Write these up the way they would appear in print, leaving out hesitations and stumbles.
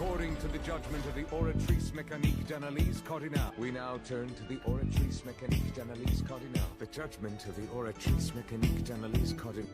According to the judgment of the oratrice mécanique d'analyse cardinale. We now turn to the oratrice mécanique d'analyse cardinale. The judgment of the oratrice mécanique d'analyse cardinale.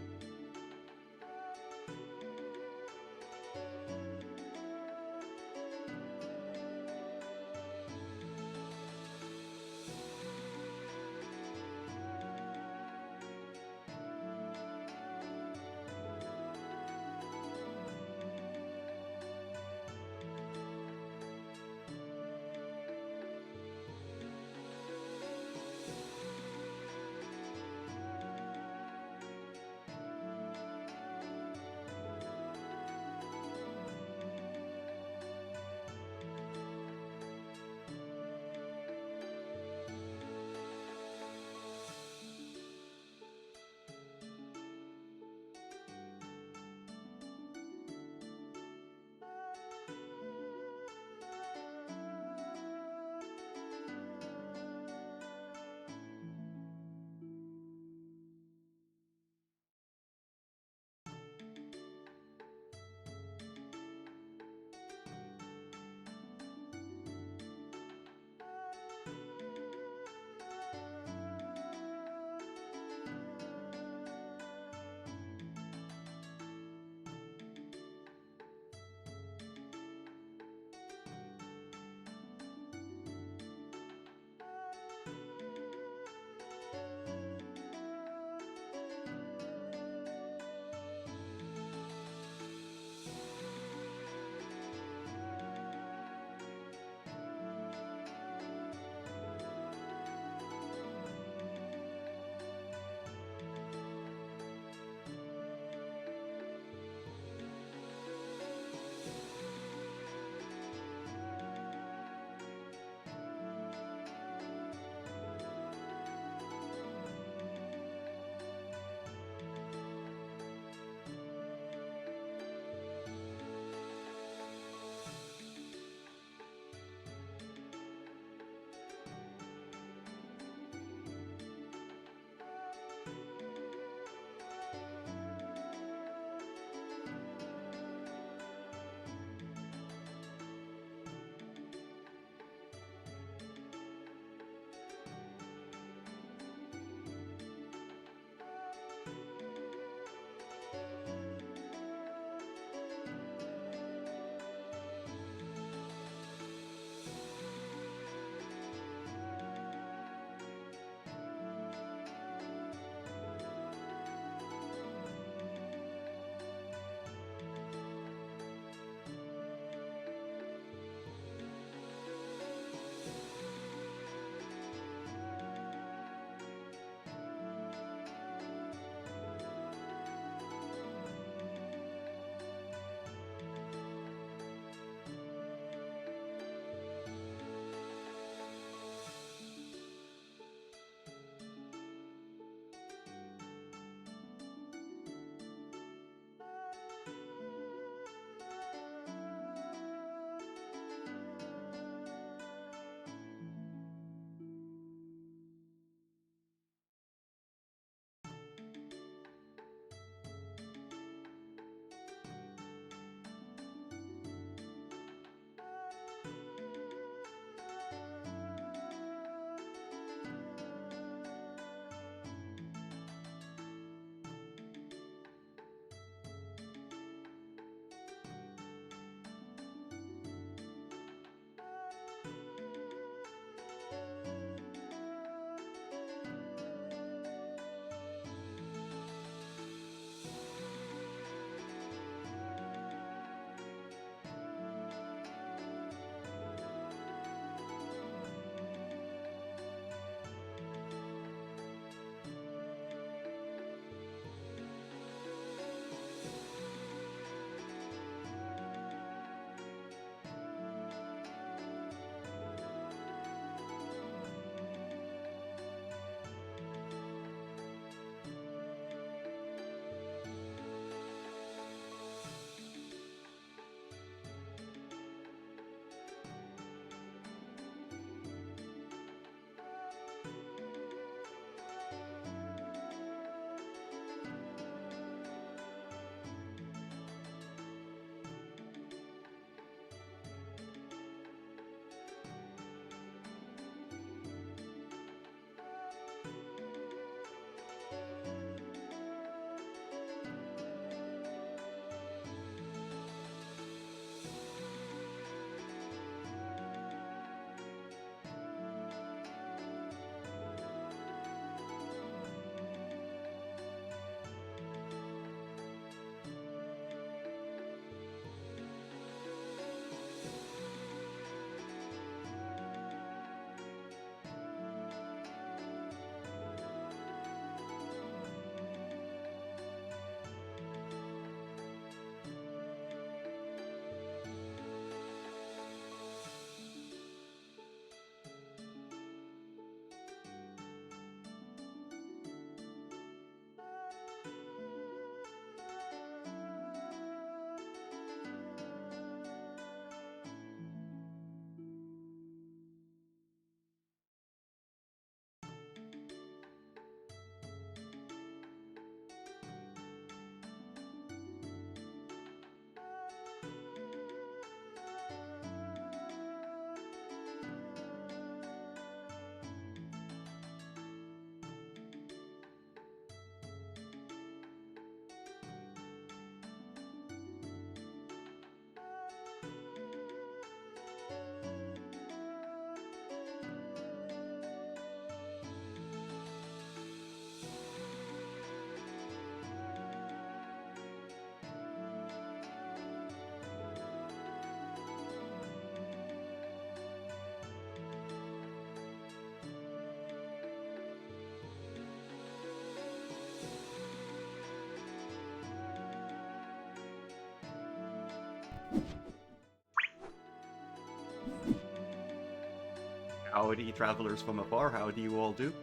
Howdy, travelers from afar. How do you all do?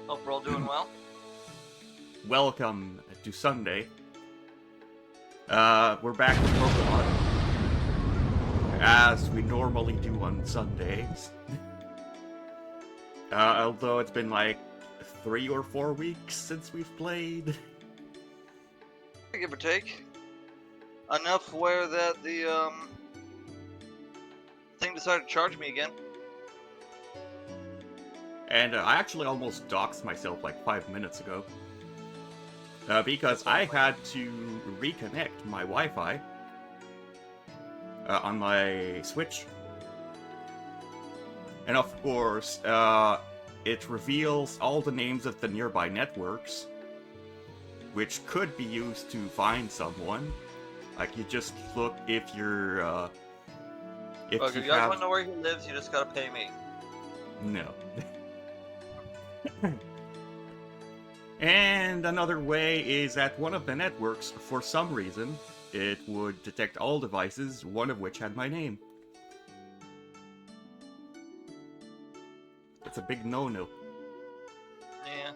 Hope we're all doing well. Welcome to Sunday. We're back to Pokemon, as we normally do on Sundays. Although it's been like 3 or 4 weeks since we've played. Give or take. Enough where that the thing decided to charge me again. And I actually almost doxed myself like 5 minutes ago. Because I had to reconnect my Wi-Fi on my Switch. And of course, it reveals all the names of the nearby networks, which could be used to find someone. Like, you just look if you're, If you guys want to know where he lives, you just gotta pay me. No. And another way is that one of the networks, for some reason, it would detect all devices, one of which had my name. It's a big no-no. Yeah.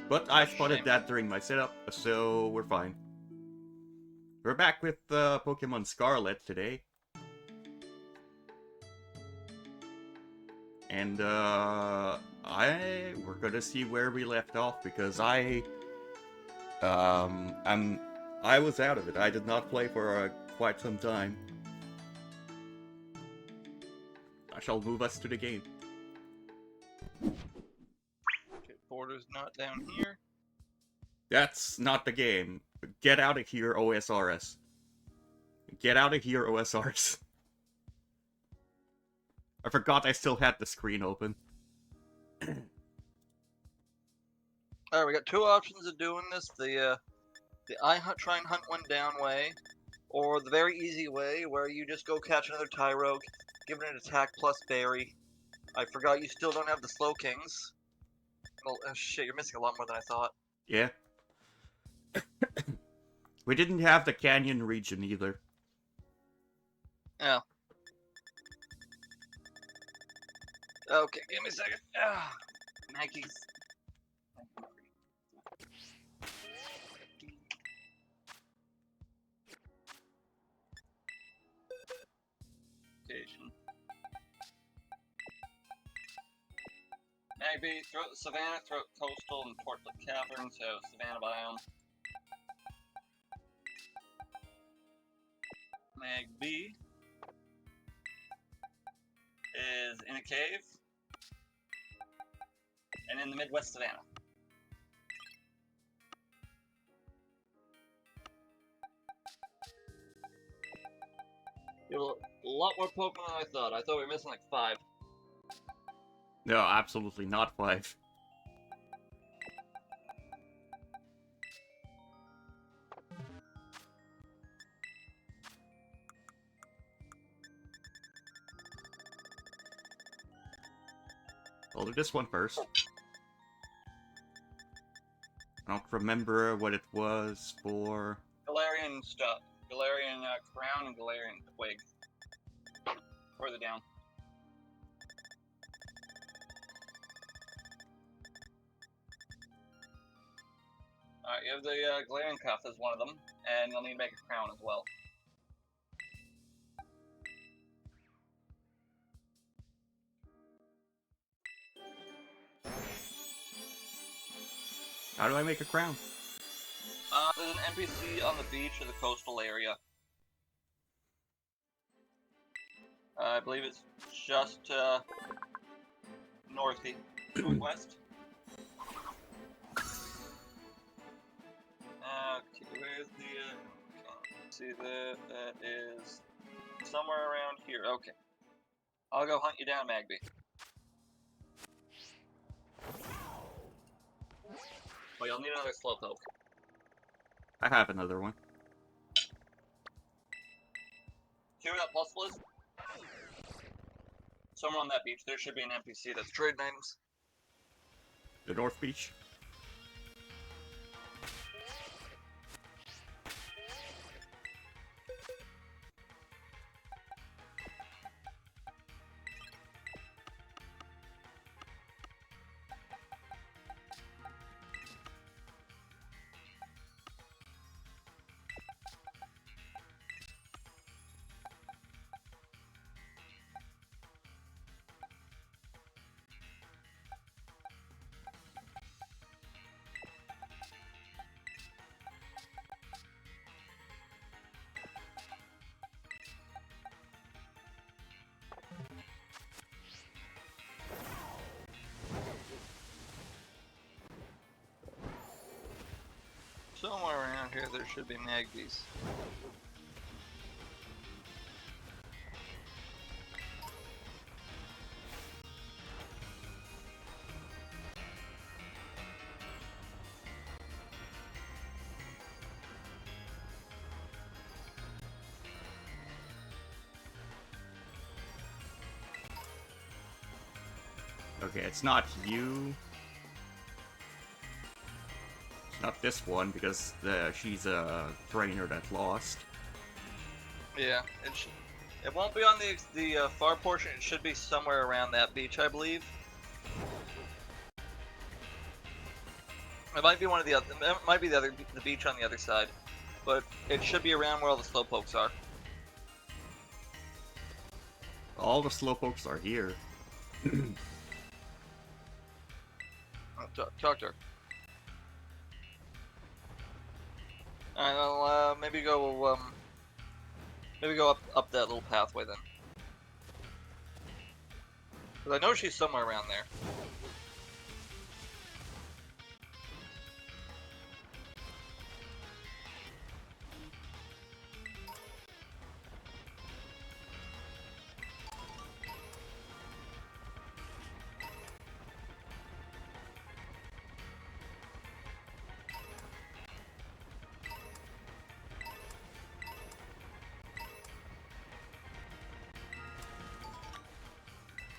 But I spotted that during my setup, so we're fine. We're back with Pokemon Scarlet today. And we're gonna see where we left off, because I was out of it. I did not play for quite some time. I shall move us to the game. Okay, border's not down here. That's not the game. Get out of here, OSRS. Get out of here, OSRS. I forgot I still had the screen open. Alright, we got two options of doing this. The try and hunt one down way, or the very easy way, where you just go catch another Tyrogue, give it an attack plus berry. I forgot you still don't have the Slow Kings. Oh, shit, you're missing a lot more than I thought. Yeah. We didn't have the Canyon region either. Yeah. Okay, give me a second. Maggie's. Magby, throat Savannah, throat coastal, and Portland Cavern, so Savannah biome. Magby is in a cave and in the Midwest Savannah. You have a lot more Pokemon than I thought. I thought we were missing like 5. No, absolutely not 5. I'll do this one first. I don't remember what it was for. Galarian stuff. Galarian Crown and Galarian Twig. Further down. Alright, you have the Galarian Cuff as one of them, and you'll need to make a crown as well. How do I make a crown? There's an NPC on the beach of the coastal area. I believe it's just northwest. Okay, where's the see that is somewhere around here. Okay. I'll go hunt you down, Magby. Well, you'll need another Slowpoke. I have another one. See where that possible is? Somewhere on that beach, there should be an NPC that's trading items. The North Beach. Somewhere around here there should be magpies. Okay, it's not you. It's not this one because she's a trainer that lost. Yeah, it won't be on the far portion. It should be somewhere around that beach, I believe. It might be one of the other. It might be the beach on the other side, but it should be around where all the slowpokes are. All the slowpokes are here. Talk to her. Alright, well, maybe go up that little pathway then. Cause I know she's somewhere around there.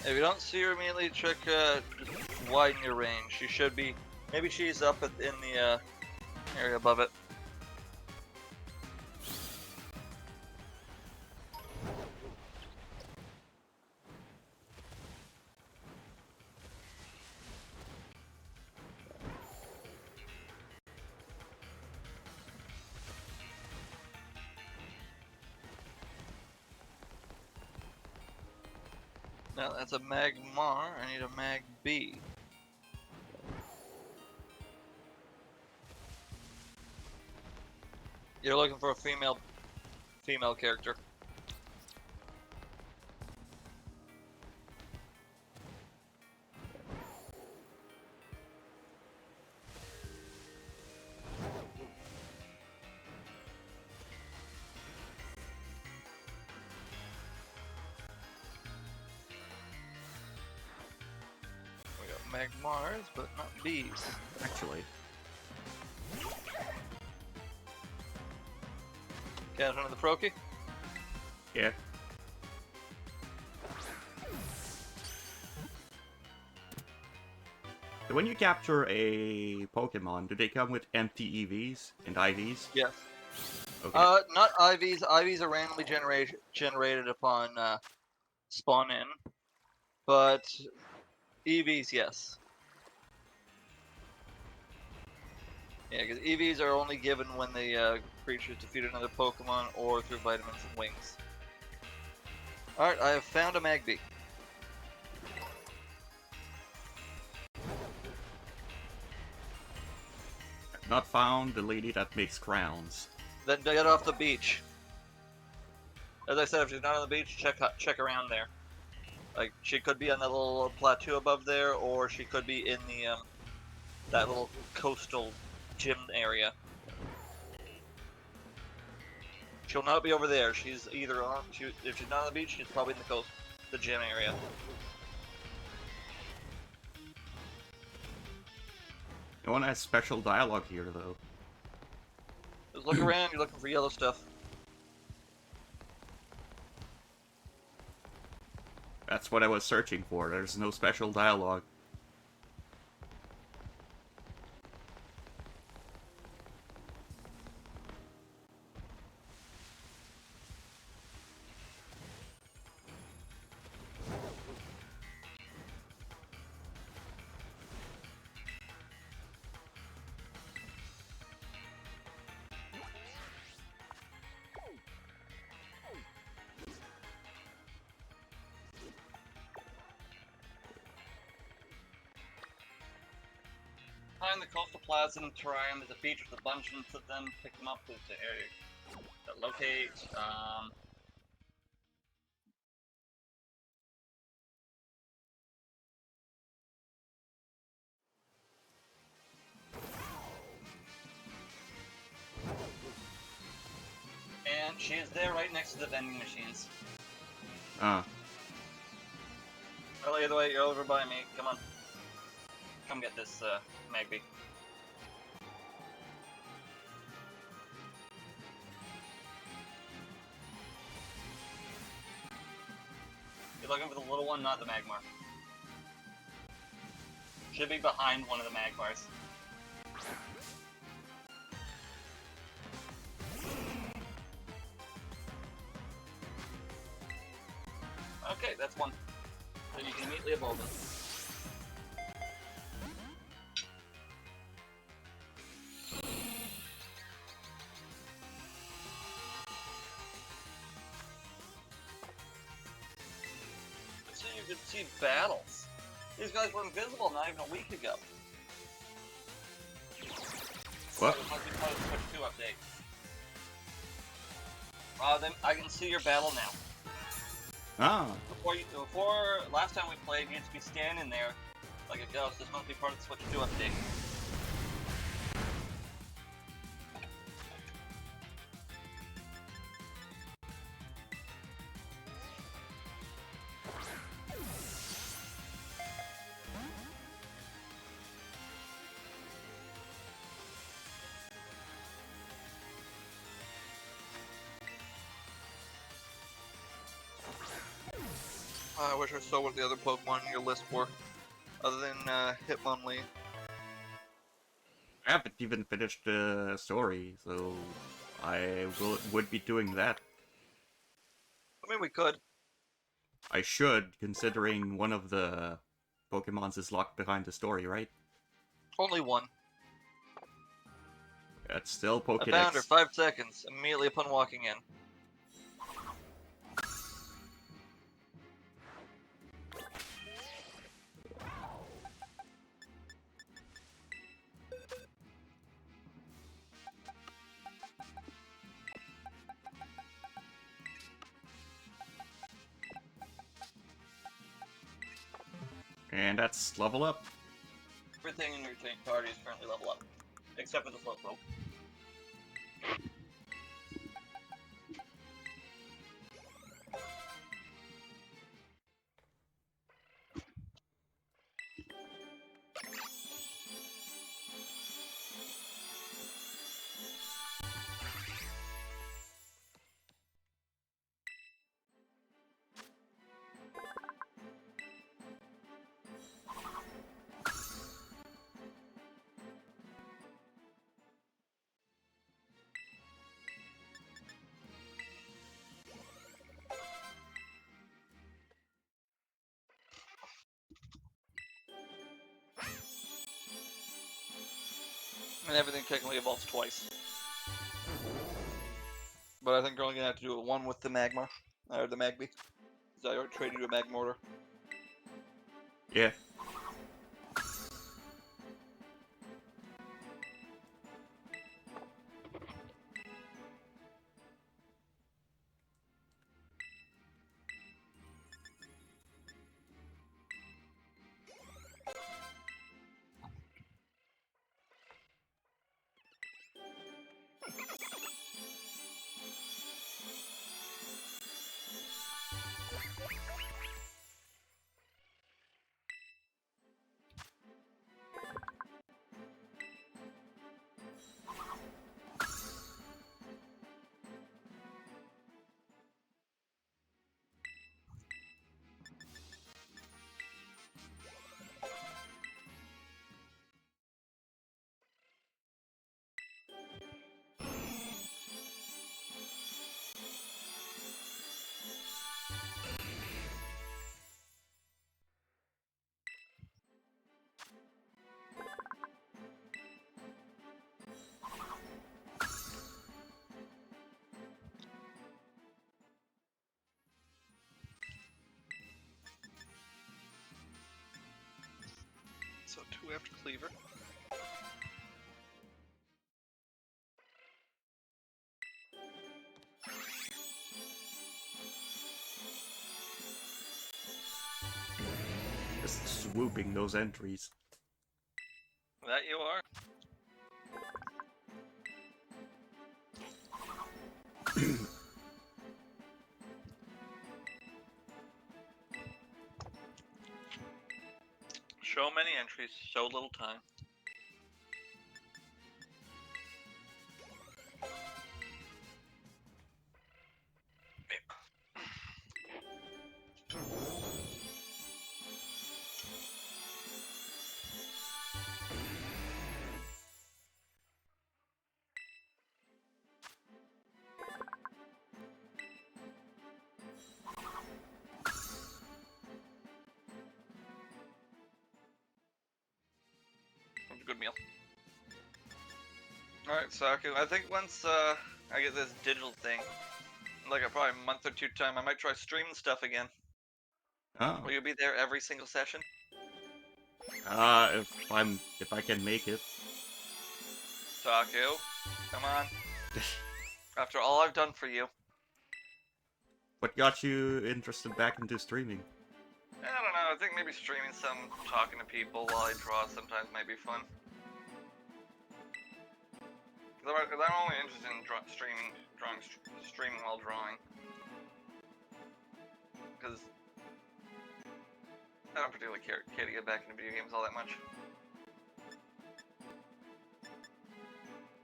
If you don't see her immediately, check, just widen your range. She should be, maybe she's up in the area above it. Now that's a Magmar, I need a Mag B. You're looking for a female character. We got Magmars, but not bees. Actually, Catch one of the Proki? yeah. So when you capture a Pokemon, do they come with empty EVs and IVs? Yes. Okay. Not IVs. IVs are randomly generated upon spawn in, but EVs, yes. Yeah, because EVs are only given when the creatures defeat another Pokemon or through vitamins and wings. Alright, I have found a Magby. Not found the lady that makes crowns. Then get off the beach. As I said, if she's not on the beach, check around there. Like, she could be on that little plateau above there, or she could be in the that little coastal gym area. She'll not be over there. She's either on. If she's not on the beach, she's probably in the gym area. No one has special dialogue here, though. Just look around. You're looking for yellow stuff. That's what I was searching for. There's no special dialogue. Behind the coastal plaza and terrarium, there's a beach with a bunch of them. Pick them up to the area that locate. And she is there right next to the vending machines. Ah. Well, either way, you're over by me. Come on. Come get this, Magby. You're looking for the little one, not the Magmar. Should be behind one of the Magmars. Okay, that's one. Then you can immediately evolve them. So you could see battles. These guys were invisible not even a week ago. What? It must be part of the Switch 2 update. Then I can see your battle now. Ah. Before last time we played, you used to be standing there like a ghost. This must be part of the Switch 2 update. I wish I saw what the other Pokemon in your list were, other than Hitmonlee. I haven't even finished the story, so I would be doing that. I mean, we could. I should, considering one of the Pokemons is locked behind the story, right? Only one. That's still Pokédex. I found her 5 seconds immediately upon walking in. And that's level up. Everything in your party is currently level up, except for the Slowpoke. And everything technically evolves twice. But I think you're only gonna have to do it one with the Magmar, or the Magby. Because I already traded you a Magmortar. Yeah. So 2 after Cleaver. Just swooping those entries. That you are. So many entries, so little time. It was a good meal. Alright, Saku, I think once I get this digital thing, like probably a month or two time, I might try streaming stuff again. Oh. Will you be there every single session? If I can make it. Saku, come on. After all I've done for you. What got you interested back into streaming? I don't know, I think maybe streaming some, talking to people while I draw sometimes might be fun. Because I'm only interested in streaming while drawing. Because I don't particularly care to get back into video games all that much.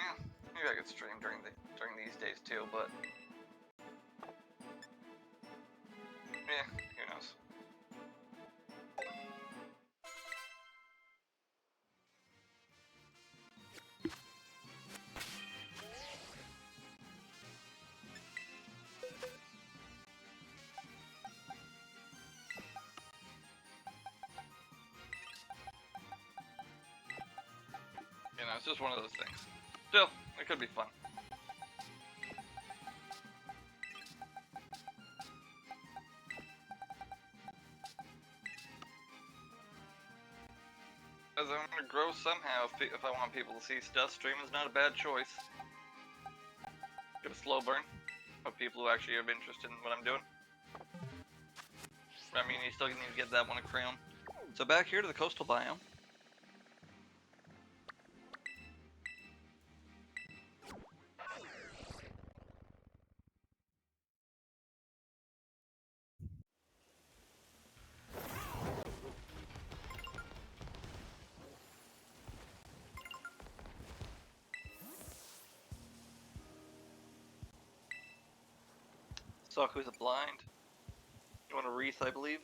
Yeah, maybe I could stream during these days too, but yeah, who knows. You know, it's just one of those things. Still, it could be fun. As I'm gonna grow somehow, if I want people to see stuff, streaming is not a bad choice. Get a slow burn of people who actually are interested in what I'm doing. I mean, you still need to get that one a crown. So back here to the coastal biome. Saku's a blind. You want a wreath, I believe?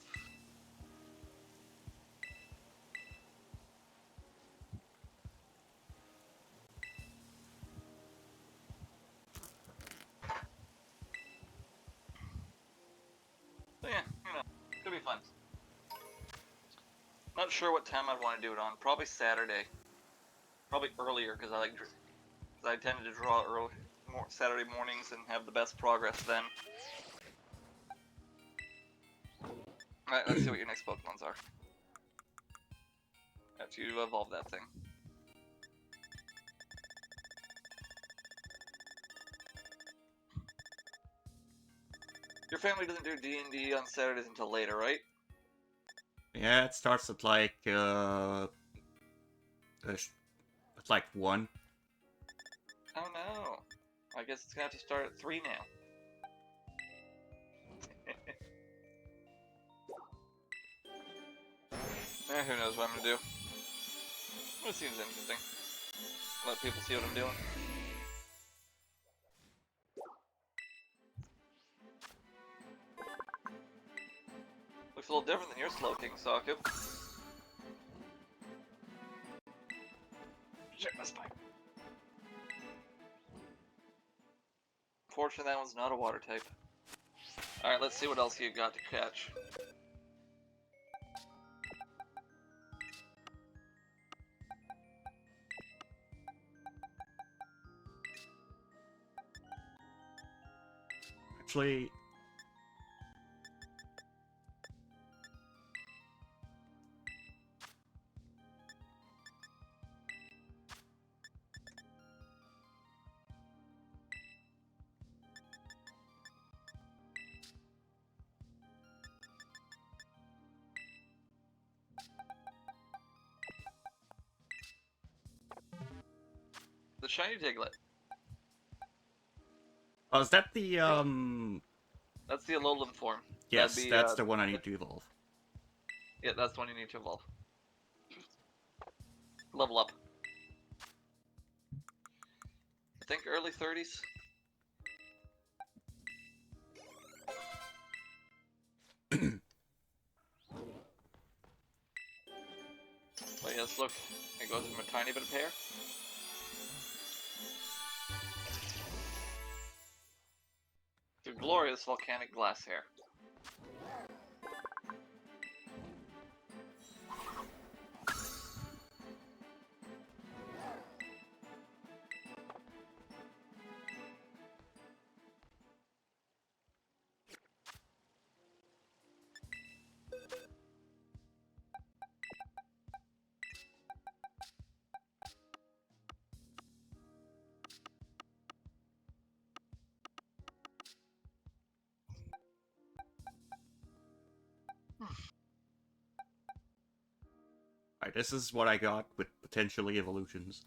So yeah, you know, could be fun. Not sure what time I'd want to do it on. Probably Saturday. Probably earlier, because I tended to draw early, Saturday mornings and have the best progress then. Alright, let's see what your next Pokemons are. After you evolve that thing. Your family doesn't do D&D on Saturdays until later, right? Yeah, it starts at like at like 1. Oh no. I guess it's gonna have to start at 3 now. Who knows what I'm gonna do. It seems interesting. Let people see what I'm doing. Looks a little different than your Slowking, Saku. Shit, my spine. Fortunately, that one's not a water type. Alright, let's see what else you got to catch. Actually, The shiny Diglett. oh, is that the That's the Alolan form. Yes, That'd be, that's the one I need to evolve. Yeah, that's the one you need to evolve. level up. I think early 30s. But yes, look, it goes from a tiny bit of hair. To glorious volcanic glass hair. Alright, this is what I got with potentially evolutions.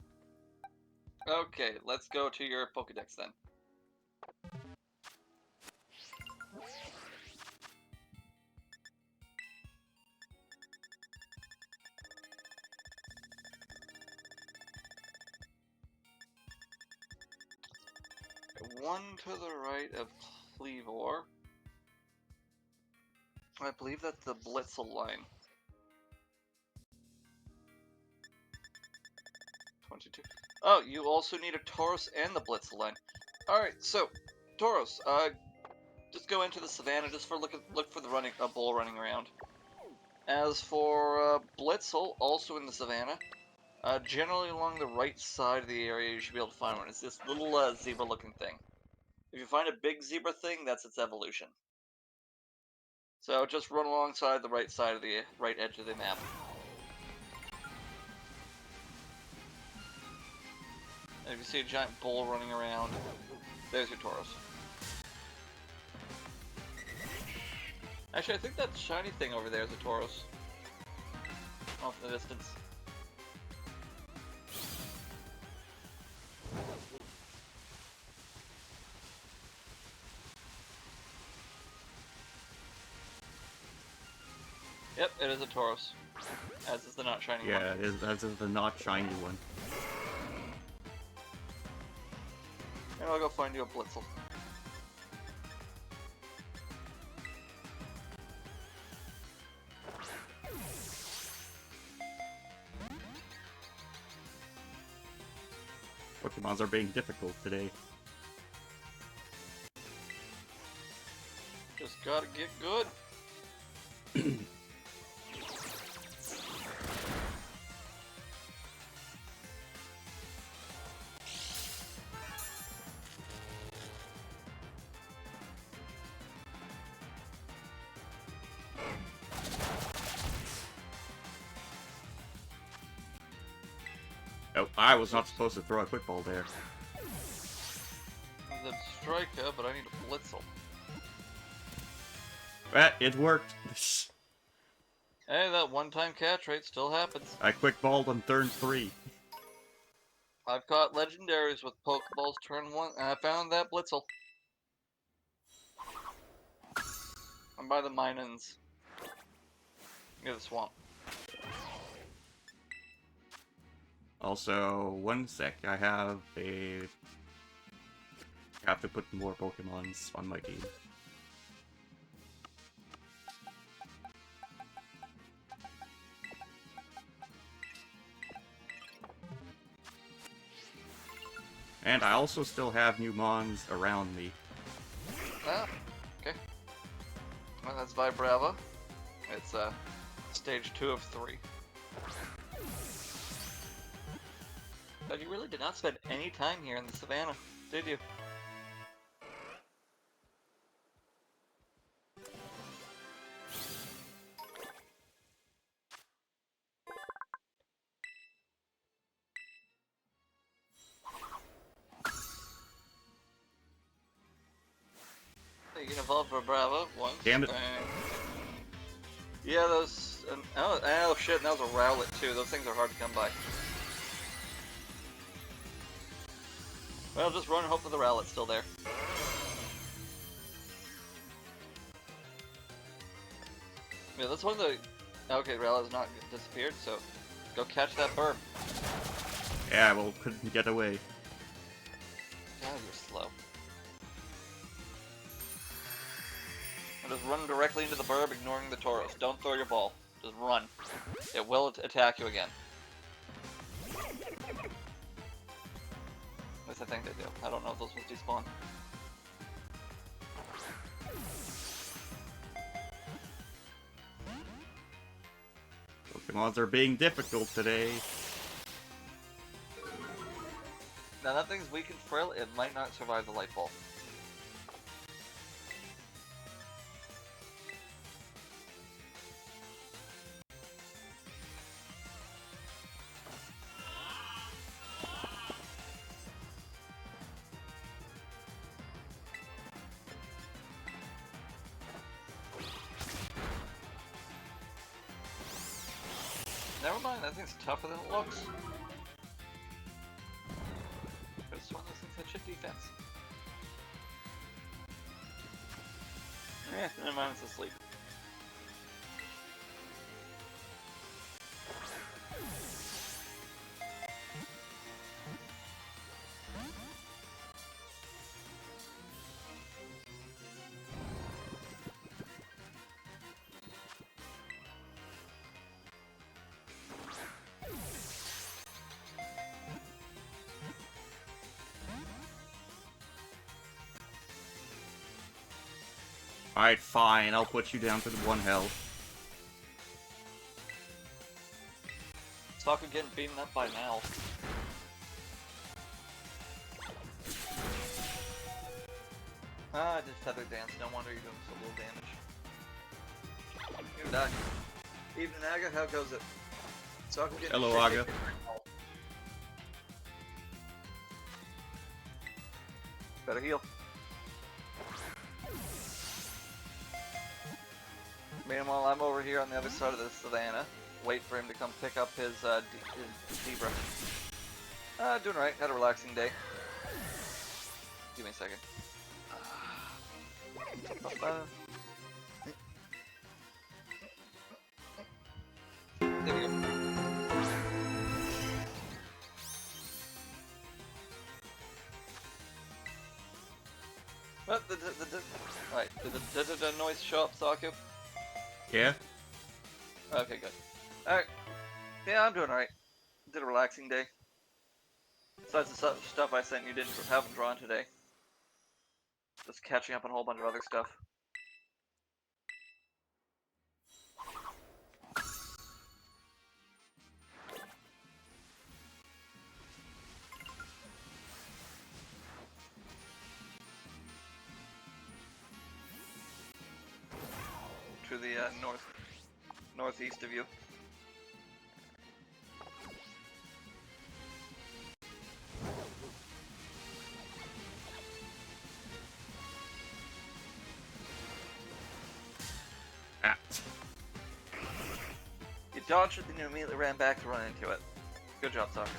Okay, let's go to your Pokedex then. One to the right of Cleavor. I believe that's the Blitzel line. 22. Oh, you also need a Tauros and the Blitzel line. Alright, so, Tauros, just go into the savannah just for look for the bull running around. As for Blitzel, also in the savannah, generally along the right side of the area you should be able to find one. It's this little zebra-looking thing. If you find a big zebra thing, that's its evolution. So just run alongside the right side of the right edge of the map. And if you see a giant bull running around, there's your Tauros. Actually, I think that shiny thing over there is a Tauros. Off in the distance. Yep, it is a Tauros. As is the not shiny one. Yeah, it is, as is the not shiny one. And I'll go find you a Blitzel. Pokemons are being difficult today. Just gotta get good. Oh, I was not supposed to throw a quick ball there. The Striker, but I need a Blitzel. But it worked. Hey, that one-time catch rate still happens. I quick balled on turn 3. I've caught legendaries with Pokeballs turn 1, and I found that Blitzel. I'm by the Minans. Near the swamp. Also, one sec, I have to put more Pokemons on my team. And I also still have new Mons around me. Ah, okay. Well, that's Vibrava. It's stage 2 of 3. But you really did not spend any time here in the savannah, did you? You can evolve for Bravo once. Damn it. Yeah, those. Oh shit, that was a Rowlet too. Those things are hard to come by. Well, just run and hope that the Rowlet's still there. Yeah, that's one of the. Okay, Rowlet's not disappeared, so Go catch that burb. Yeah, well, couldn't get away. God, you're slow. And just run directly into the burb, ignoring the Tauros. Don't throw your ball. Just run. It will attack you again. At least I think they do. I don't know if those will despawn. Pokemons are being difficult today. Now that thing's weak and frail, it might not survive the light ball. Never mind, that thing's tougher than it looks. It's one of those things that shit defense. Eh, never mind, it's asleep. Alright, fine, I'll put you down to the 1 health. Sokka getting beaten up by Mal. Ah, I did feather dance. No wonder you're doing so little damage. You die. Evening, Aga. How goes it? Sokka getting Hello, shit Aga. kicked. Better heal. Meanwhile, I'm over here on the other side of the savannah. Wait for him to come pick up his zebra. Doing right. Had a relaxing day. Give me a second. There we go. What? Right. Did the noise show up, Saku? Yeah? Okay, good. Alright. Yeah, I'm doing alright. Did a relaxing day. Besides the stuff I sent you haven't drawn today. Just catching up on a whole bunch of other stuff. To the northeast of you. Ah. You dodged it, then you immediately ran back to run into it. Good job, Soccer.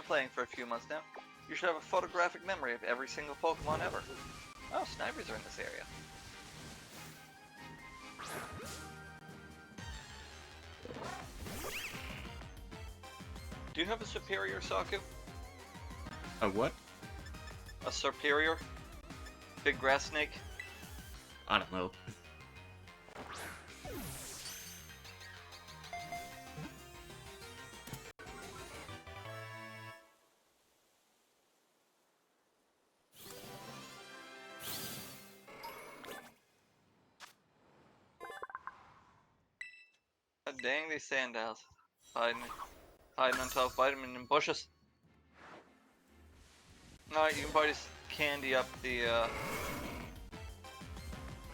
Playing for a few months now, you should have a photographic memory of every single Pokemon ever. Oh, snipers are in this area. Do you have a superior, Saku? A what? A superior? Big grass snake? I don't know. God dang these sandals. Hiding on top of vitamin in bushes. Alright, you can probably just candy up the,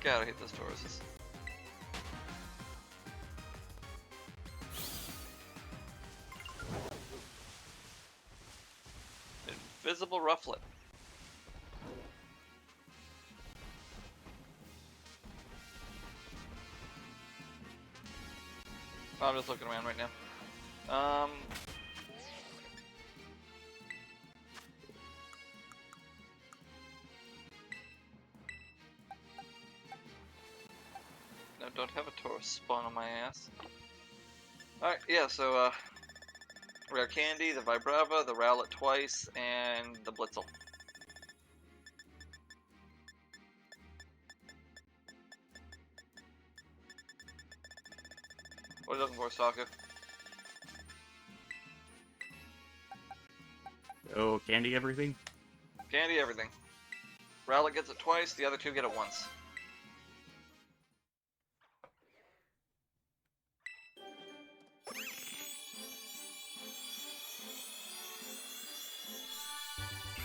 God, I hate those Tauruses. Invisible rufflet. I'm just looking around right now. No, don't have a Taurus spawn on my ass. Alright, yeah, so, Rare Candy, the Vibrava, the Rowlet twice, and the Blitzel. What are you looking for, Saku? Oh, candy everything? Candy, everything. Rowlet gets it twice, the other two get it once.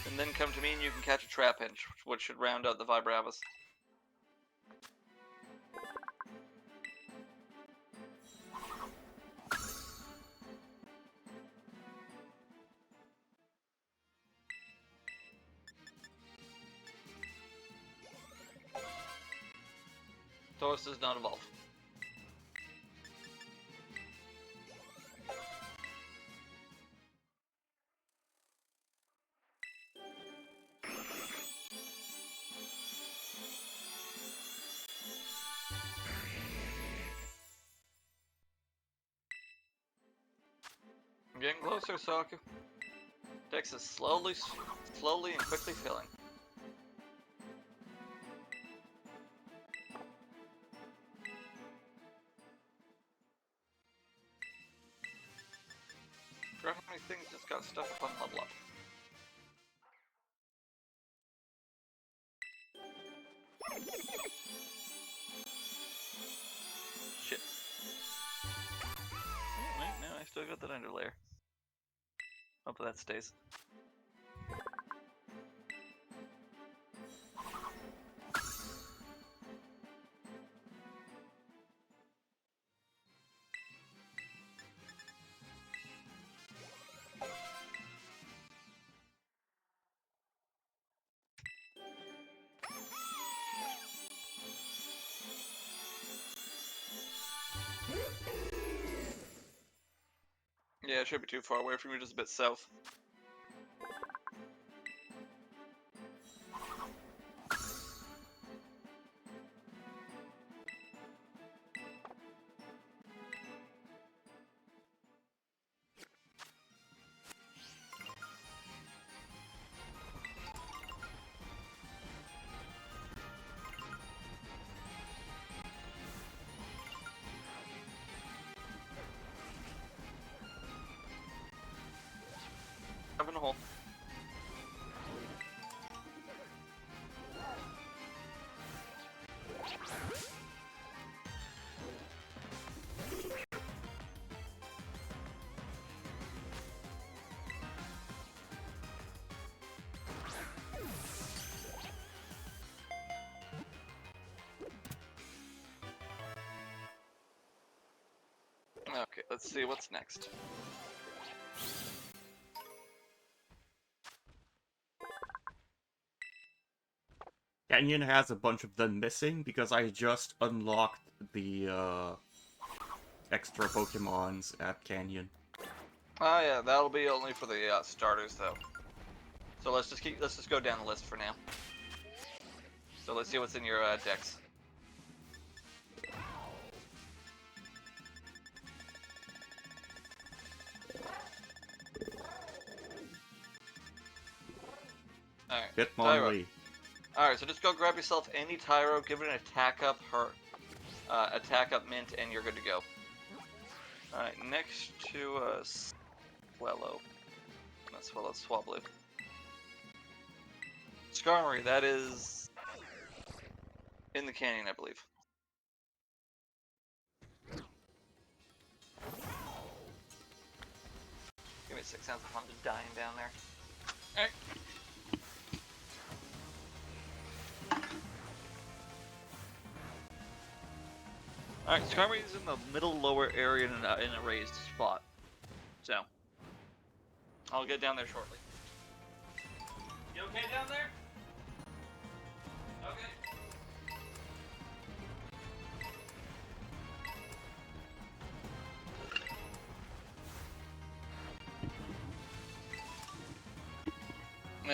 And then come to me and you can catch a Trapinch, which should round out the Vibravas. Taurus does not evolve. I'm getting closer, Saku. Dex is slowly and quickly filling. Forgot how many things just got stuck up on level up. Shit. Wait, no, I still got that underlayer. Hope that stays. Yeah, it should be too far away from you, just a bit south. Up in the hole. Okay, let's see what's next. Canyon has a bunch of them missing because I just unlocked the extra Pokemons at Canyon. Oh yeah, that'll be only for the starters though. So let's just go down the list for now. So let's see what's in your decks. Alright. Hitmonlee. Alright, so just go grab yourself any Tyro, give it an attack up attack up mint, and you're good to go. Alright, next to Swellow. Not Swellow, Swablu. Skarmory, that is in the canyon, I believe. Give me 6 sounds of fun just dying down there. Alright. Alright, Skarmory is in the middle lower area in a raised spot. So, I'll get down there shortly. You okay down there? Okay.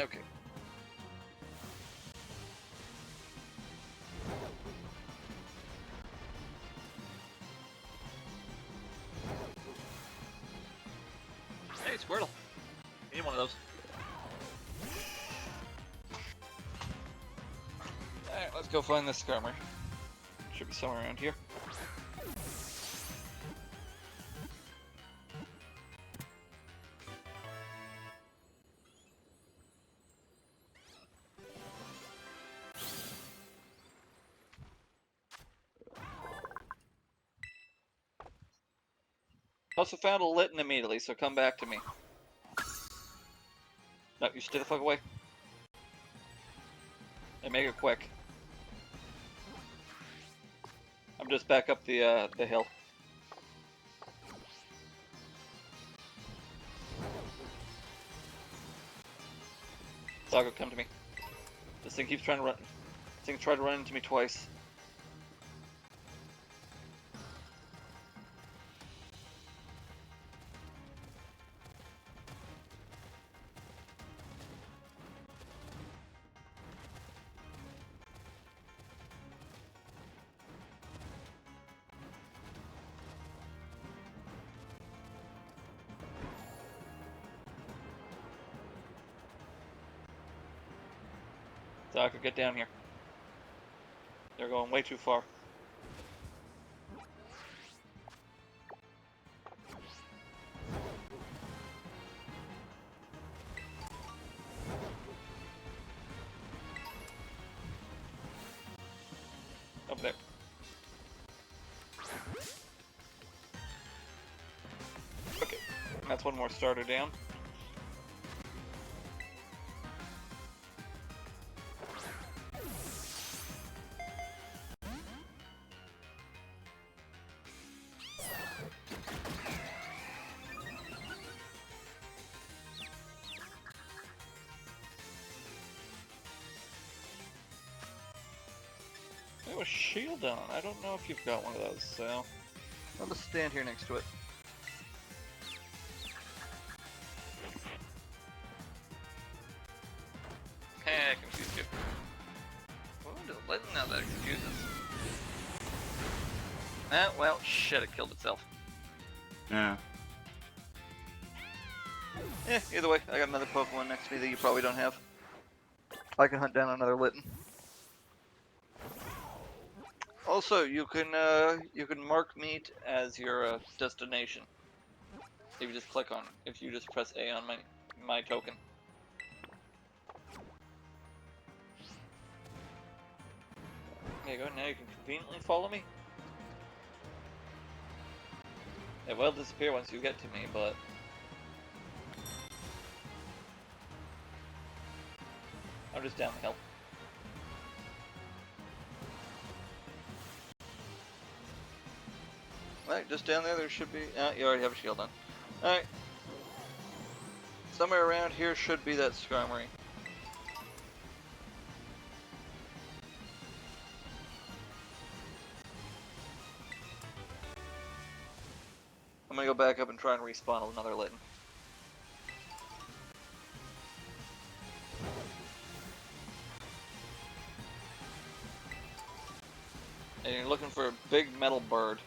Okay. Hey, Squirtle. I need one of those. Alright, let's go find this Skarmory. Should be somewhere around here. Also found a Litten immediately, so come back to me. No, you stay the fuck away. And make it quick. I'm just back up the hill. Saga, come to me. This thing keeps trying to run. This thing tried to run into me twice. Saga, get down here. They're going way too far. Up there. Okay, that's one more starter down. There was shield on. I don't know if you've got one of those, so I'll just stand here next to it. Hey, I confused you. Oh, does it let now that it confuses? Ah, well, shit, it killed itself. Yeah. Eh, either way, I got another Pokemon next to me that you probably don't have. I can hunt down another Litten. Also, you can mark meat as your destination. If you just click on, if you just press A on my token. There you go. Now you can conveniently follow me. It will disappear once you get to me, but I'm just down the hill. Alright, just down there should be... you already have a shield on. Alright. Somewhere around here should be that Skarmory. I'm gonna go back up and try and respawn another Litten. And you're looking for a big metal bird.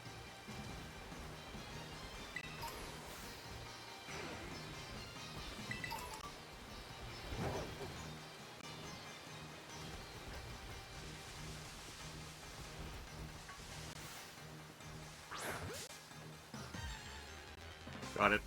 Got it.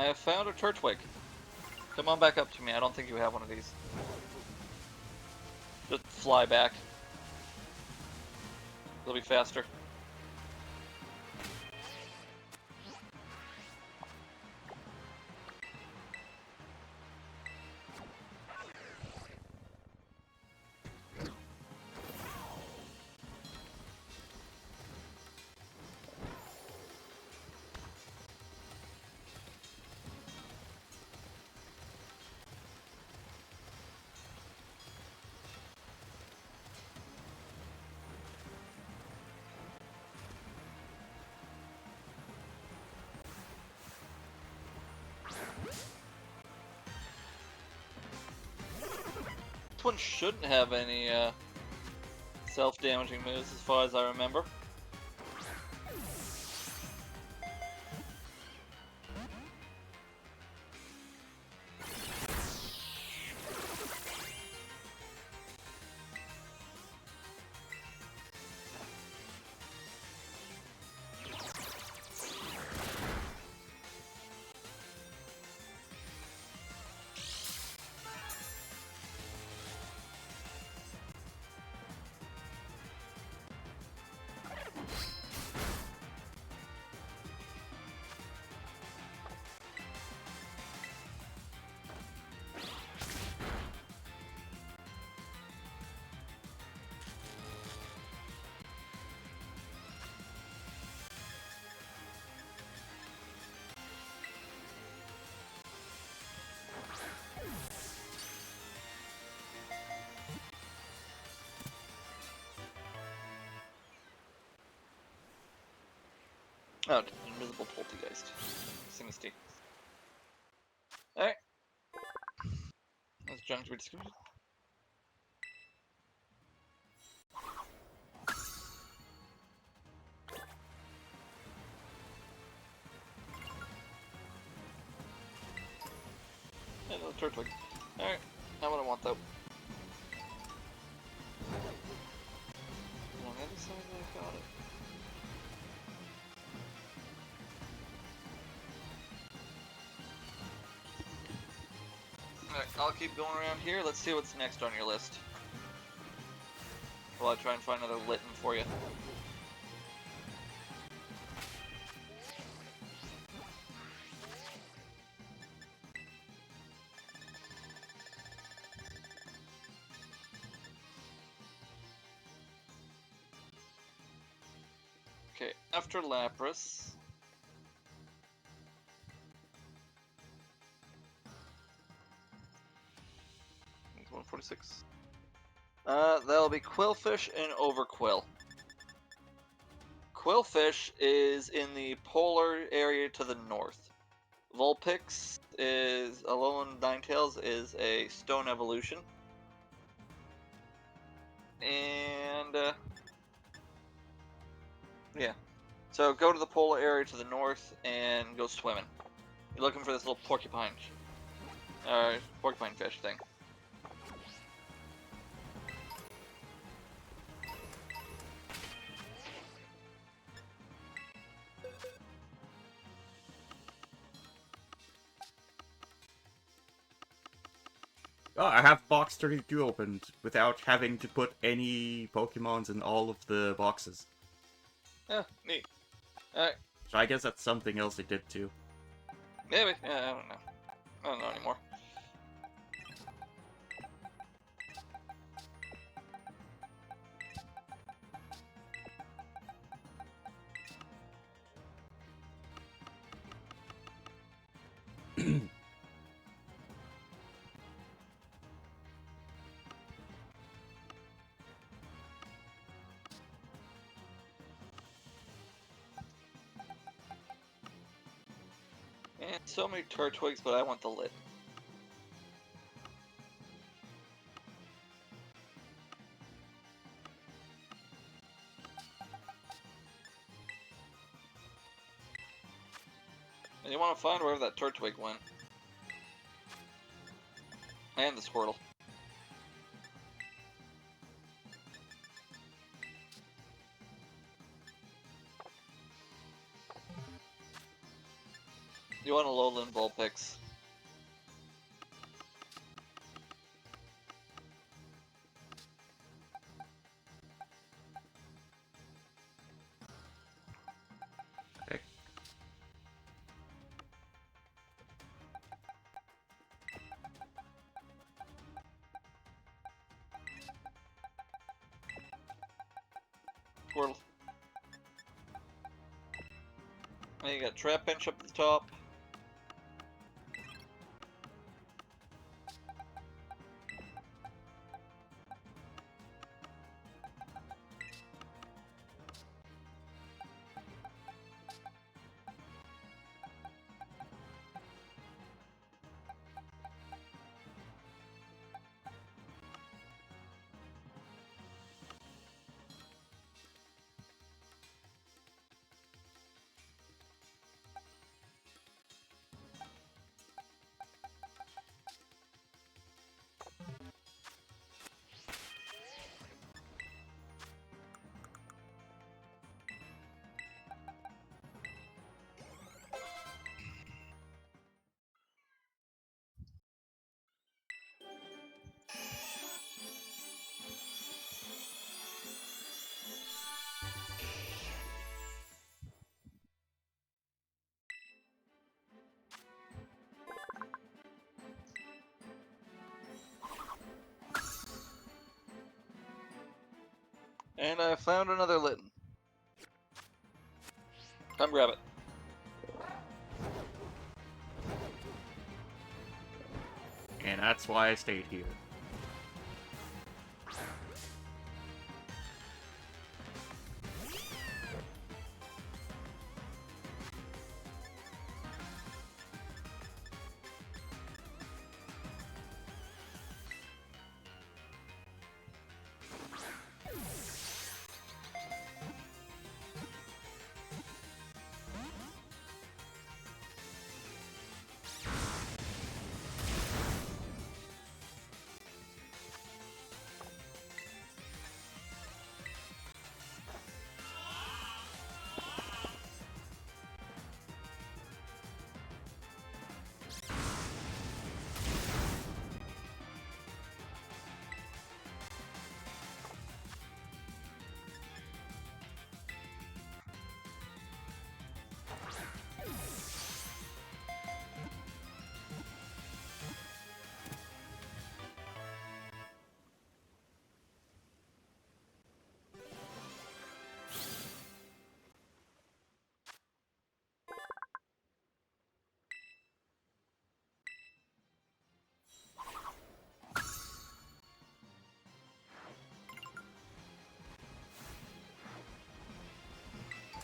I have found a Turtwig. Come on back up to me. I don't think you have one of these. Just fly back. It'll be faster. This one shouldn't have any self-damaging moves as far as I remember. Oh, invisible poltergeist. Sinisty. Alright. That's junk to be discovered. Yeah, another Turtwig. Alright, not what I want though. On the other side, I got it. Alright, I'll keep going around here. Let's see what's next on your list. While I try and find another Litten for you. Okay, after Lapras. It's 146. That'll be Quillfish and Overquill. Quillfish is in the polar area to the north. Vulpix is Alolan Ninetales is a stone evolution. And yeah. So go to the polar area to the north and go swimming. You're looking for this little porcupine fish thing. Oh, I have box 32 opened without having to put any Pokemons in all of the boxes. Yeah, neat. Alright. So I guess that's something else they did too. Maybe. Yeah, I don't know. I don't know anymore. And so many Turtwigs, but I want the lid. And you want to find wherever that Turtwig went. And the Squirtle. You want a lowland Vulpix. Heck. Squirtle. And you got Trap Bench up at the top. And I found another Litten. Come grab it. And that's why I stayed here.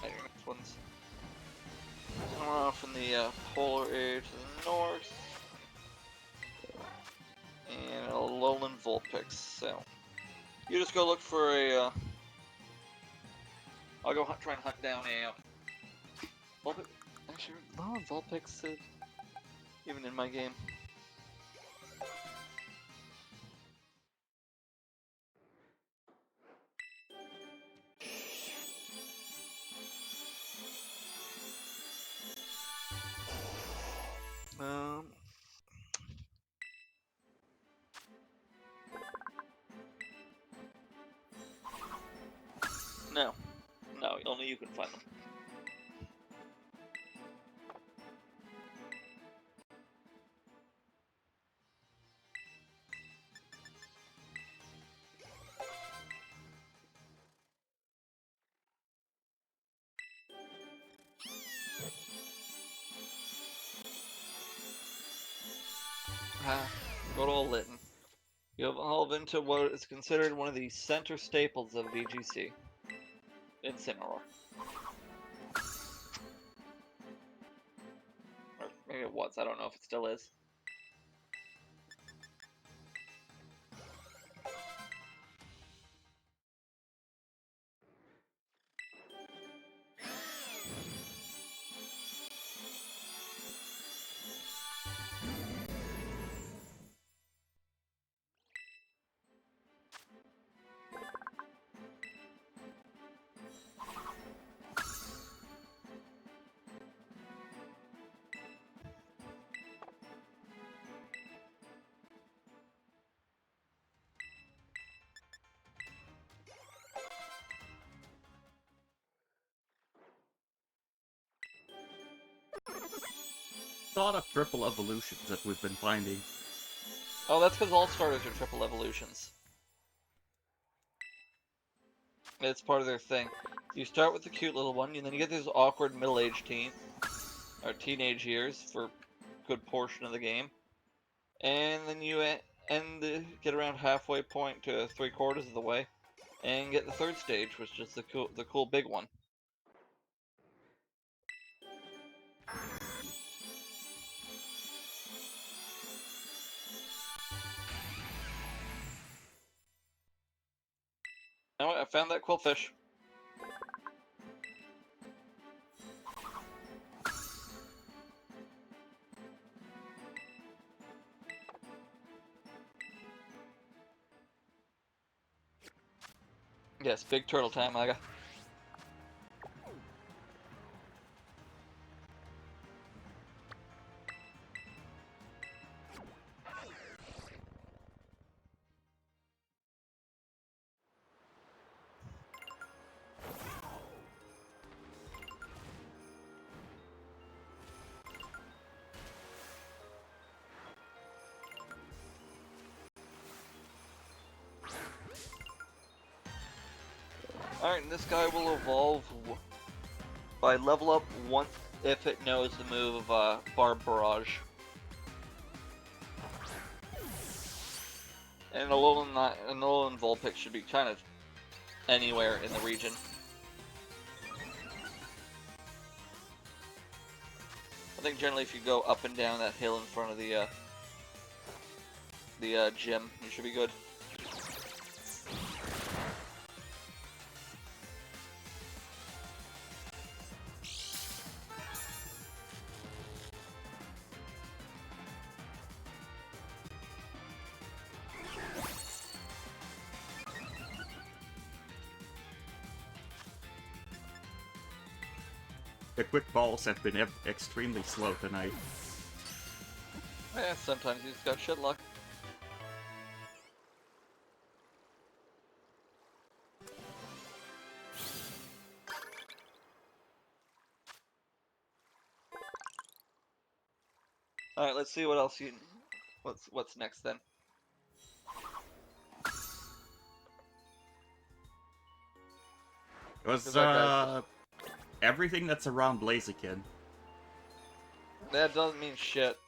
There, next one's coming off in the polar area to the north. And a lowland Vulpix, so you just go look for a I'll go try and hunt down a Vulpix. Actually, lowland Vulpix even in my game. No. No, only you can find them. Good old Litten. You have evolved into what is considered one of the center staples of VGC. Incineroar. Or maybe it was, I don't know if it still is. lot of triple evolutions that we've been finding. Oh, that's because all starters are triple evolutions. It's part of their thing. You start with the cute little one, and then you get this awkward middle-aged teen, or teenage years for a good portion of the game, and then you get around halfway point to 3/4 of the way, and get the third stage, which is the cool big one. Now I found that quillfish. Yes, big turtle time, Aga. Alright, and this guy will evolve by level up once if it knows the move of Barb Barrage. And Alolan Vulpix should be kind of anywhere in the region. I think generally if you go up and down that hill in front of the gym, you should be good. The quick balls have been extremely slow tonight. Yeah, sometimes you just got shit luck. Alright, let's see what else you... What's next then? It was, that everything that's around Blaziken. That doesn't mean shit.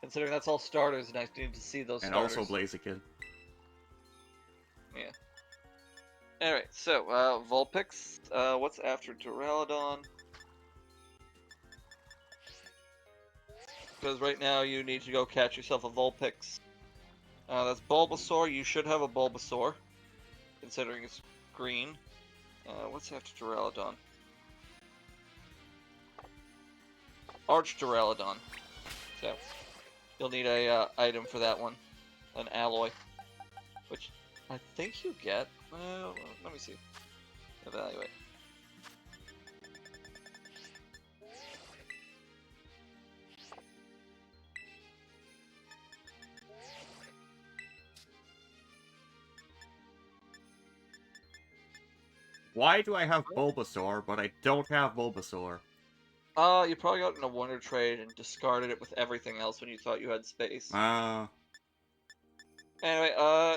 Considering that's all starters, and I need to see those And starters. also Blaziken. Yeah. Alright, so, Vulpix. What's after Duraludon? Because right now you need to go catch yourself a Vulpix. That's Bulbasaur. You should have a Bulbasaur, considering it's green. What's after Duraludon? Arch Duraludon. So, you'll need a item for that one. An alloy. Which I think you get. Let me see. Evaluate. Why do I have Bulbasaur, but I don't have Bulbasaur? You probably got in a Wonder Trade and discarded it with everything else when you thought you had space. Anyway,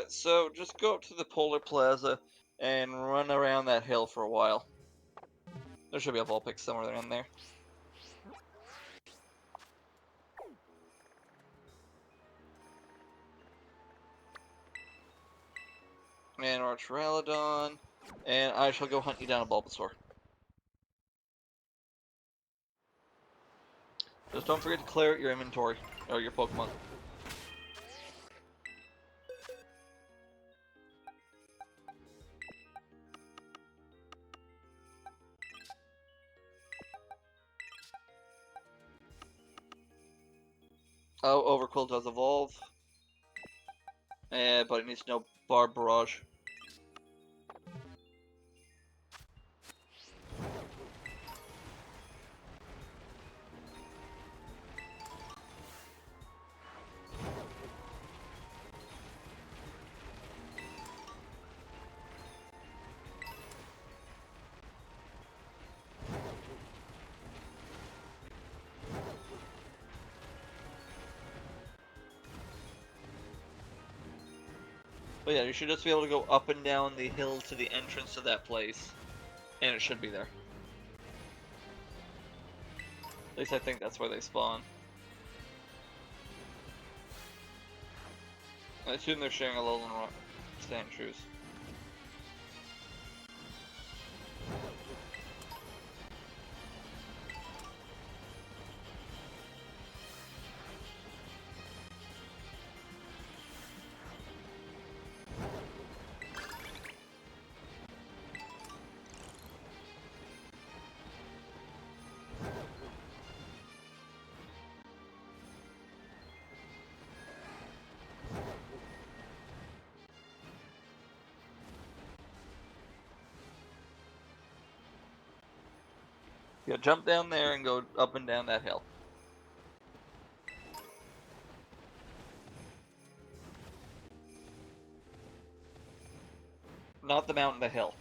so just go up to the Polar Plaza and run around that hill for a while. There should be a Vulpix somewhere around there. And Archuralodon, and I shall go hunt you down a Bulbasaur. Just don't forget to clear out your inventory, or your Pokemon. Oh, Overquill does evolve. But it needs no Barb Barrage. But yeah, you should just be able to go up and down the hill to the entrance to that place, and it should be there. At least I think that's where they spawn. I assume they're sharing a Lowland Rock stand truce. Yeah, jump down there and go up and down that hill. Not the mountain, the hill.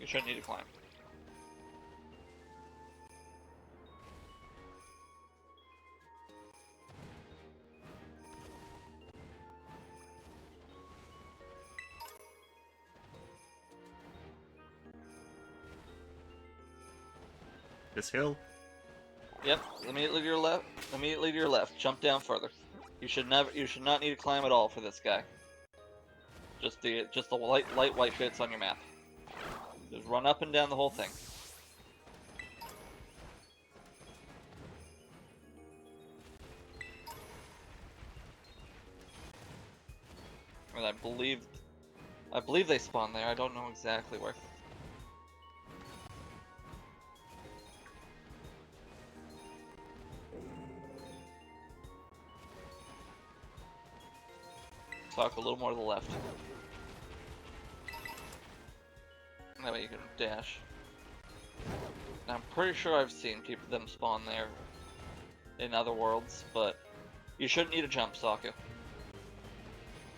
You shouldn't need to climb. This hill? Yep, immediately to your left. Immediately to your left. Jump down further. You should not need to climb at all for this guy. Just the light white bits on your map. Just run up and down the whole thing. And I believe they spawn there. I don't know exactly where. Talk a little more to the left. That way you can dash. Now, I'm pretty sure I've seen them spawn there in other worlds, but you shouldn't need a jump, Saku.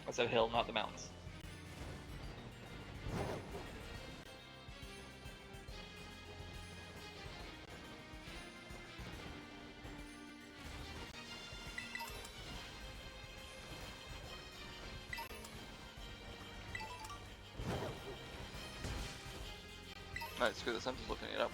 I said hill, not the mountains. Alright, screw this, I'm just looking it up.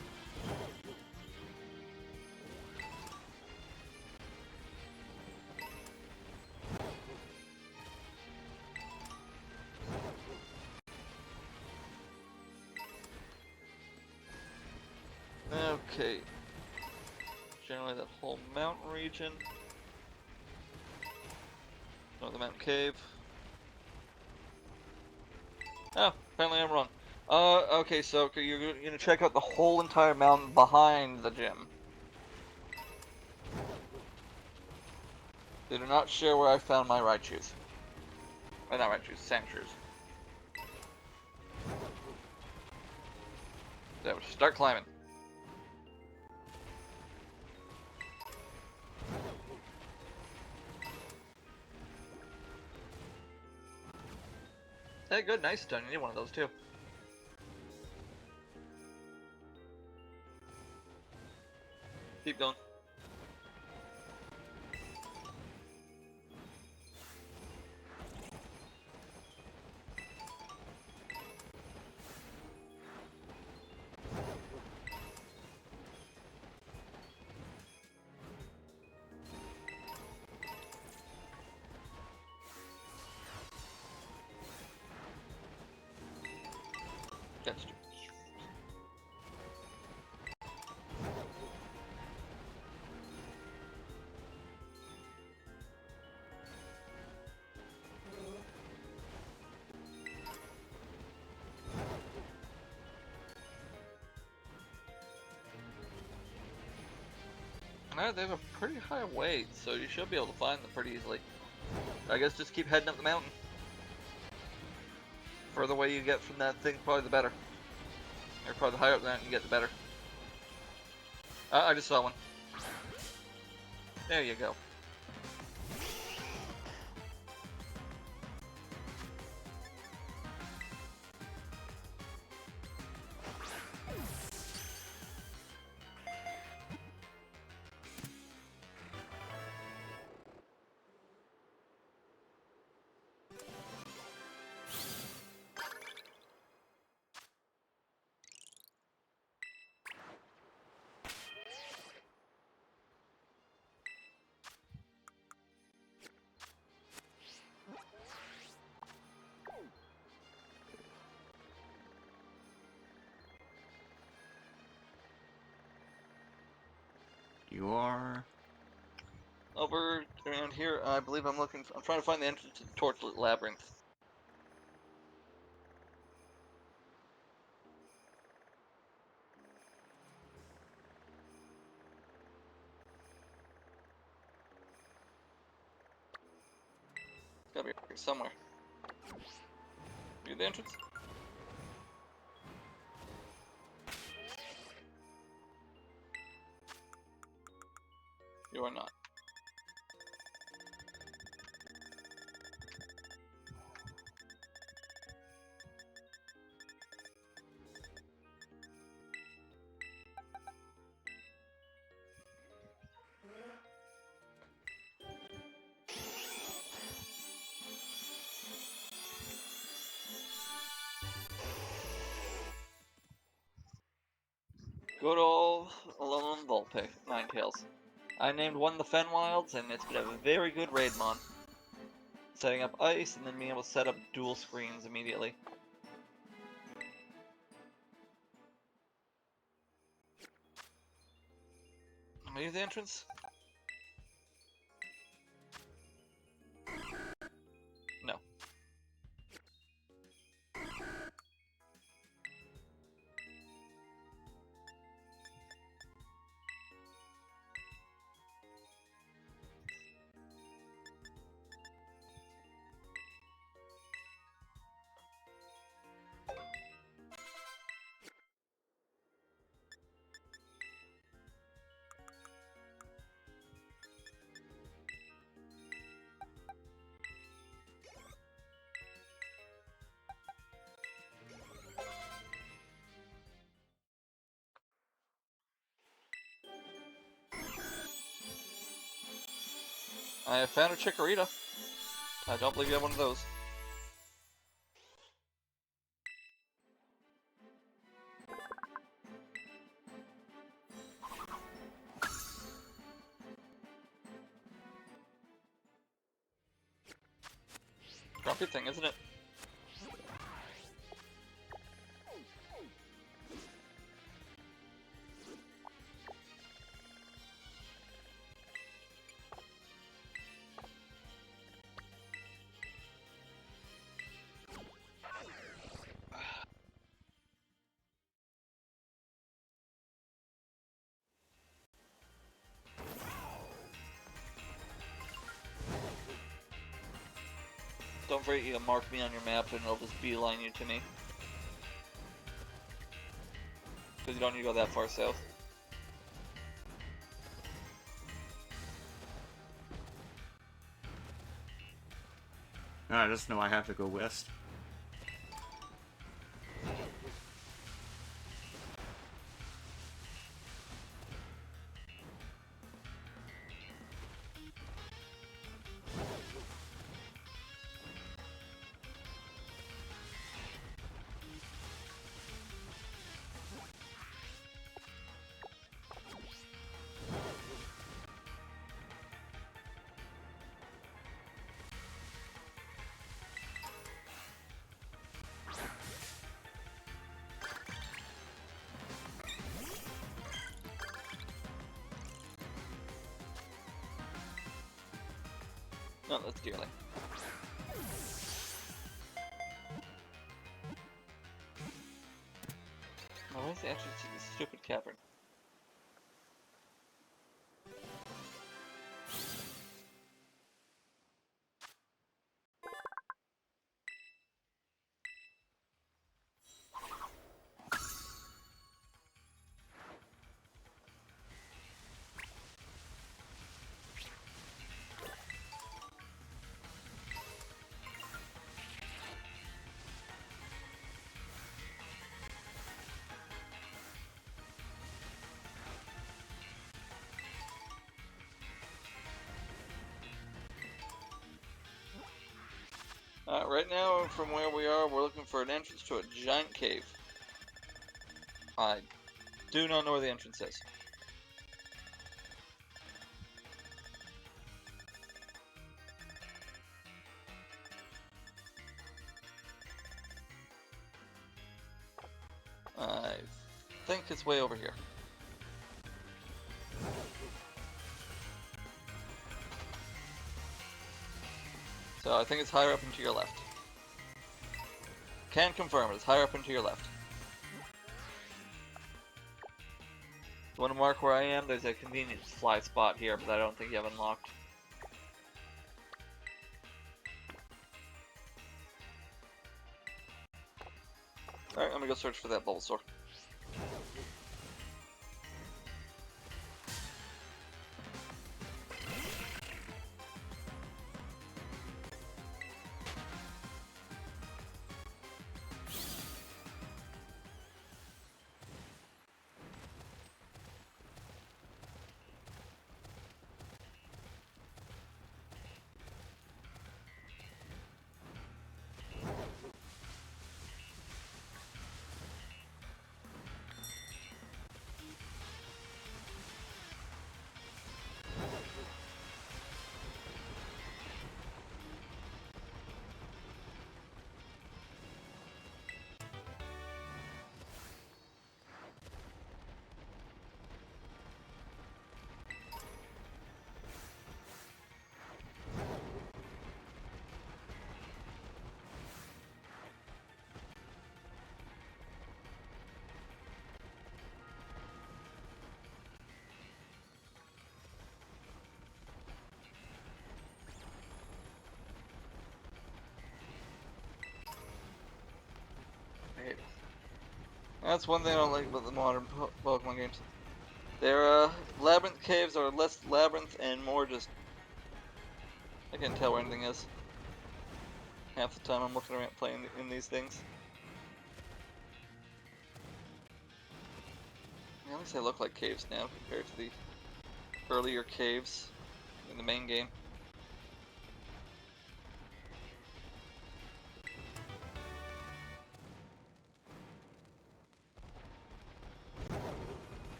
Okay. Generally that whole mountain region. No, the mountain cave. Oh, apparently I'm wrong. Okay, so you're gonna check out the whole entire mountain behind the gym. They do not share where I found my right shoes. Not right shoes, sand shoes. So, start climbing. Hey, good, nice done. You need one of those too. Keep going. That's true. Alright, they have a pretty high weight, so you should be able to find them pretty easily. I guess just keep heading up the mountain. Further away you get from that thing, probably the better. Or probably the higher up the mountain you get, the better. I just saw one. There you go. you are. Over around here, I believe I'm looking. I'm trying to find the entrance to the Torchlit Labyrinth. It's gotta be here somewhere. You the entrance? You are not. Good old Alone Volpe, Ninetales. I named one the Fenwilds, and it's been a very good raid mon. Setting up ice, and then being able to set up dual screens immediately. Are you the entrance? No. I have found a Chikorita. I don't believe you have one of those. Grumpy thing, isn't it? Don't forget you can mark me on your map and it'll just beeline you to me. Because you don't need to go that far south. I just know I have to go west. No, that's dearly. Oh, where's the entrance to this stupid cavern? Right now, from where we are, we're looking for an entrance to a giant cave. I do not know where the entrance is. I think it's way over here. So I think it's higher up and to your left. Can confirm it's higher up and to your left. You want to mark where I am? There's a convenient fly spot here, but I don't think you have unlocked. Alright, I'm gonna go search for that Bulbasaur. That's one thing I don't like about the modern Pokemon games. Their labyrinth caves are less labyrinth and more just... I can't tell where anything is. Half the time I'm looking around playing in these things. Yeah, at least they look like caves now compared to the earlier caves in the main game.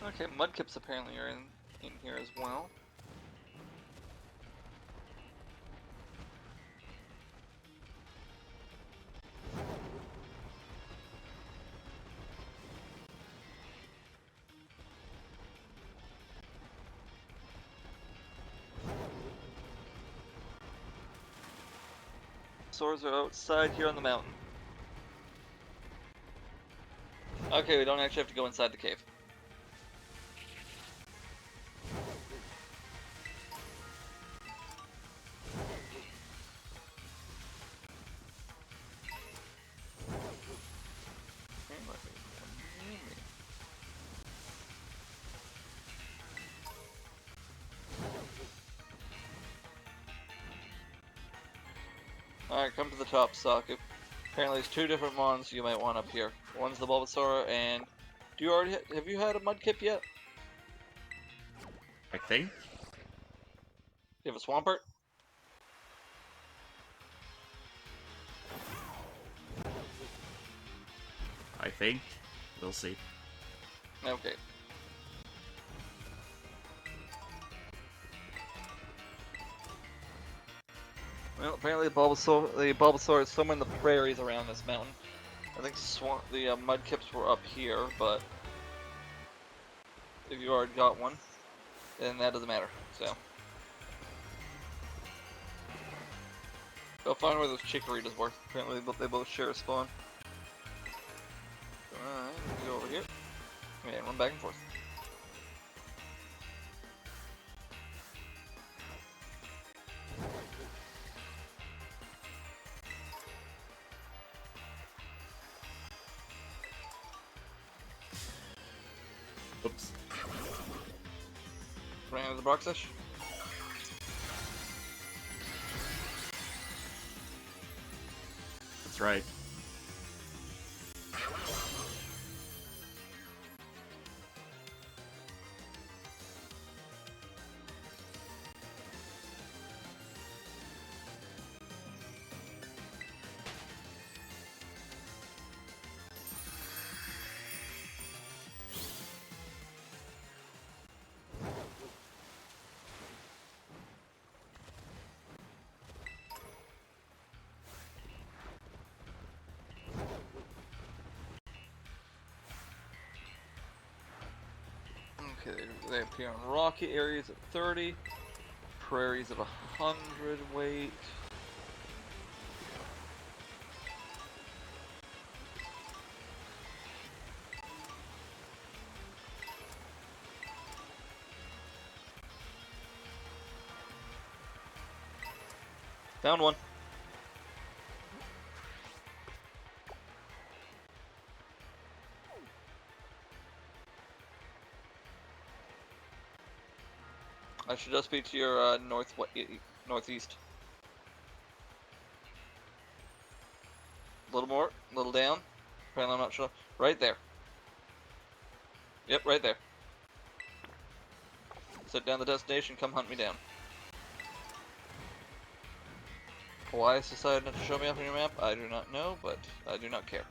Okay, Mudkips apparently are in here as well. Swords are outside here on the mountain. Okay, we don't actually have to go inside the cave. Alright, come to the top, Saku. Apparently there's two different mons you might want up here. One's the Bulbasaur, and... Do you already have you had a Mudkip yet? I think. Do you have a Swampert? I think. We'll see. Okay. Well, apparently the Bulbasaur is somewhere in the prairies around this mountain. I think the Mudkips were up here, but if you already got one, then that doesn't matter. So go find where those Chikorritas were. Apparently they both share a spawn. Alright, go over here and run back and forth. Oops. Ran out of the Broxish. That's right. Okay, they appear on rocky areas at 30, prairies of 100 weight. Found one. I should just be to your northeast. A little more, a little down. Apparently I'm not sure. Right there. Yep, right there. Set down the destination, come hunt me down. Why it's decided not to show me up on your map, I do not know, but I do not care.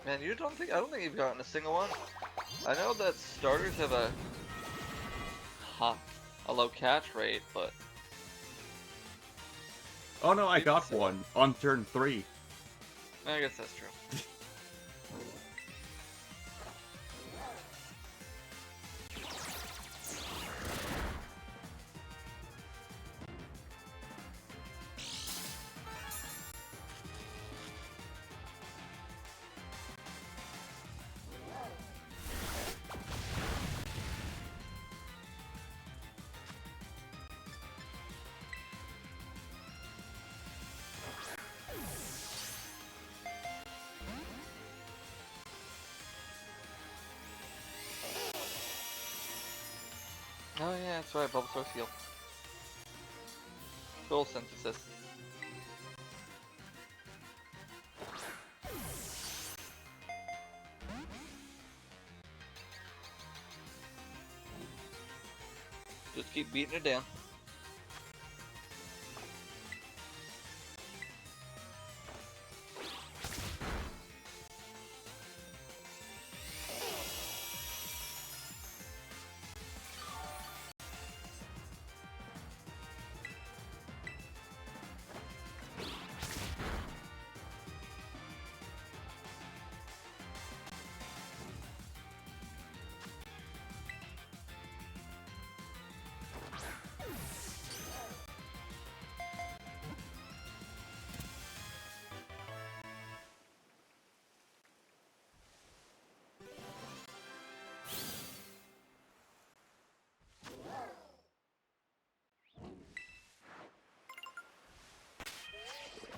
Man, I don't think you've gotten a single one. I know that starters have a low catch rate, but Oh no, I got one on turn 3. I guess that's true. Oh yeah, that's right, Bulbasaur Heal. Full synthesis. Just keep beating it down.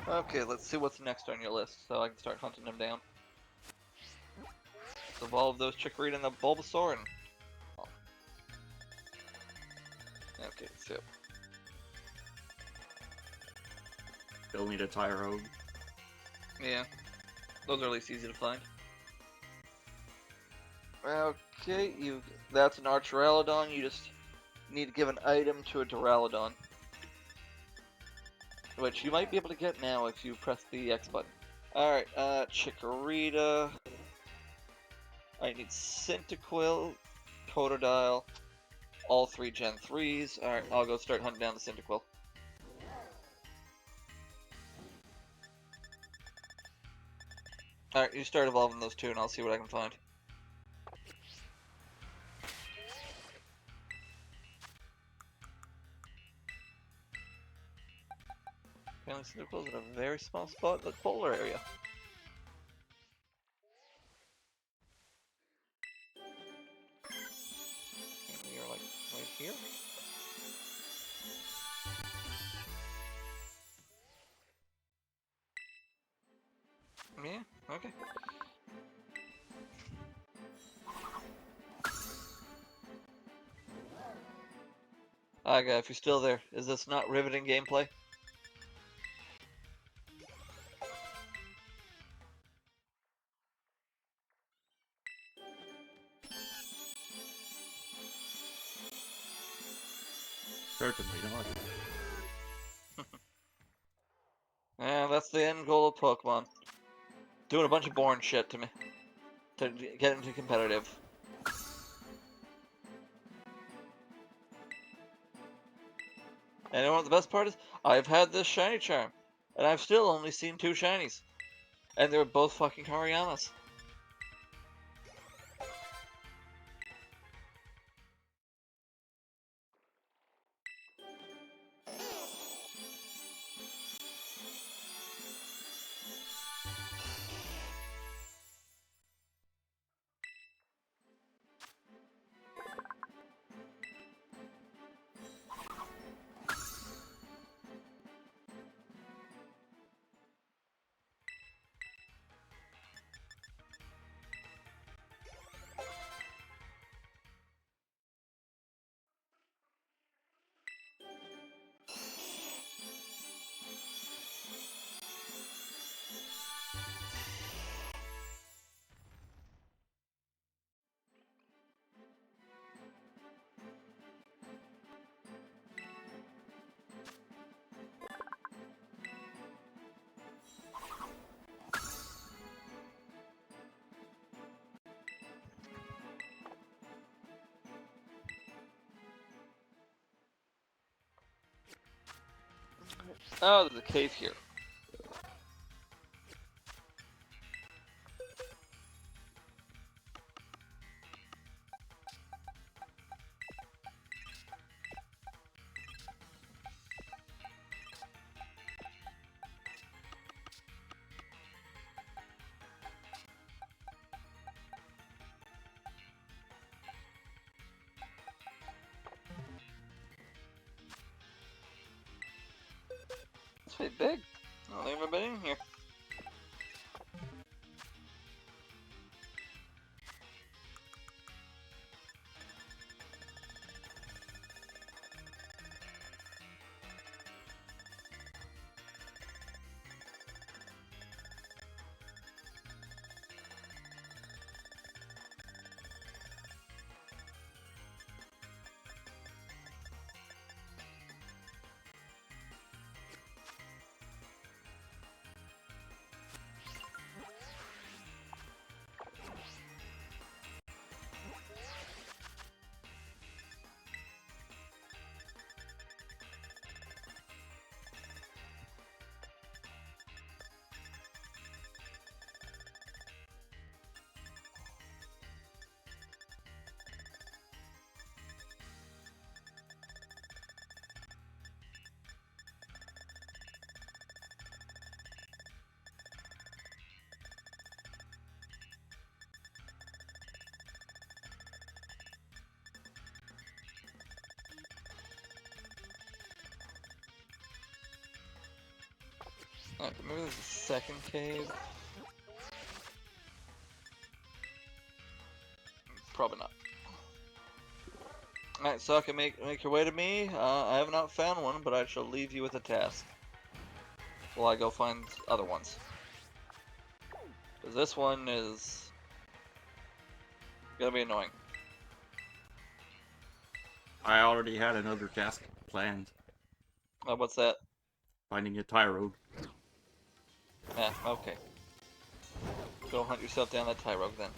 Okay, let's see what's next on your list, so I can start hunting them down. Let's evolve those Chikorita and the Bulbasaur and... Oh. Okay, so... Still need a Tyrogue. Yeah. Those are at least easy to find. Okay, that's an Archuralodon, you just need to give an item to a Duraludon. Which you might be able to get now if you press the X button. Alright, Chikorita. I need Cyndaquil, Totodile, all 3 Gen 3s. Alright, I'll go start hunting down the Cyndaquil. Alright, you start evolving those 2 and I'll see what I can find. Cyndaquil's in a very small spot in the polar area. And we are like right here. Yeah, okay. Okay, if you're still there, is this not riveting gameplay? Certainly not. Yeah, that's the end goal of Pokemon. Doing a bunch of boring shit to me. To get into competitive. And you know what the best part is? I've had this shiny charm. And I've still only seen 2 shinies. And they were both fucking Hariyamas. Oh, there's a cave here. It's pretty big. I don't think I've ever been in here. Alright, maybe there's a second cave. Probably not. Alright, so I can make your way to me. I have not found one, but I shall leave you with a task. While I go find other ones. Because this one is gonna be annoying. I already had another task planned. What's that? Finding a Tyrogue. Ah, okay. Go hunt yourself down that Tyrogue then.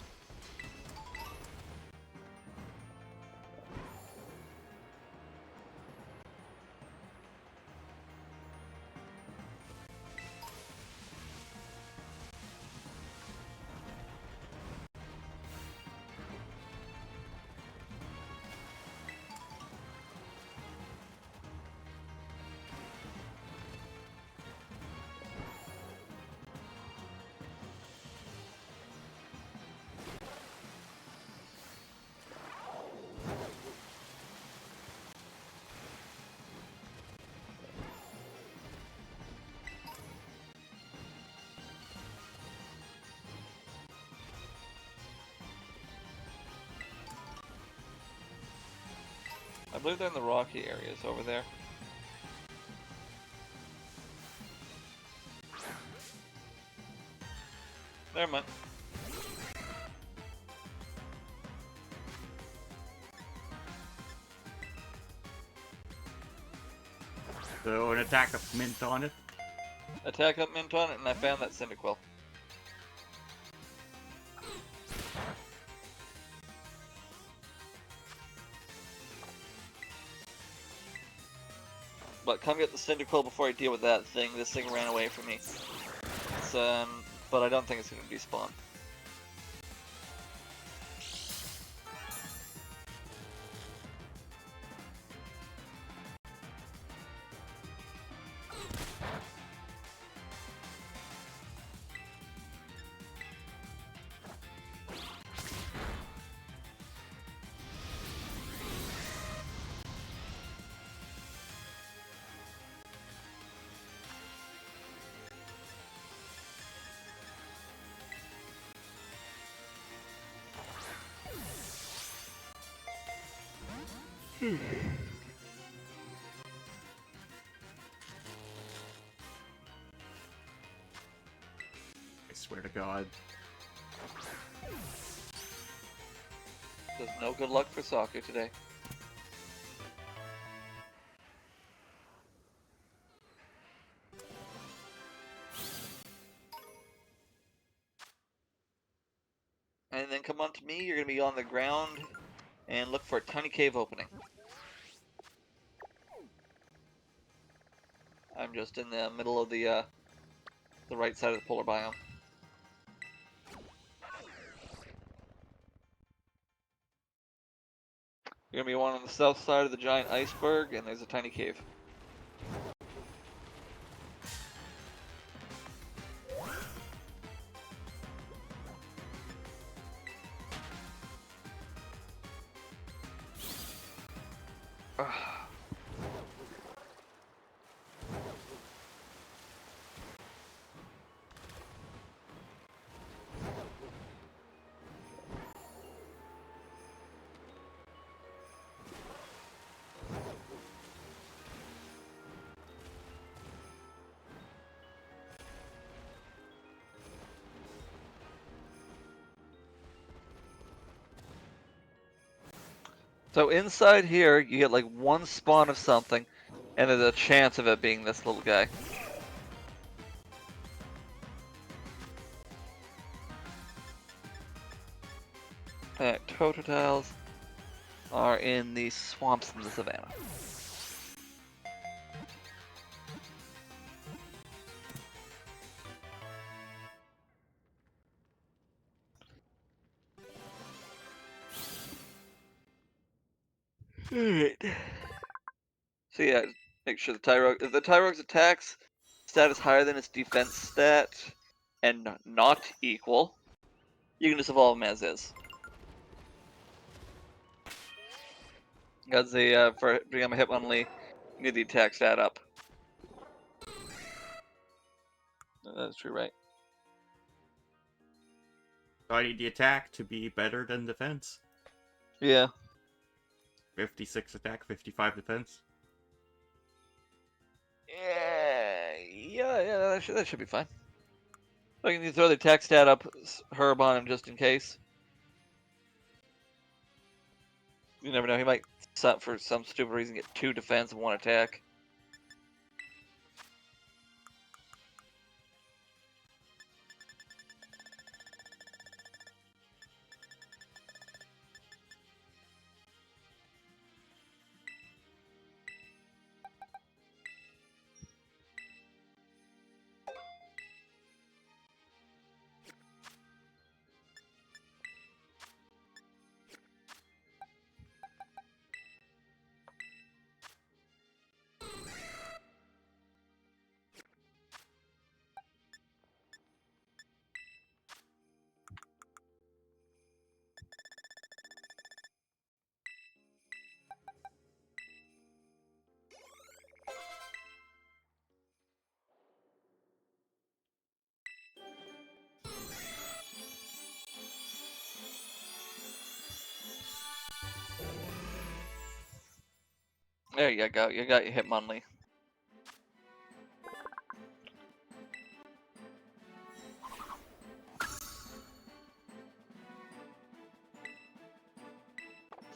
I believe they're in the rocky areas over there. Never mind. So an attack of mint on it. Attack up mint on it, and I found that Cyndaquil. But come get the Cyndaquil before I deal with that thing. This thing ran away from me. It's, but I don't think it's going to despawn. I swear to God. There's no good luck for Saku today. And then come on to me, you're going to be on the ground and look for a tiny cave opening. I'm just in the middle of the right side of the polar biome. You're going to be one on the south side of the giant iceberg, and there's a tiny cave. So inside here, you get like one spawn of something, and there's a chance of it being this little guy. Totodiles are in the swamps in the savannah. Alright. So yeah, make sure the Tyrogue, if the Tyrogue's attacks stat is higher than its defense stat and not equal, you can just evolve them as is. Because the for become a Hitmonlee, you need the attack stat up. That's true, right? So I need the attack to be better than defense. Yeah. 56 attack, 55 defense. Yeah, that should be fine. I can throw the attack stat up, Herb on him just in case. You never know, he might, for some stupid reason, get 2 defense and 1 attack. There you go. You got your Hitmonlee.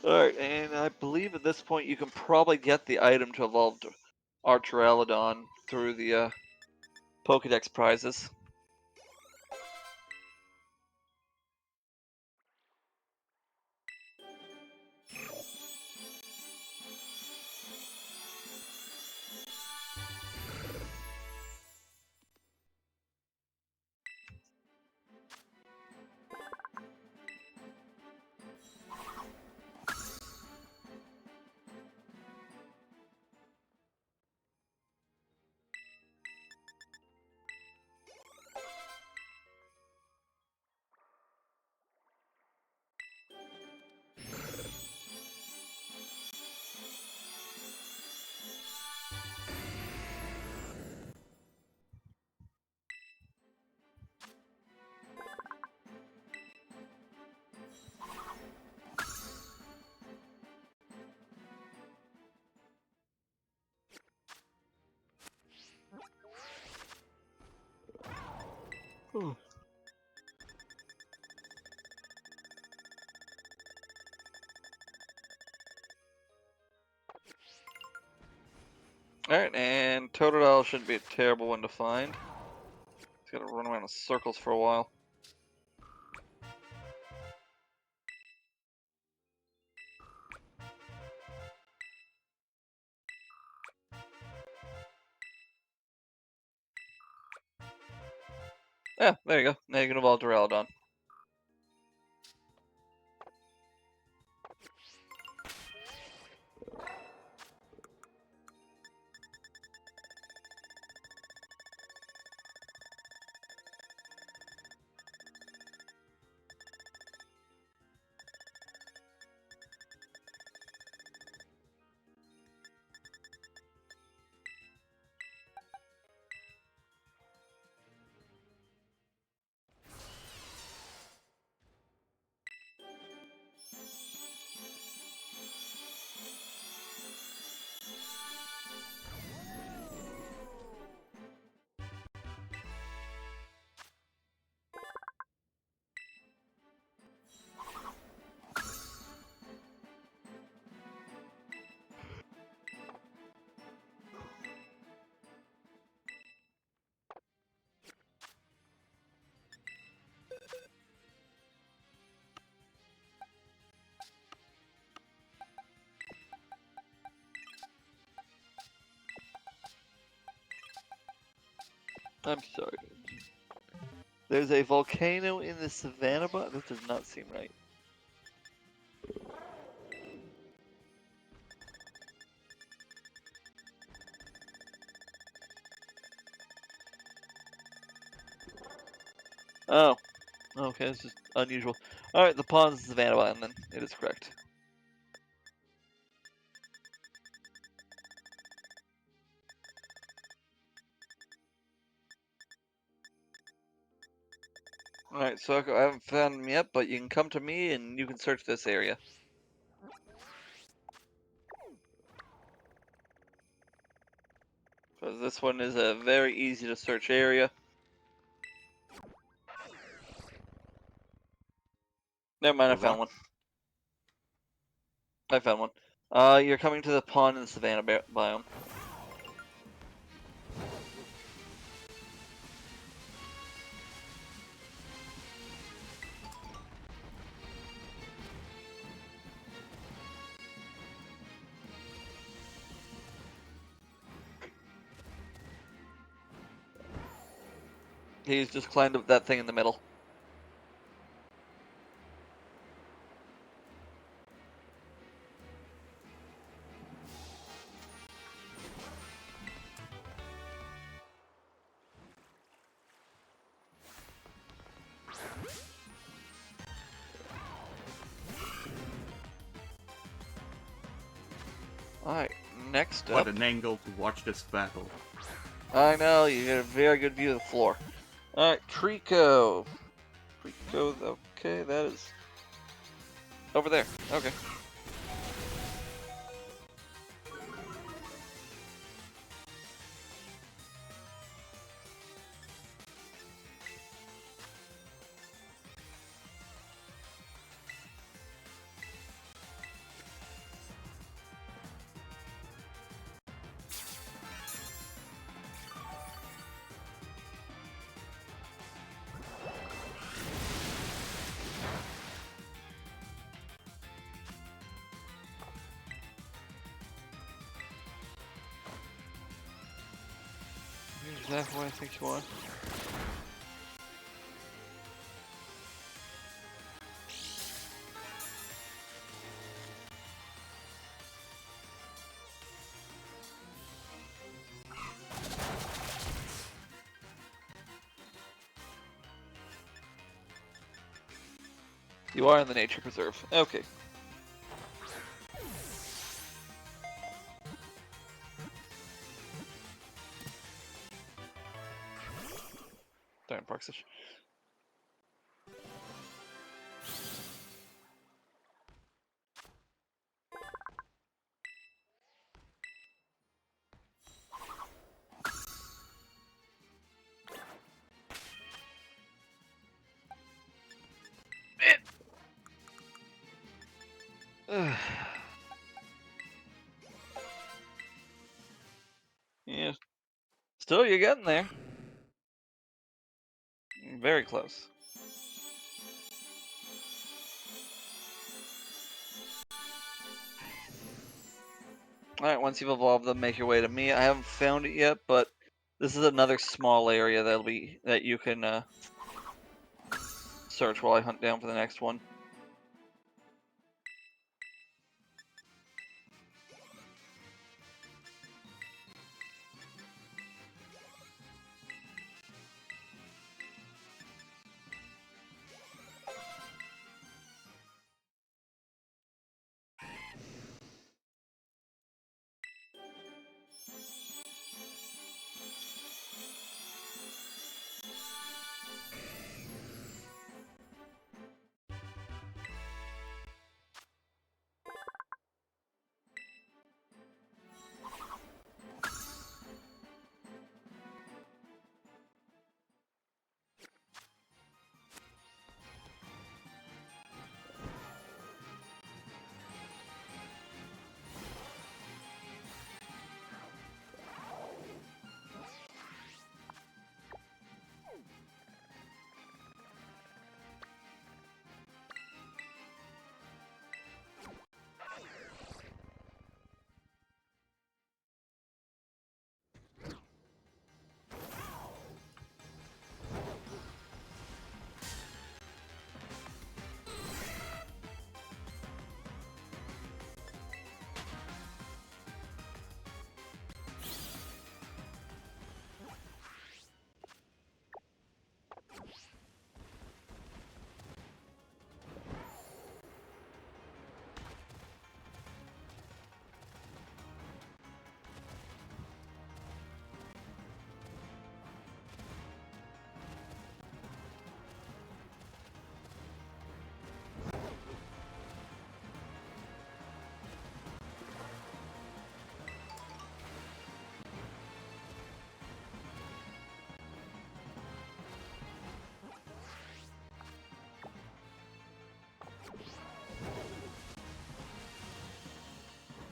Alright, and I believe at this point you can probably get the item to evolve Archeralodon through the Pokedex prizes. Alright, and Totodile shouldn't be a terrible one to find. He's gotta run around in circles for a while. Yeah, there you go. Now you can evolve Duraludon. I'm sorry. There's a volcano in the savannah, but that does not seem right. Oh. Okay, this is unusual. Alright, the pond is the savannah biome then. It is correct. Alright, so I haven't found him yet, but you can come to me and you can search this area. Because this one is a very easy to search area. Never mind, I found one. I found one. You're coming to the pond in the savannah biome. He's just climbed up that thing in the middle. Alright, next up. What an angle to watch this battle. I know, you get a very good view of the floor. Alright, Trico. Trico, okay, that is over there. Okay. exactly what I think you are. You are in the nature preserve. Okay. Darn Parksich. Yeah. Still, you're getting there. Very close. Alright, once you've evolved them, make your way to me. I haven't found it yet, but this is another small area that you can search while I hunt down for the next one.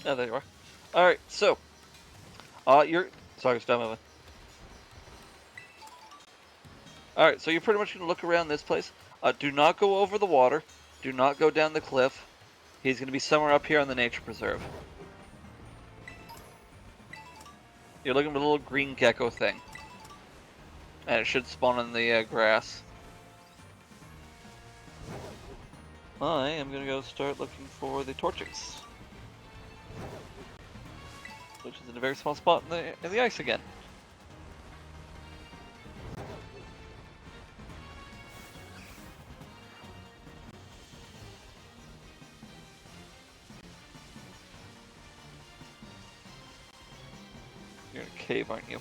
Oh, there you are. Alright, so, sorry, stop moving. Alright, so you're pretty much going to look around this place. Do not go over the water. Do not go down the cliff. He's going to be somewhere up here on the nature preserve. You're looking for the little green gecko thing. And it should spawn in the grass. I am going to go start looking for the Torchics. Which is in a very small spot in the ice again. You're in a cave, aren't you?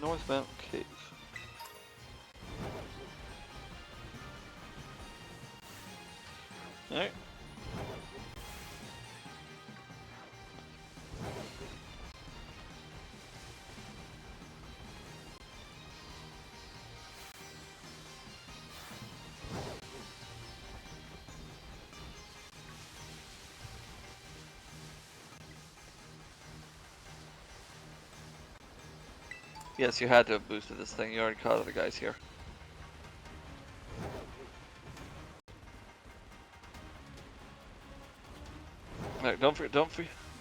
North Mountain Cave. Alright. Yes, you had to have boosted this thing. You already caught other guys here.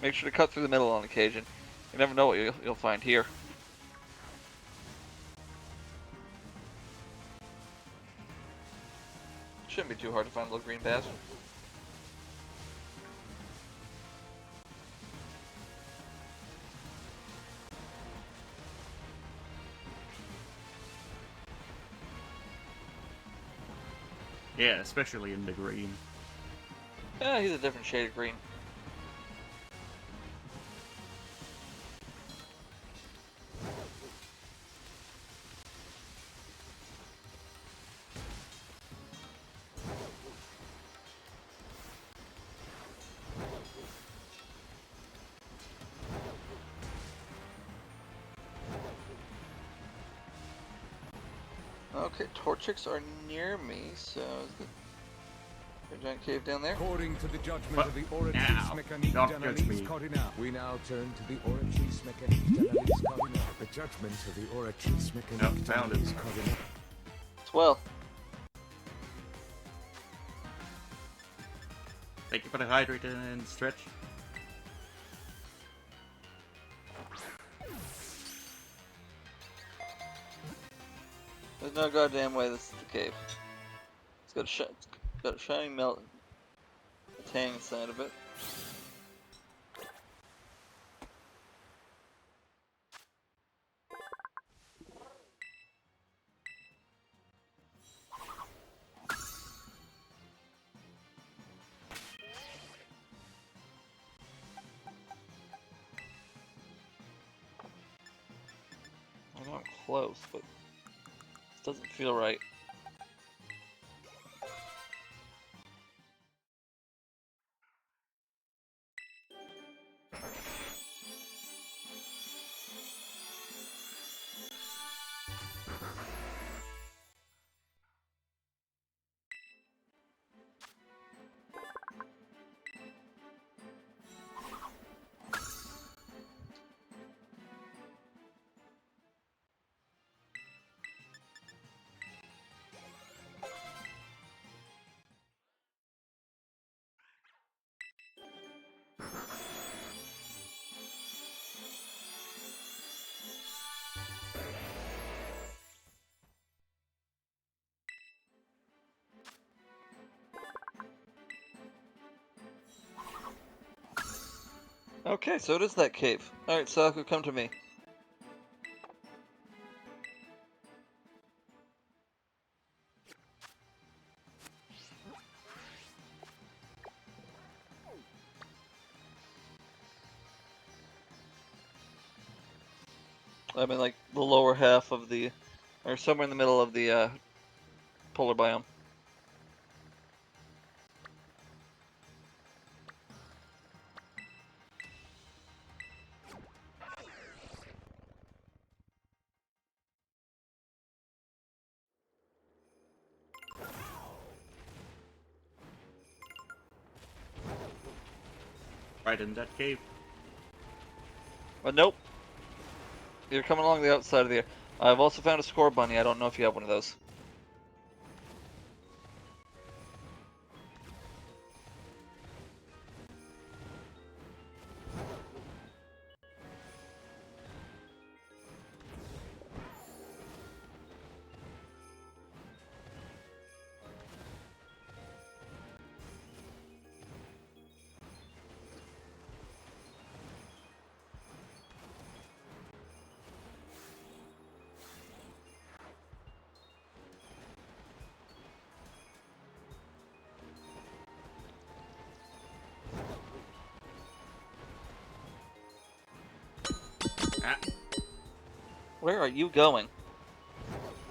make sure to cut through the middle on occasion. You never know what you'll find here. Shouldn't be too hard to find little green bastard. Yeah, especially in the green. Yeah, he's a different shade of green. Okay, Torchics are near me, so is the giant cave down there? According to the judgment But of the Oratrice now, Mécanique don't judge d'Analyse me. Cardinal, we now turn to the Oratrice Mécanique d'Analyse Cardinal. The judgment of the Oratrice Mécanique found it. d'Analyse Cardinal. Well, Thank you for the hydrate and stretch. there's no goddamn way this is the cave. It's got a shining melt, a tang inside of it. I know I'm close, but it doesn't feel right. Okay, so it is that cave. Alright, Saku, come to me. I'm in like the lower half of the, or somewhere in the middle of the polar biome. Right in that cave. But nope. You're coming along the outside of the. I've also found a score bunny. I don't know if you have one of those. Ah, Where are you going?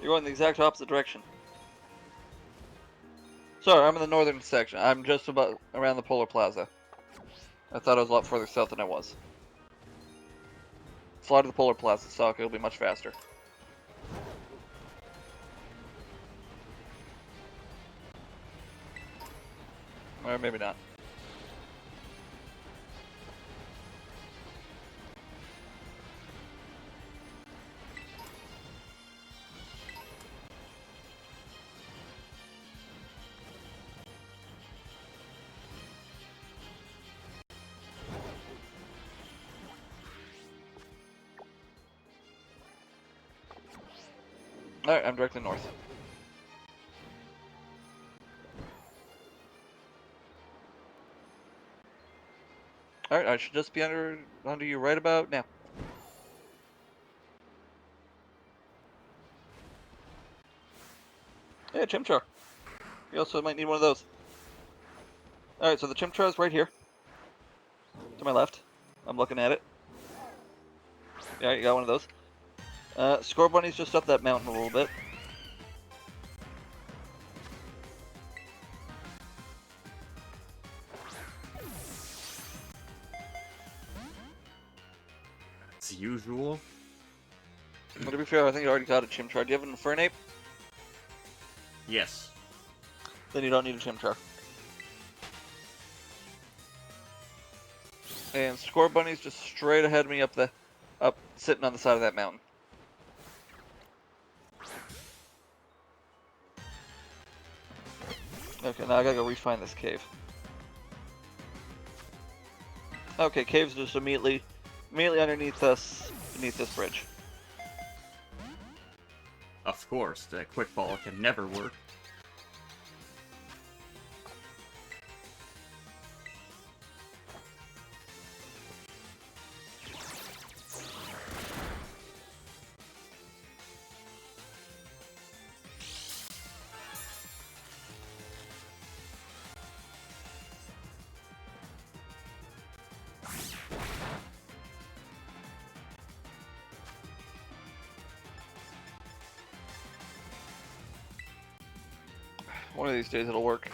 You're going the exact opposite direction. Sorry, I'm in the northern section. I'm just about around the Polar Plaza. I thought I was a lot further south than I was. Slide to the Polar Plaza, Saku. It'll be much faster. Or maybe not. Alright, I'm directly north. Alright, I should just be under you right about now. Yeah, Chimchar. You also might need one of those. Alright, so the Chimchar is right here. To my left. I'm looking at it. Yeah, you got one of those. Score Bunny's just up that mountain a little bit. As usual. But to be fair, I think you already got a Chimchar. Do you have an Infernape? Yes. Then you don't need a Chimchar. And Score Bunny's just straight ahead of me up sitting on the side of that mountain. Okay, now I gotta go refine this cave. Okay, cave's just immediately underneath us, beneath this bridge. Of course, the quick ball can never work. One of these days it'll work.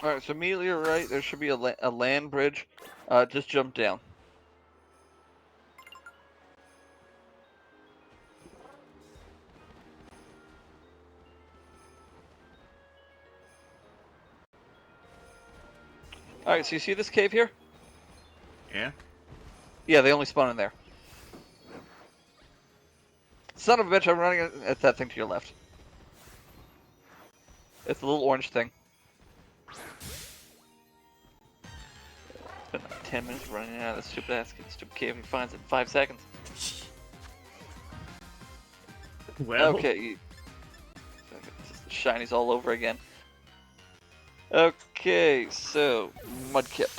Alright, so immediately to your right, there should be a land bridge. Just jump down. Alright, so you see this cave here? Yeah? Yeah, they only spawn in there. Son of a bitch, I'm running at that thing to your left. It's a little orange thing. Spent 10 minutes running out of this stupid cave and he finds it in 5 seconds. Well... Okay. Just the shinies all over again. Okay, so Mudkip.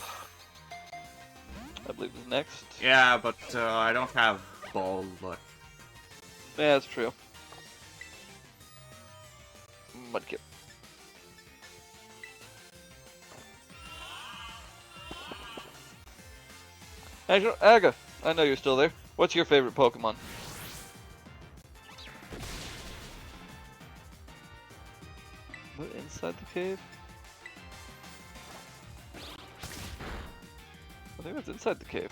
I believe is next. Yeah, but I don't have ball luck. Yeah, that's true. Mudkip. Aga, I know you're still there. What's your favorite Pokemon? What, inside the cave? I think that's inside the cave.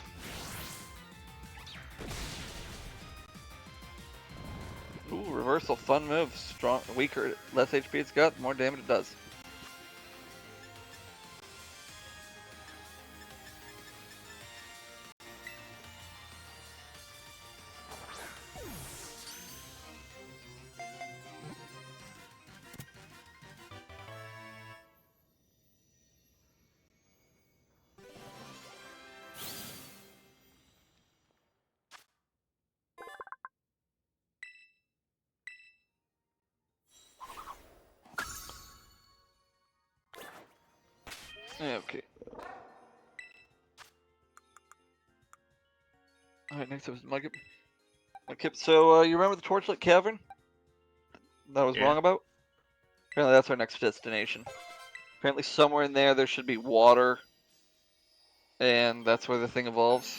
Ooh, reversal, fun move. Strong, weaker, less HP it's got, the more damage it does. Okay. Alright, next up is Mudkip. Mudkip, so you remember the Torchlit Cavern? That I was Yeah. wrong about? Apparently that's our next destination. Apparently somewhere in there should be water. And that's where the thing evolves.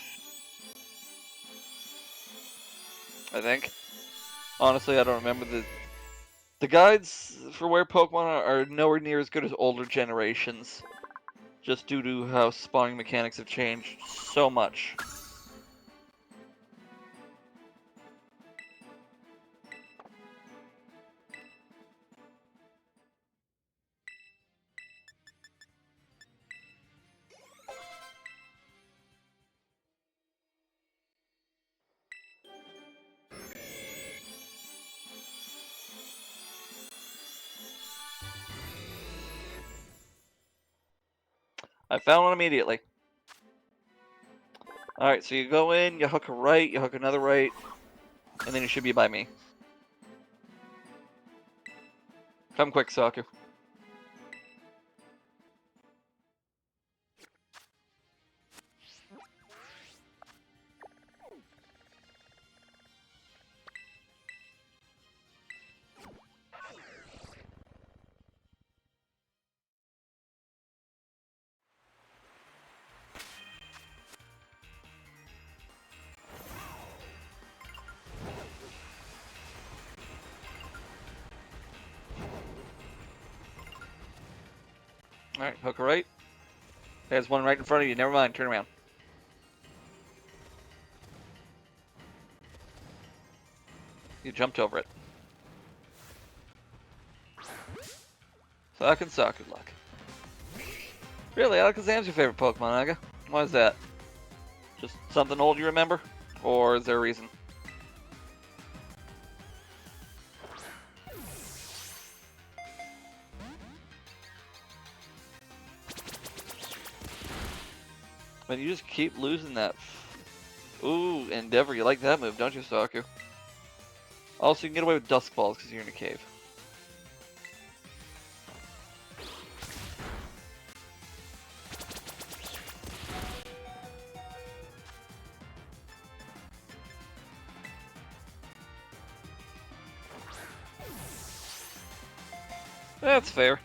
I think. Honestly, I don't remember. The guides for where Pokemon are nowhere near as good as older generations. Just due to how spawning mechanics have changed so much. I found one immediately. Alright, so you go in, you hook a right, you hook another right, and then you should be by me. Come quick, Saku. Alright, hook a right. There's one right in front of you. Never mind, turn around. You jumped over it. Saku, luck. Really, Alakazam's your favorite Pokemon, Aga? Why is that? Just something old you remember? Or is there a reason? But you just keep losing that. Ooh, Endeavor, you like that move, don't you, Saku? Also, you can get away with Dusk Balls because you're in a cave. That's fair.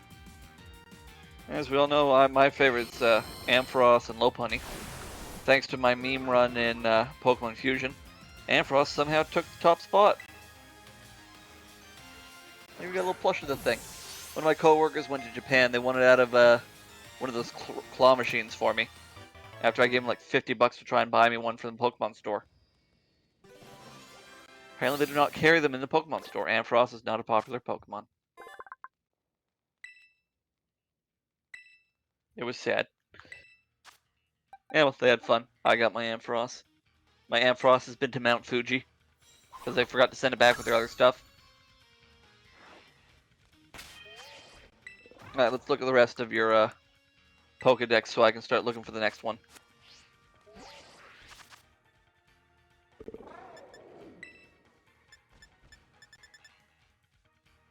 As we all know, my favorite's Ampharos and Lopunny. Thanks to my meme run in Pokemon Fusion, Ampharos somehow took the top spot. Maybe we got a little plush of the thing. One of my coworkers went to Japan. They wanted out of one of those claw machines for me. After I gave him like $50 to try and buy me one from the Pokemon store. Apparently they do not carry them in the Pokemon store. Ampharos is not a popular Pokemon. It was sad. Yeah, well, they had fun. I got my Ampharos. My Ampharos has been to Mount Fuji. Because they forgot to send it back with their other stuff. Alright, let's look at the rest of your Pokedex so I can start looking for the next one.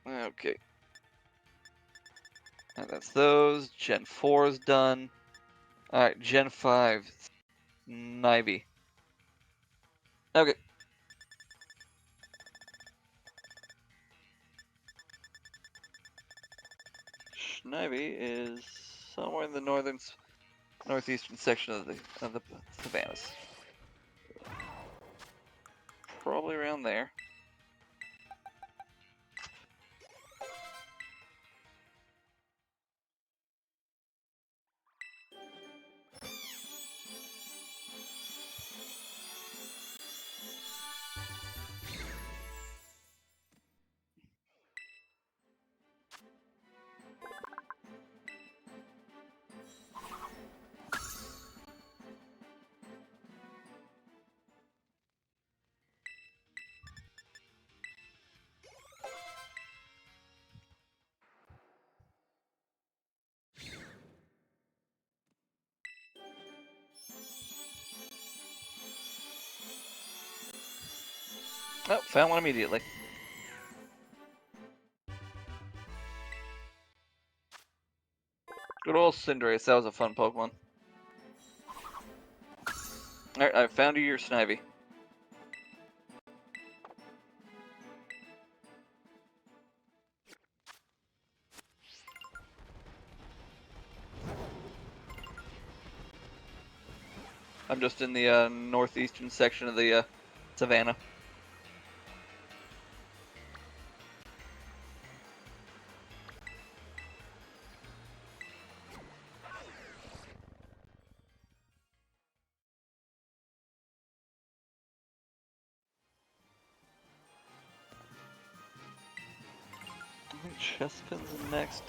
Okay. And that's those. Gen 4 is done. Alright, Gen 5. Snivy. Okay. Snivy is somewhere in the northeastern section of the savannas. Probably around there. Oh, found one immediately. Good old Cinderace, that was a fun Pokemon. Alright, I found you your Snivy. I'm just in the northeastern section of the savannah. I think Chespin's next.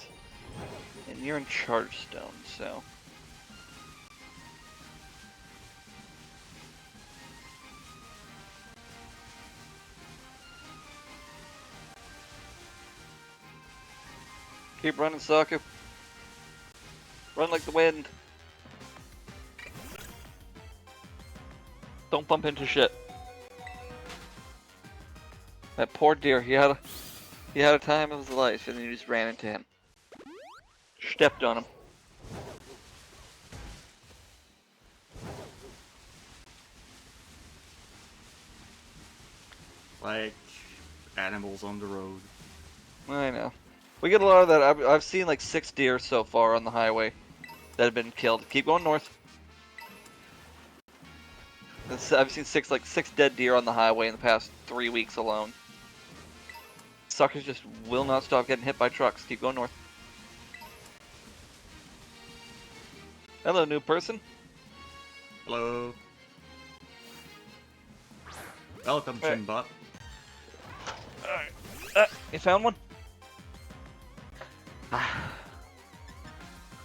And you're in Chargestone, so... Keep running, Saku. Run like the wind. Don't bump into shit. That poor deer, he had a time of his life, and then you just ran into him. Stepped on him. Like animals on the road. I know. We get a lot of that. I've seen like 6 deer so far on the highway that have been killed. Keep going north. I've seen six dead deer on the highway in the past 3 weeks alone. Suckers just will not stop getting hit by trucks. Keep going north. Hello, new person. Hello. Welcome, Hey. Chimbot. Alright. You found one? I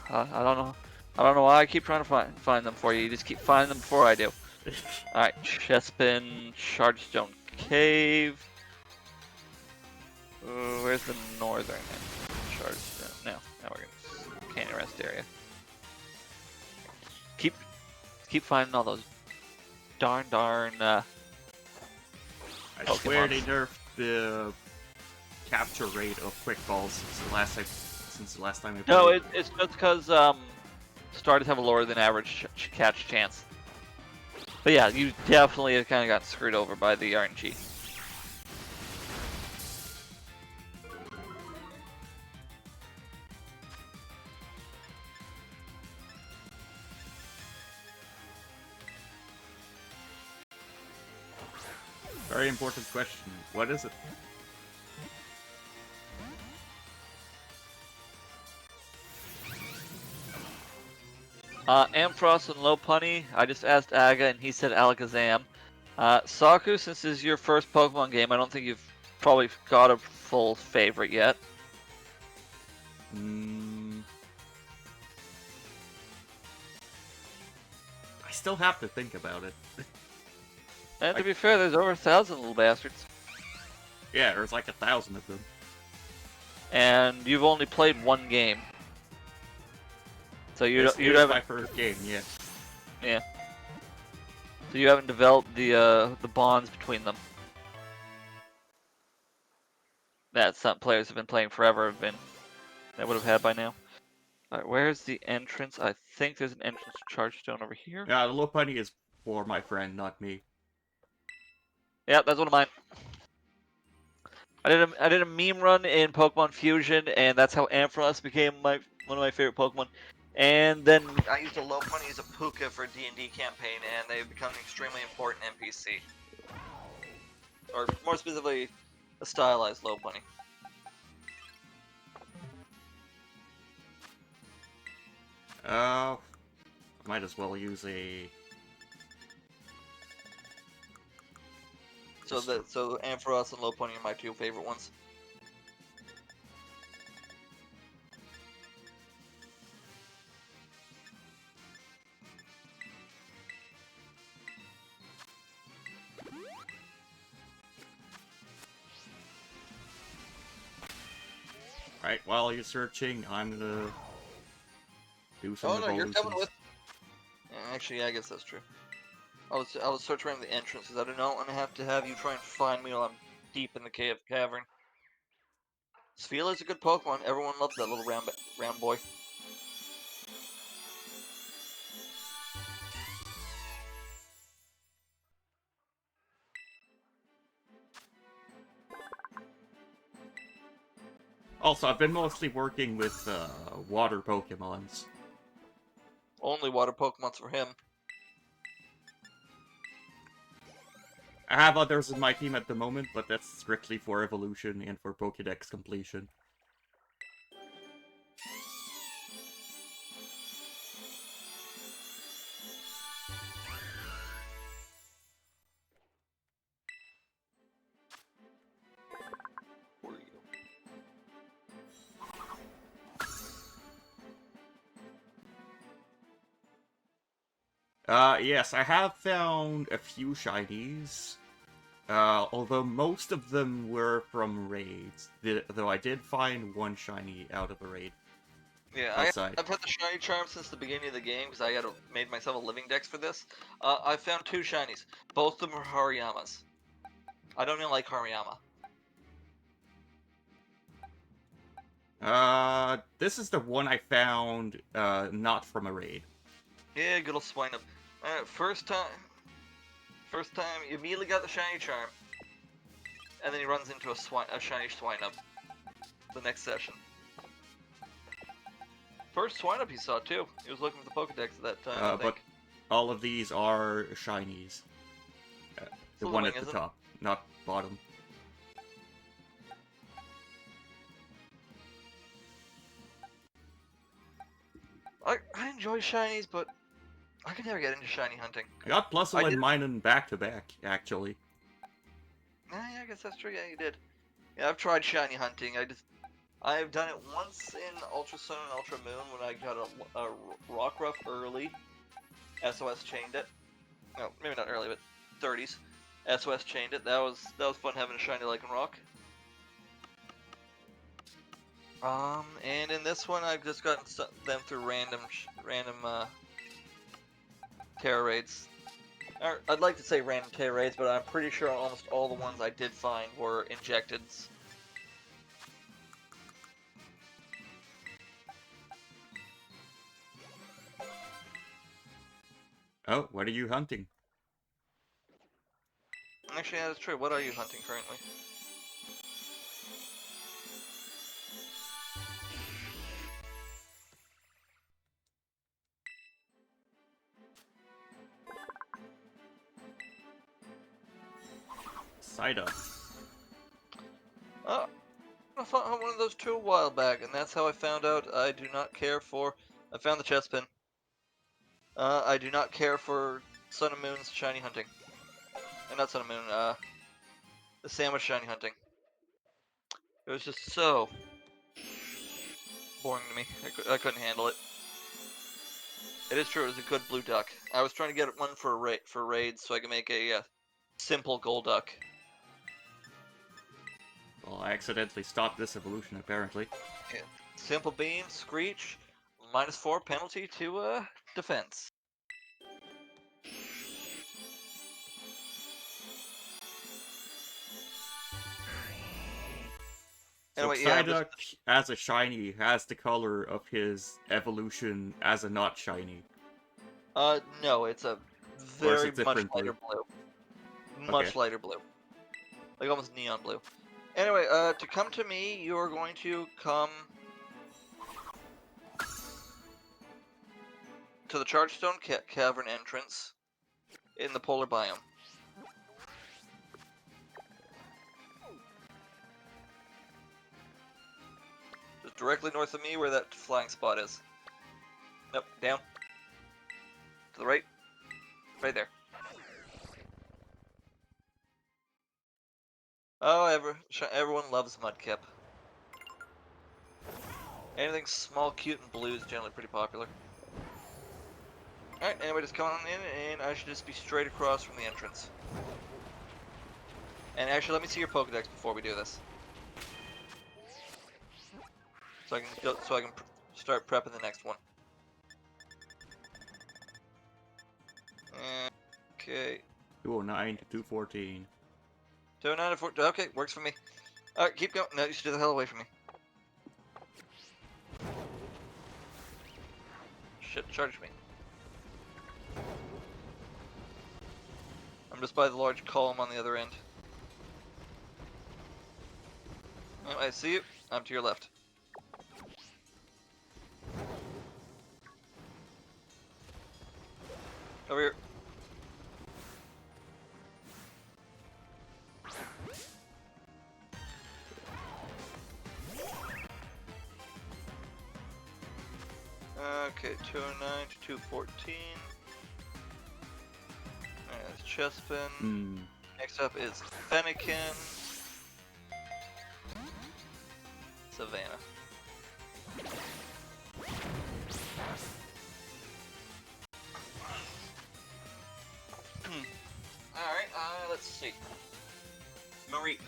don't know. I don't know why I keep trying to find them for you. You just keep finding them before I do. Alright, Chespin, Shardstone Cave. Where's the northern end? Shardstone. No, now we're gonna Canyon Rest area. Keep finding all those darn. I swear Pokemons. they nerfed the capture rate of quick balls since the last time I played. No, it's just because starters have a lower than average catch chance. But yeah, you definitely have kind of got screwed over by the RNG. Very important question. What is it? Ampharos and Lopunny, I just asked Aga and he said Alakazam. Saku, since this is your first Pokemon game, I don't think you've probably got a full favorite yet. I still have to think about it. And to be fair, there's over 1,000 little bastards. Yeah, there's like 1,000 of them. And you've only played one game. So you This is haven't. my first game, yeah. Yeah. So you haven't developed the bonds between them that some players have been playing forever that would have had by now. Alright, where's the entrance? I think there's an entrance to Chargestone over here. Yeah, the Lopunny is for my friend, not me. Yeah, that's one of mine. I did a meme run in Pokemon Fusion, and that's how Ampharos became one of my favorite Pokemon. And then I used a Lopunny as a Puka for a D&D campaign, and they've become an extremely important NPC. Or more specifically, a stylized Lopunny. Might as well use a... So Ampharos and Lopunny are my 2 favorite ones. Right, while you're searching, I'm gonna do some Oh no, you're evolutions. coming with. Yeah, actually, yeah, I guess that's true. I was search around the entrances. I do not want to have you try and find me while I'm deep in the cavern. Spheala's a good Pokemon. Everyone loves that little round boy. Also, I've been mostly working with water Pokemons. Only water Pokemons for him. I have others in my team at the moment, but that's strictly for evolution and for Pokédex completion. Yes, I have found a few shinies. Although most of them were from raids. Though I did find one shiny out of a raid. Yeah, outside. I've had the shiny charm since the beginning of the game because I had made myself a living dex for this. I found 2 shinies. Both of them are Hariyamas. I don't even like Hariyama. This is the one I found, not from a raid. Yeah, good old Swinub. First time, you immediately got the shiny charm, and then he runs into a shiny Swinub. The next session. First Swinub he saw too. He was looking for the Pokedex at that time. I But think. all of these are shinies. The one Slitherwing at the isn't. top, not bottom. I enjoy shinies, but I can never get into shiny hunting. I got Plusle and Minun back to back, actually. Yeah, I guess that's true. Yeah, you did. Yeah, I've tried shiny hunting. I've done it once in Ultra Sun and Ultra Moon when I got a Rockruff early. SOS chained it. No, maybe not early, but 30s. SOS chained it. That was fun having a shiny Lycanroc. And in this one, I've just gotten them through random Terra raids. Or, I'd like to say random Terra raids, but I'm pretty sure almost all the ones I did find were injecteds. Oh, what are you hunting? Actually, yeah, that's true. What are you hunting currently? Psyduck. Oh, I found one of those 2 a while back, and that's how I found out I do not care for... I found the chest pin. I do not care for Sun and Moon's shiny hunting. Not Sun and Moon, the sandwich shiny hunting. It was just so boring to me. I couldn't handle it. It is true, it was a good blue duck. I was trying to get one for raids so I could make a simple gold duck. Well, I accidentally stopped this evolution, apparently. Yeah. Simple beam, screech, -4 penalty to defense. So Anyway, yeah, Psyduck, as a shiny, has the color of his evolution as a not shiny. No, it's a Or is very it much different lighter blue? blue. Much lighter blue. Like almost neon blue. Anyway, to come to me, you are going to come to the Chargestone Cavern entrance in the polar biome. Just directly north of me where that flying spot is. Nope, down. To the right. Right there. Oh, everyone loves Mudkip. Anything small, cute, and blue is generally pretty popular. Alright, anyway, just come on in, and I should just be straight across from the entrance. And actually, let me see your Pokedex before we do this. So I can start prepping the next one. Okay. 209 to 214. 209 to 4. Okay, works for me. Alright, keep going. No, you should do the hell away from me. Shit, charge me. I'm just by the large column on the other end. Oh, I see you. I'm to your left. Over here. Okay, 209 to 214. Alright, that's Chespin. Next up is Fennekin. Savannah. Alright, let's see. Marie.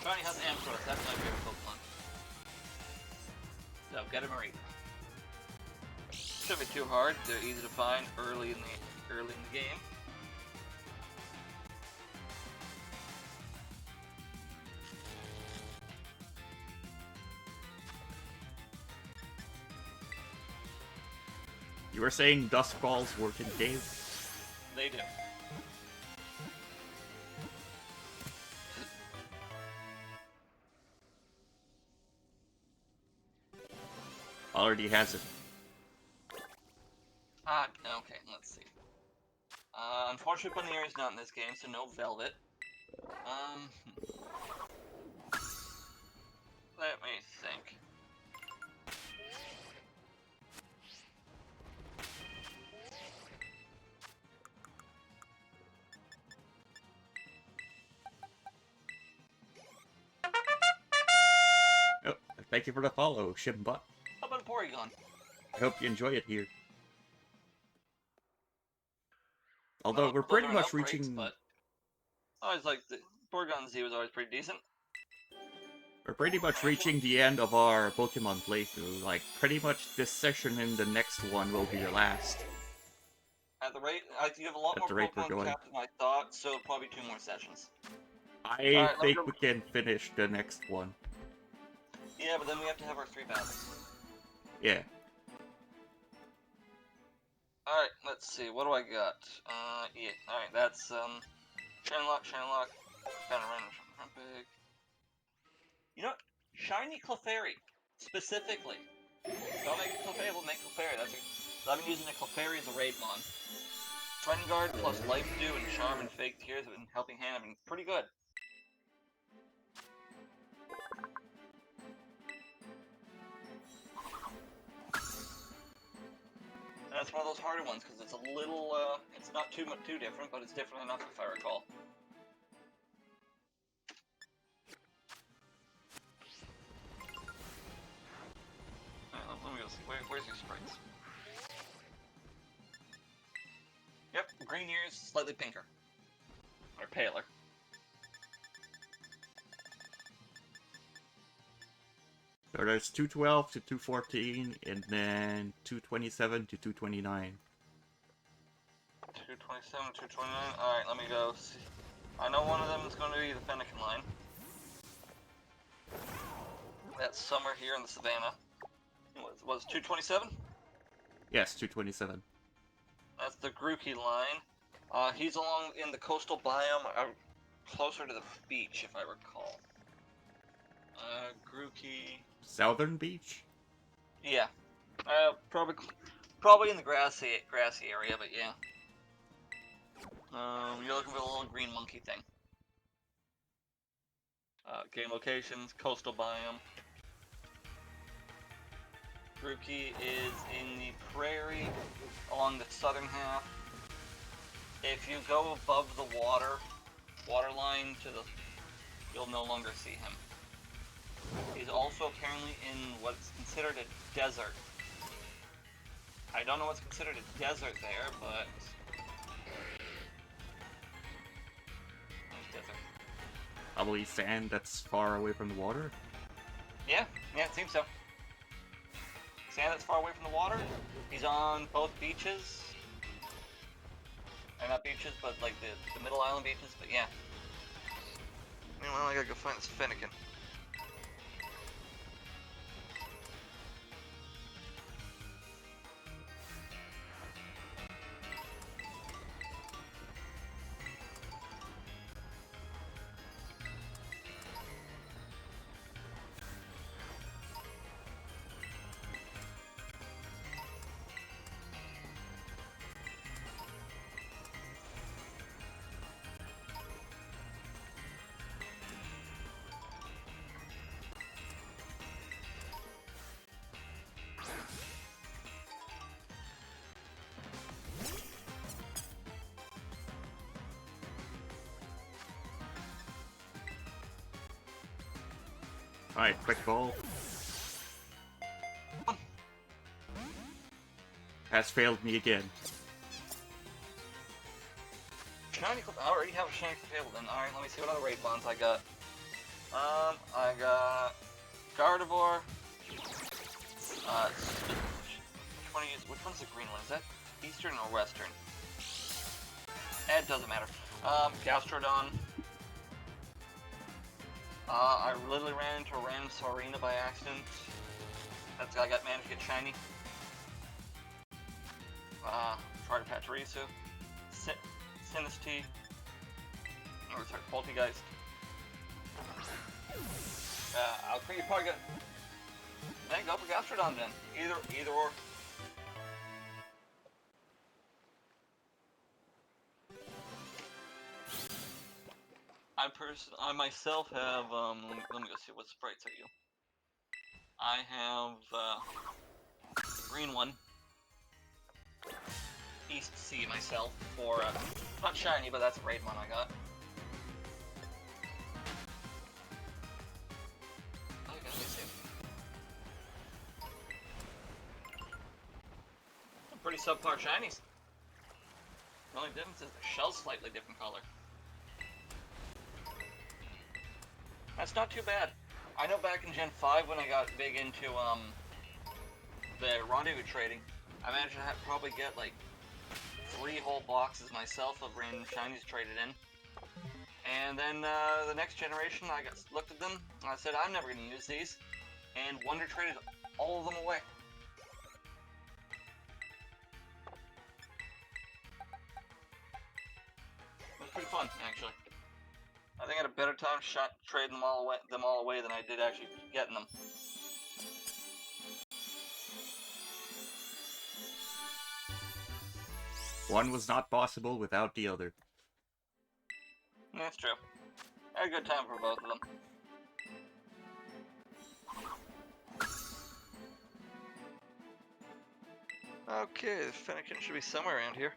Shiny has Ampharos, that's my favorite Pokemon. So get a Marine. Shouldn't be too hard. They're easy to find early in the game. You were saying dusk balls work in caves? They do. Already has it. Okay, let's see. Unfortunately, Paneer is not in this game, so no Velvet. Let me think. Oh, thank you for the follow, Shimbot. How about Porygon? I hope you enjoy it here. Although Well, we're those pretty are much outbreaks, reaching... but I always like the Porygon Z was always pretty decent. We're pretty much reaching the end of our Pokemon playthrough. Like, pretty much this session and the next one will be the last. At the rate, you have a lot At more the rate we're Pokemon going. capped than I thought, so probably 2 more sessions. I Alright, think we can finish the next one. Yeah, but then we have to have our 3 battles. Yeah. Alright, let's see, what do I got? Yeah, alright, that's, Shenlock, big. You know what? Shiny Clefairy, specifically. Don't make Clefairy, we'll make Clefairy, I've been using a Clefairy as a raid mon. Training Guard plus Life Dew and Charm and Fake Tears and Helping Hand have been pretty good. And that's one of those harder ones because it's a little, it's not too different, but it's different enough if I recall. Alright, let me go see. Where's your sprites? Yep, green ears, slightly pinker. Or paler. So there's 212 to 214, and then 227 to 229. 227, 229. Alright, let me go see. I know one of them is going to be the Fennekin line. That's Summer here in the Savannah. Was 227? Yes, 227. That's the Grookey line. He's along in the coastal biome, closer to the beach, if I recall. Grookey... Southern Beach? Yeah. Probably in the grassy area, but yeah. You're looking for the little green monkey thing. Game locations, coastal biome. Grookey is in the prairie along the southern half. If you go above the water line you'll no longer see him. He's also apparently in what's considered a desert. I don't know what's considered a desert there, but there's desert. Probably sand that's far away from the water? Yeah, it seems so. Sand that's far away from the water. He's on both beaches. Or not beaches, but like the middle island beaches, but yeah. Meanwhile, I gotta go find this Fennekin. Alright, quick ball. Has failed me again. Shiny Clip. I already have a Shiny Clip then. Alright, let me see what other raid bonds I got. I got Gardevoir, Which one's the green one? Is that eastern or western? It doesn't matter. Gastrodon. I literally ran into a random Saurina by accident. I managed to get shiny. Try to patch Risu. Sinistea. Or sorry, Poltegeist. I'll think you're probably good. Then go for Gastrodon then. Either or. I myself have, let me go see what sprites are you. I have, the green one. East Sea myself for, not shiny, but that's a raid one I got. Oh, let me see. Some pretty subpar shinies. The only difference is the shell's slightly different color. That's not too bad. I know back in Gen 5 when I got big into the rendezvous trading, I managed to probably get like 3 whole boxes myself of random shinies traded in. And then the next generation, I looked at them and I said, I'm never going to use these. And Wonder traded all of them away. It was pretty fun, actually. I think I had a better time trading them all away than I did actually getting them. One was not possible without the other. That's true. I had a good time for both of them. Okay, the Fennekin should be somewhere around here.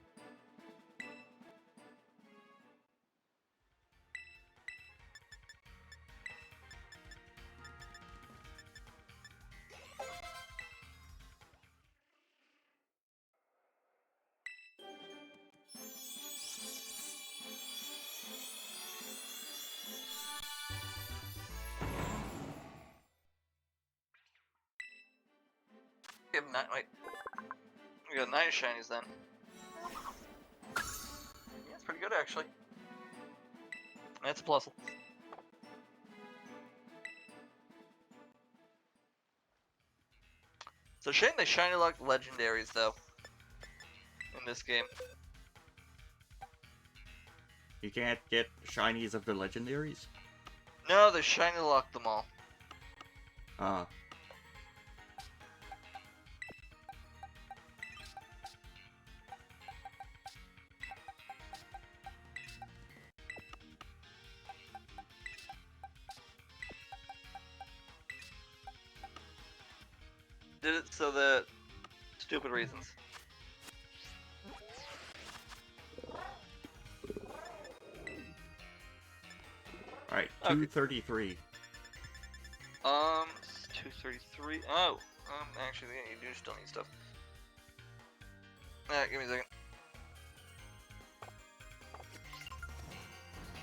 Wait. We got 9 shinies then. Yeah, it's pretty good actually. That's a plus. It's a shame they shiny locked legendaries though. In this game. You can't get shinies of the legendaries? No, they shiny locked them all. Did it so that stupid reasons. Alright, 233. 233. Oh, actually, you do still need stuff. Alright, give me a second.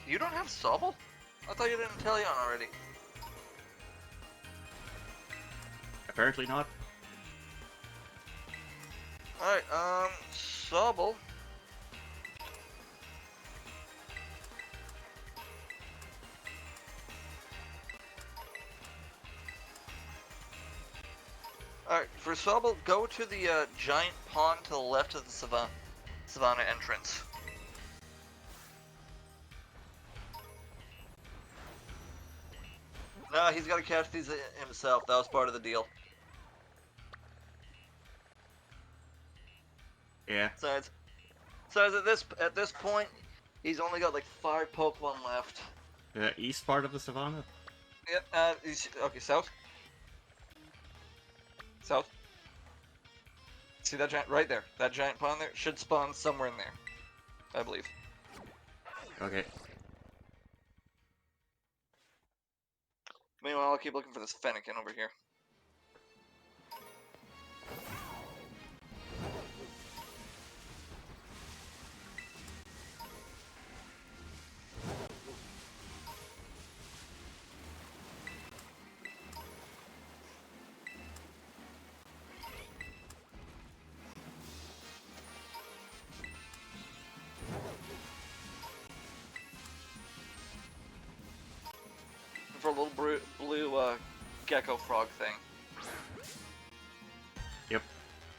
You don't have Sobble? I thought you didn't tell you on already. Apparently not. Alright, Sobble. Alright, for Sobble, go to the giant pond to the left of the savannah entrance. No, he's got to catch these himself. That was part of the deal. Yeah. Besides, at this point, he's only got like 5 Pokemon left. The east part of the savannah? Yeah. Okay. South. South. See that giant right there? That giant pond there should spawn somewhere in there, I believe. Okay. Meanwhile, I'll keep looking for this Fennekin over here. little blue gecko frog thing. Yep.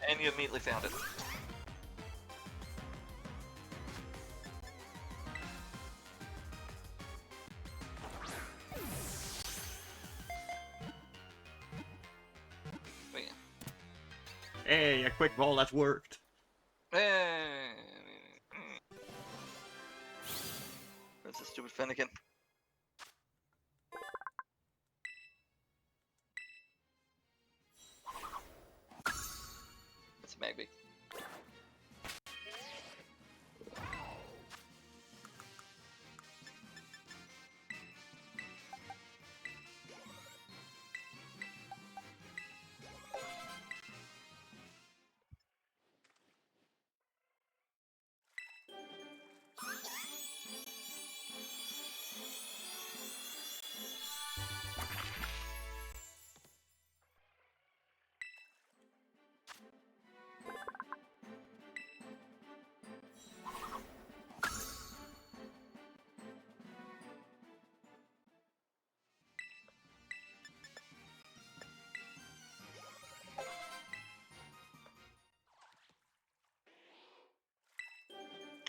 And you immediately found it. But yeah. Hey, a quick roll that's worked. That's a stupid Fennekin. It's a Magby.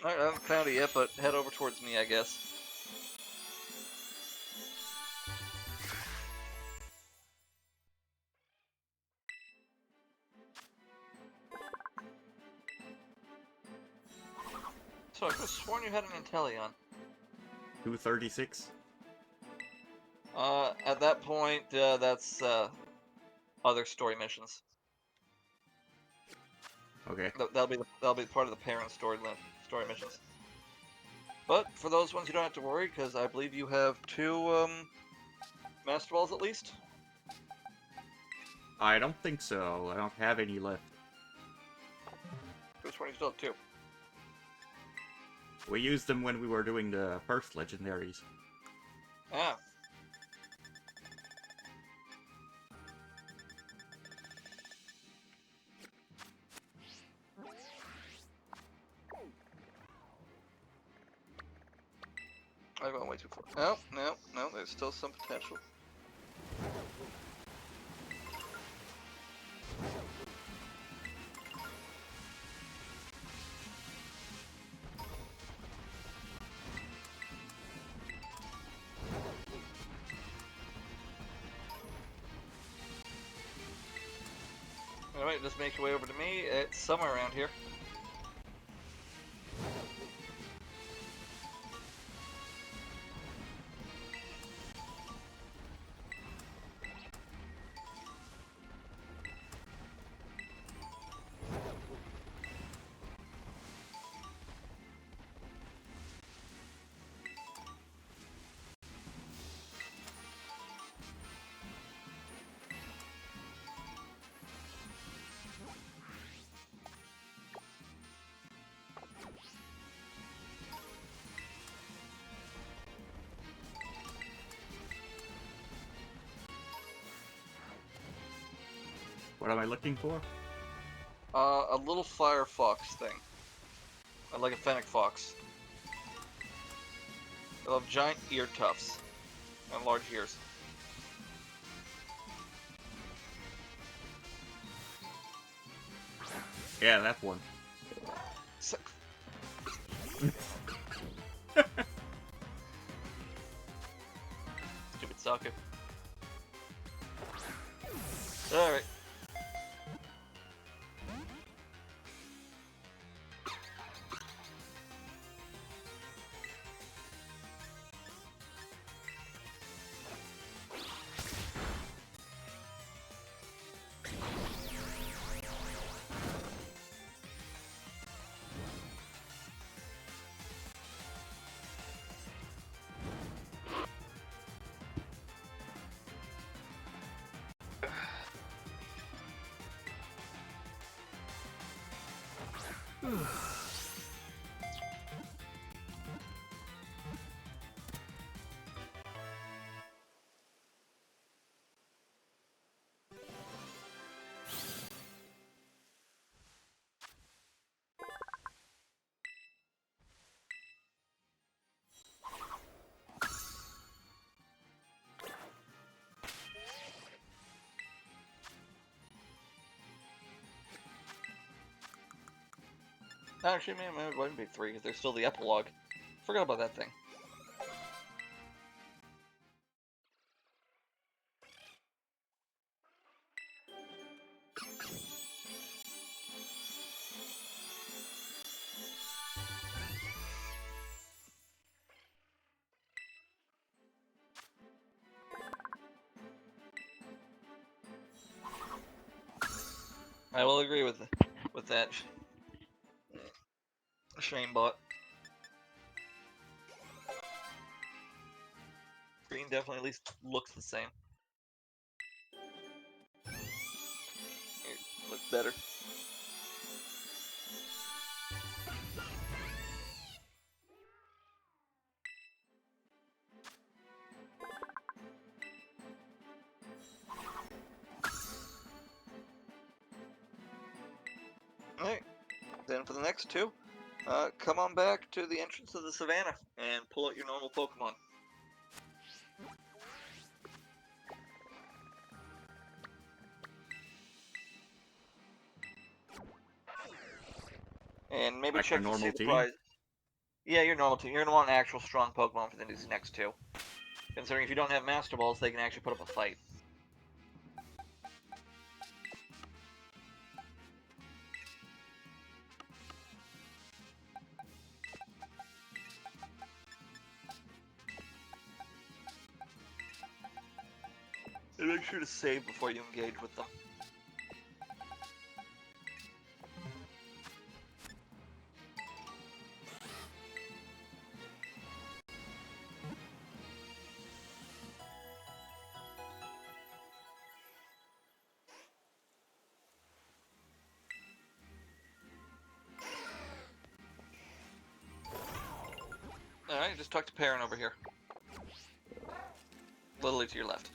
Alright, I haven't found it yet, but head over towards me, I guess. So I could have sworn you had an Inteleon. 236. At that point, that's other story missions. Okay. That'll be part of the parent story missions. But for those ones, you don't have to worry because I believe you have 2 Master Balls at least. I don't think so. I don't have any left. Which one you still have 2? We used them when we were doing the first legendaries. Ah. I've gone way too far. No, there's still some potential. Alright, just make your way over to me. It's somewhere around here. What am I looking for? A little fire fox thing. Like a fennec fox. They'll have giant ear tufts and large ears. Yeah, that one. Stupid sucker. Alright. Actually, maybe it wouldn't be 3 because there's still the epilogue. Forgot about that thing. I will agree with that. Shame bot. Green definitely at least looks the same. Here, looks better. Alright, then for the next 2, come on back to the entrance of the savannah and pull out your normal Pokemon. And maybe Like check your to see normal the team? prize. Yeah, your normal team. You're gonna want an actual strong Pokemon for these next 2. Considering if you don't have Master Balls, they can actually put up a fight. And make sure to save before you engage with them. Alright, just talk to Perrin over here. Literally to your left.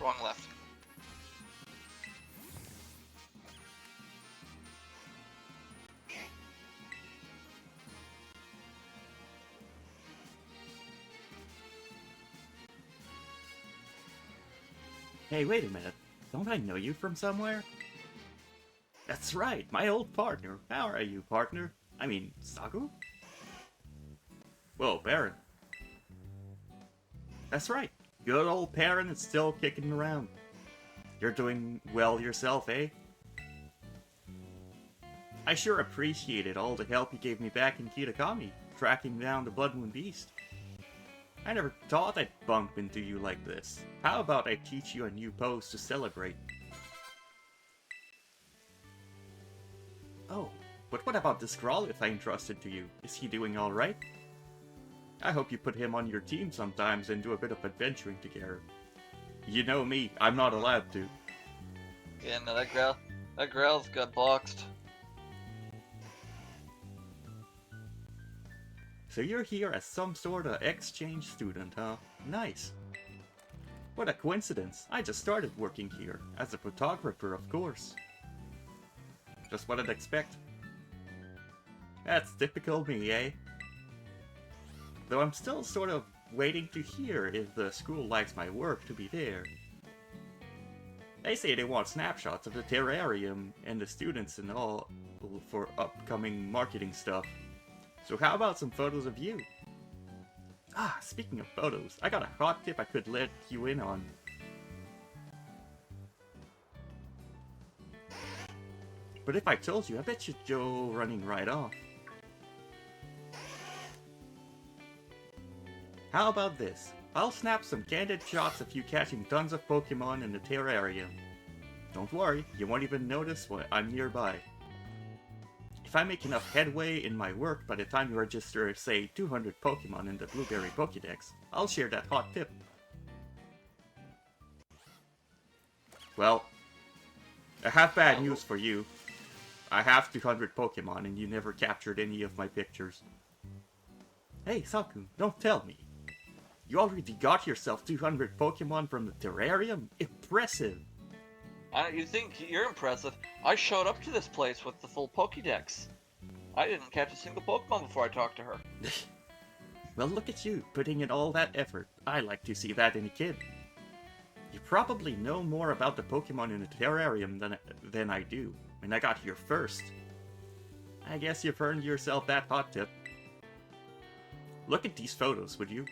Wrong left. Hey, wait a minute. Don't I know you from somewhere? That's right, my old partner. How are you, partner? I mean, Saku? Whoa, Baron. That's right. Good old Baron is still kicking around. You're doing well yourself, eh? I sure appreciated all the help you gave me back in Kitakami, tracking down the Bloodmoon Beast. I never thought I'd bump into you like this. How about I teach you a new pose to celebrate? Oh, but what about this Grolith I entrusted to you? Is he doing alright? I hope you put him on your team sometimes and do a bit of adventuring together. You know me, I'm not allowed to. Yeah, no, that Growl's got boxed. So you're here as some sort of exchange student, huh? Nice. What a coincidence. I just started working here, as a photographer, of course. Just what I'd expect. That's typical me, eh? Though I'm still sort of waiting to hear if the school likes my work to be there. They say they want snapshots of the terrarium and the students and all for upcoming marketing stuff. So how about some photos of you? Ah, speaking of photos, I got a hot tip I could let you in on. But if I told you, I bet you'd go running right off. How about this? I'll snap some candid shots of you catching tons of Pokemon in the terrarium. Don't worry, you won't even notice when I'm nearby. If I make enough headway in my work by the time you register, say, 200 Pokemon in the Blueberry Pokédex, I'll share that hot tip. Well, I have bad news for you. I have 200 Pokemon and you never captured any of my pictures. Hey, Saku, don't tell me. You already got yourself 200 Pokemon from the terrarium? Impressive! You think you're impressive? I showed up to this place with the full Pokédex. I didn't catch a single Pokemon before I talked to her. Well, look at you, putting in all that effort. I like to see that in a kid. You probably know more about the Pokemon in the terrarium than I do, and I got here first. I guess you've earned yourself that hot tip. Look at these photos, would you?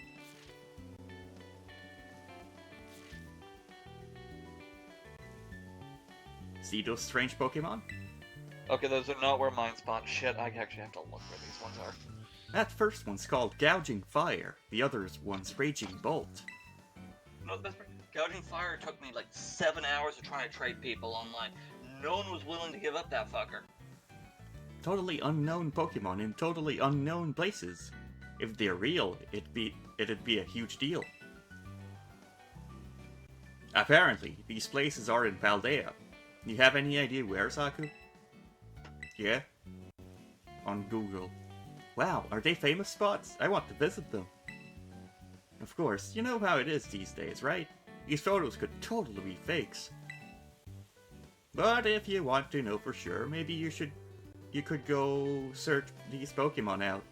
See those strange Pokemon? Okay, those are not where mine spawn. Shit, I actually have to look where these ones are. That first one's called Gouging Fire. The other one's Raging Bolt. No, that's Gouging Fire took me like 7 hours of trying to trade people online. No one was willing to give up that fucker. Totally unknown Pokemon in totally unknown places. If they're real, it'd be a huge deal. Apparently, these places are in Paldea. You have any idea where, Saku? Yeah? On Google. Wow, are they famous spots? I want to visit them. Of course, you know how it is these days, right? These photos could totally be fakes. But if you want to know for sure, maybe you could go search these Pokemon out.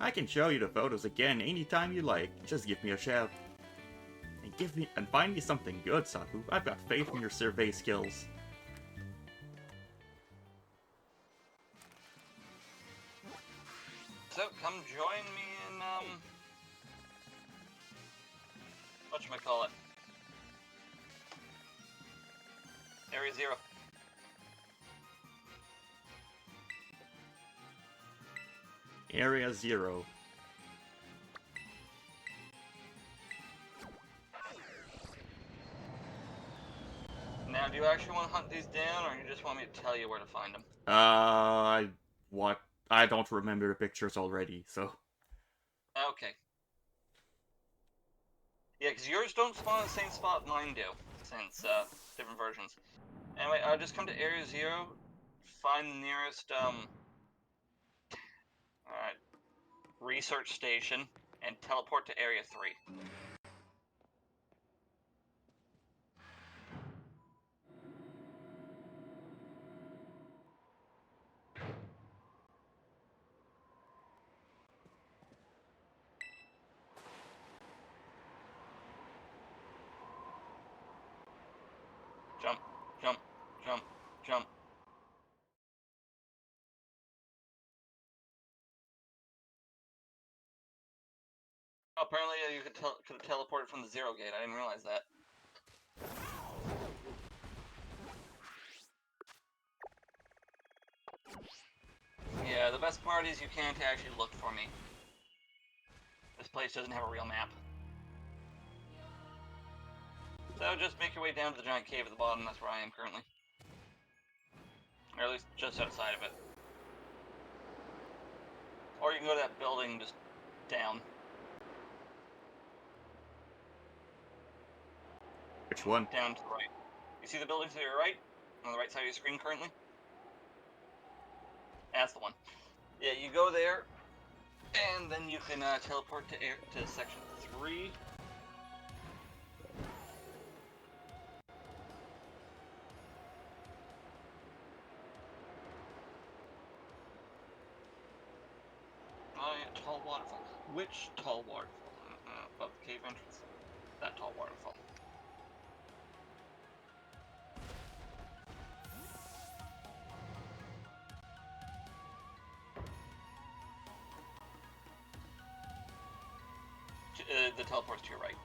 I can show you the photos again anytime you like. Just give me a shout. And find me something good, Saku. I've got faith in your survey skills. So, come join me in, whatchamacallit? Area 0. Area 0. Now, do you actually want to hunt these down, or you just want me to tell you where to find them? I don't remember the pictures already, so... Okay. Yeah, because yours don't spawn in the same spot mine do, since, different versions. Anyway, I'll just come to Area 0, find the nearest, research station, and teleport to Area 3. Jump, jump, jump, jump. Oh, apparently you could have teleported from the 0 gate. I didn't realize that. Yeah, the best part is you can't actually look for me. This place doesn't have a real map. So just make your way down to the giant cave at the bottom. That's where I am currently. Or at least just outside of it. Or you can go to that building just down. Which one? Down to the right. You see the building to your right? On the right side of your screen currently? That's the one. Yeah, you go there, and then you can teleport to section 3. Oh yeah, tall waterfall. Which tall waterfall? Above the cave entrance? That tall waterfall. The teleport's to your right.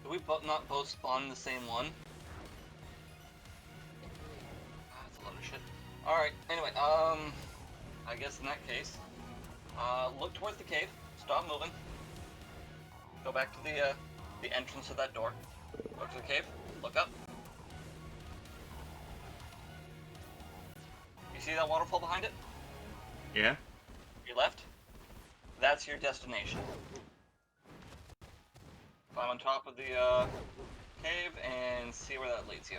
We not both spawn the same one? That's a lot of shit. Alright, anyway, I guess in that case, look towards the cave, stop moving, go back to the entrance of that door, go to the cave, look up. You see that waterfall behind it? Yeah? Your left? That's your destination. Climb on top of the cave and see where that leads you.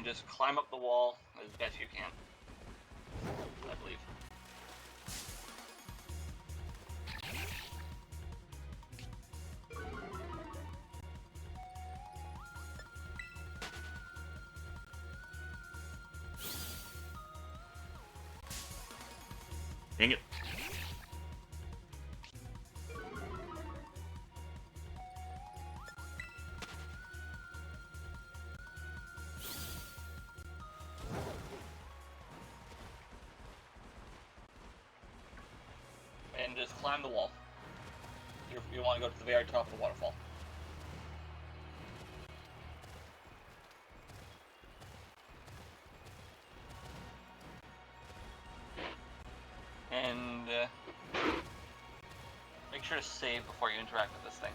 just climb up the wall as best you can, I believe. Dang it. And just climb the wall. You want to go to the very top of the waterfall. And make sure to save before you interact with this thing.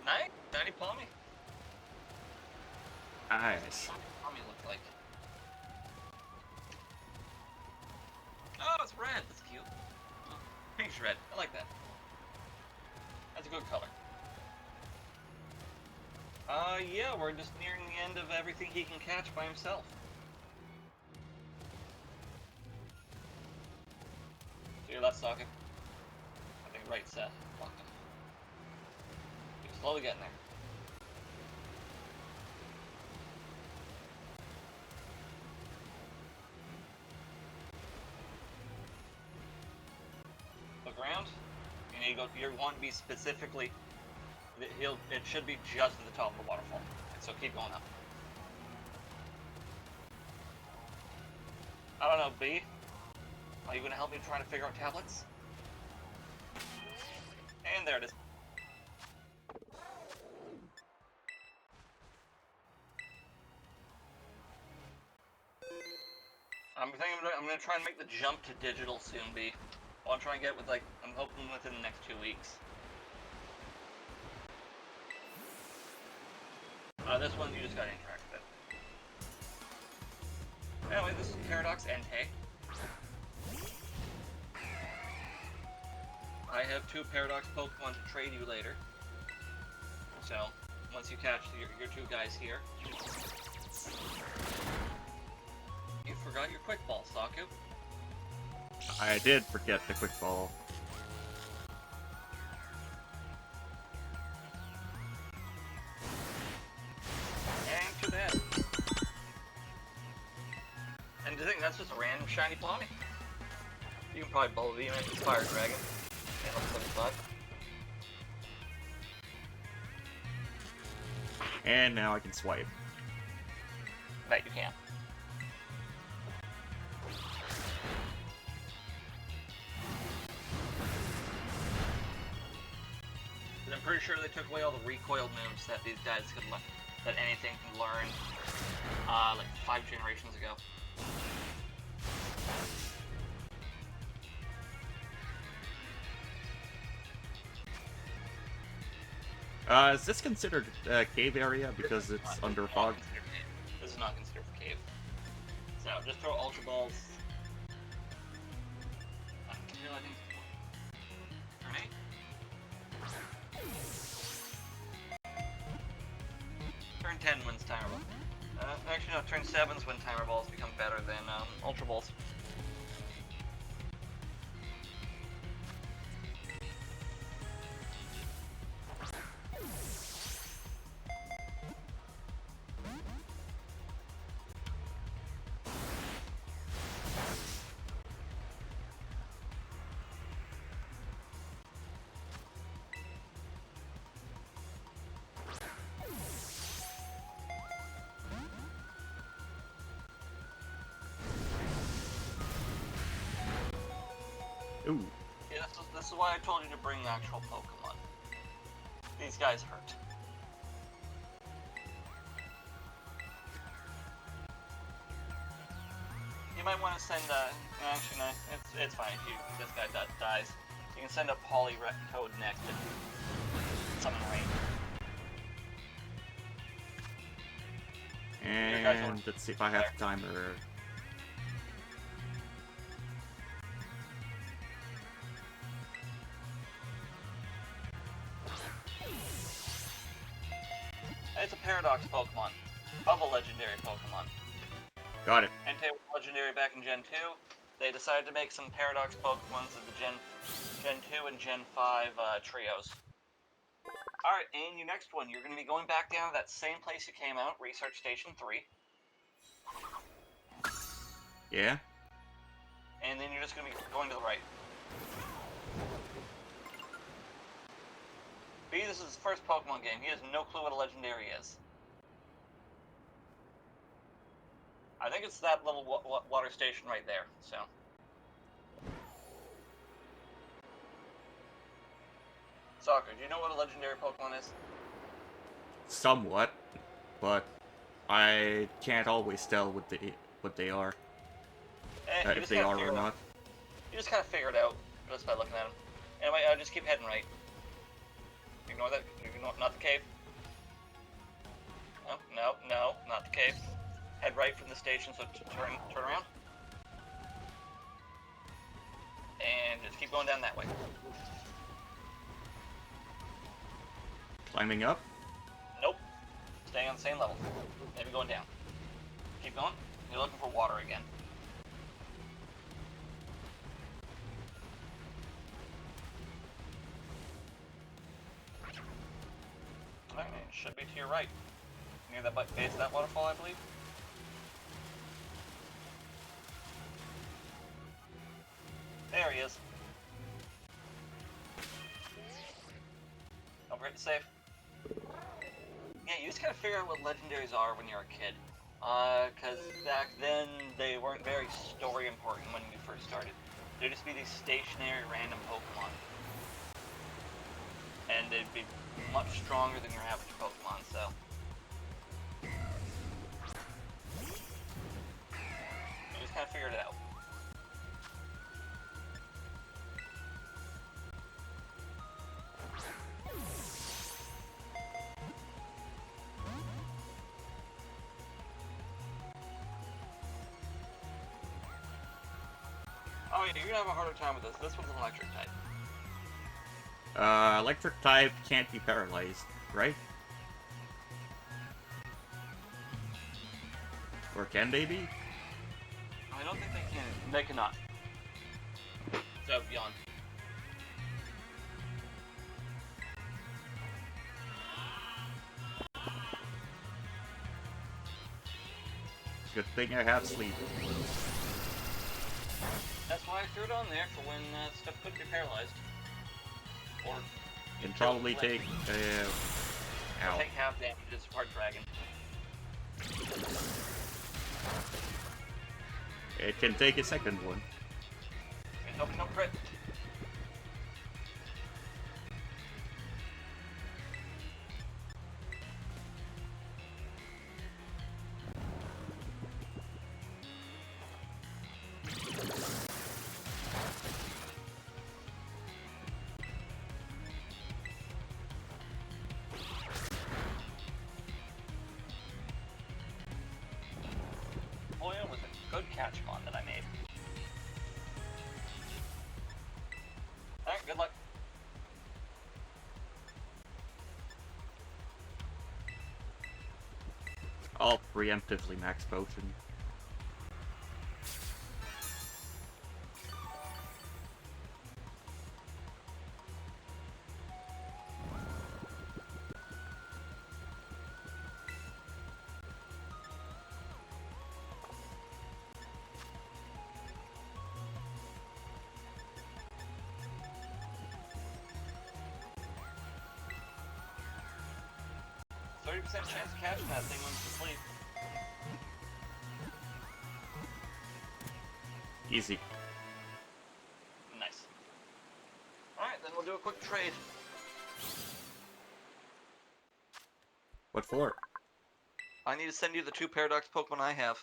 Nice, Daddy Palmy. Nice. Palmy look like. Oh, it's red. That's cute. Pink's red. I like that. That's a good color. Yeah, we're just nearing the end of everything he can catch by himself. To your left socket. I think right set. Locked him. You're slowly getting there. Look around. You need to go. You want to be specifically. It should be just at the top of the waterfall. So keep going up. I don't know, B. Are you going to help me try to figure out tablets? And there it is. I'm going to try and make the jump to digital soon, B. I want to try and get with, like, I'm hoping within the next 2 weeks. This one, you just gotta interact with it. Anyway, this is Paradox and Hay. I have 2 Paradox Pokemon to trade you later. So, once you catch your 2 guys here. You forgot your Quick Ball, Saku. I did forget the quick ball. And too bad. And to think that's just a random shiny Palmy. You can probably Bubble Beam it with Fire Dragon. And level 75. And now I can swipe. Bet you can. I'm pretty sure they took away all the recoil moves that these guys could learn, that anything can learn, like 5 generations ago. Is this considered a cave area because it's under fog? This is not considered for cave. So just throw Ultra Balls. For me? Turn 10 wins Timer Ball. Actually no, turn 7's when Timer Balls become better than Ultra Balls. Ooh. Yeah, this is why I told you to bring actual Pokemon. These guys hurt. You might want to send actually no, it's fine if this guy dies. You can send a Polytoad next and summon Rain. And let's see if I have the timer. It's a Paradox Pokemon. Of a legendary Pokemon. Got it. Entei was legendary back in Gen 2. They decided to make some Paradox Pokemons of the Gen 2 and Gen 5 trios. Alright, and your next one, you're going to be going back down to that same place you came out, Research Station 3. Yeah? And then you're just going to be going to the right. B, this is his first Pokemon game. He has no clue what a legendary is. I think it's that little water station right there, so. Soccer, do you know what a legendary Pokemon is? Somewhat, but I can't always tell what they are. If they are or not. You just kind of figure it out just by looking at them. Anyway, just keep heading right. Ignore that. Ignore, not the cave. No, not the cave. Head right from the station, so turn around. And just keep going down that way. Climbing up? Nope. Staying on the same level. Maybe going down. Keep going. You're looking for water again. Alright, it should be to your right. Near the base of that waterfall, I believe. There he is. Don't forget to save. Yeah, you just gotta figure out what legendaries are when you're a kid. Cause back then, they weren't very story important when we first started. They'd just be these stationary random Pokemon. And they'd be much stronger than your average Pokemon, so. You just kinda figured it out. Oh yeah, you're gonna have a harder time with this. This one's an electric type. Electric type can't be paralyzed, right? Or can they be? I don't think they can. They cannot. So, yawn. Good thing I have sleep. That's why I threw it on there for when stuff could be paralyzed. Or Can probably take ow. take half damage as part dragon. It can take a second one. And hope no crit. Oil was a good catch-mon that I made. Alright, good luck. I'll preemptively max potion. Percent chance of catching that thing when it's asleep. Easy. Nice. Alright, then we'll do a quick trade. What for? I need to send you the 2 Paradox Pokemon I have.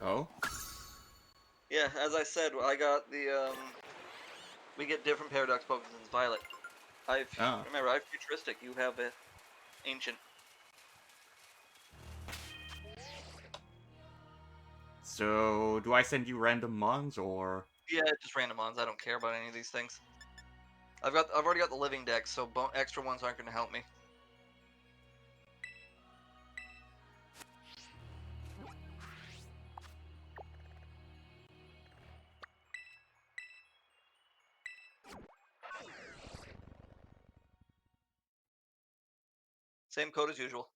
Oh? Yeah, as I said, I got the, we get different Paradox Pokemon in Violet. Remember, I have Futuristic, you have Ancient. So, do I send you random mons, or... Yeah, just random ones. I don't care about any of these things. I've already got the living deck, so extra ones aren't going to help me. Same code as usual.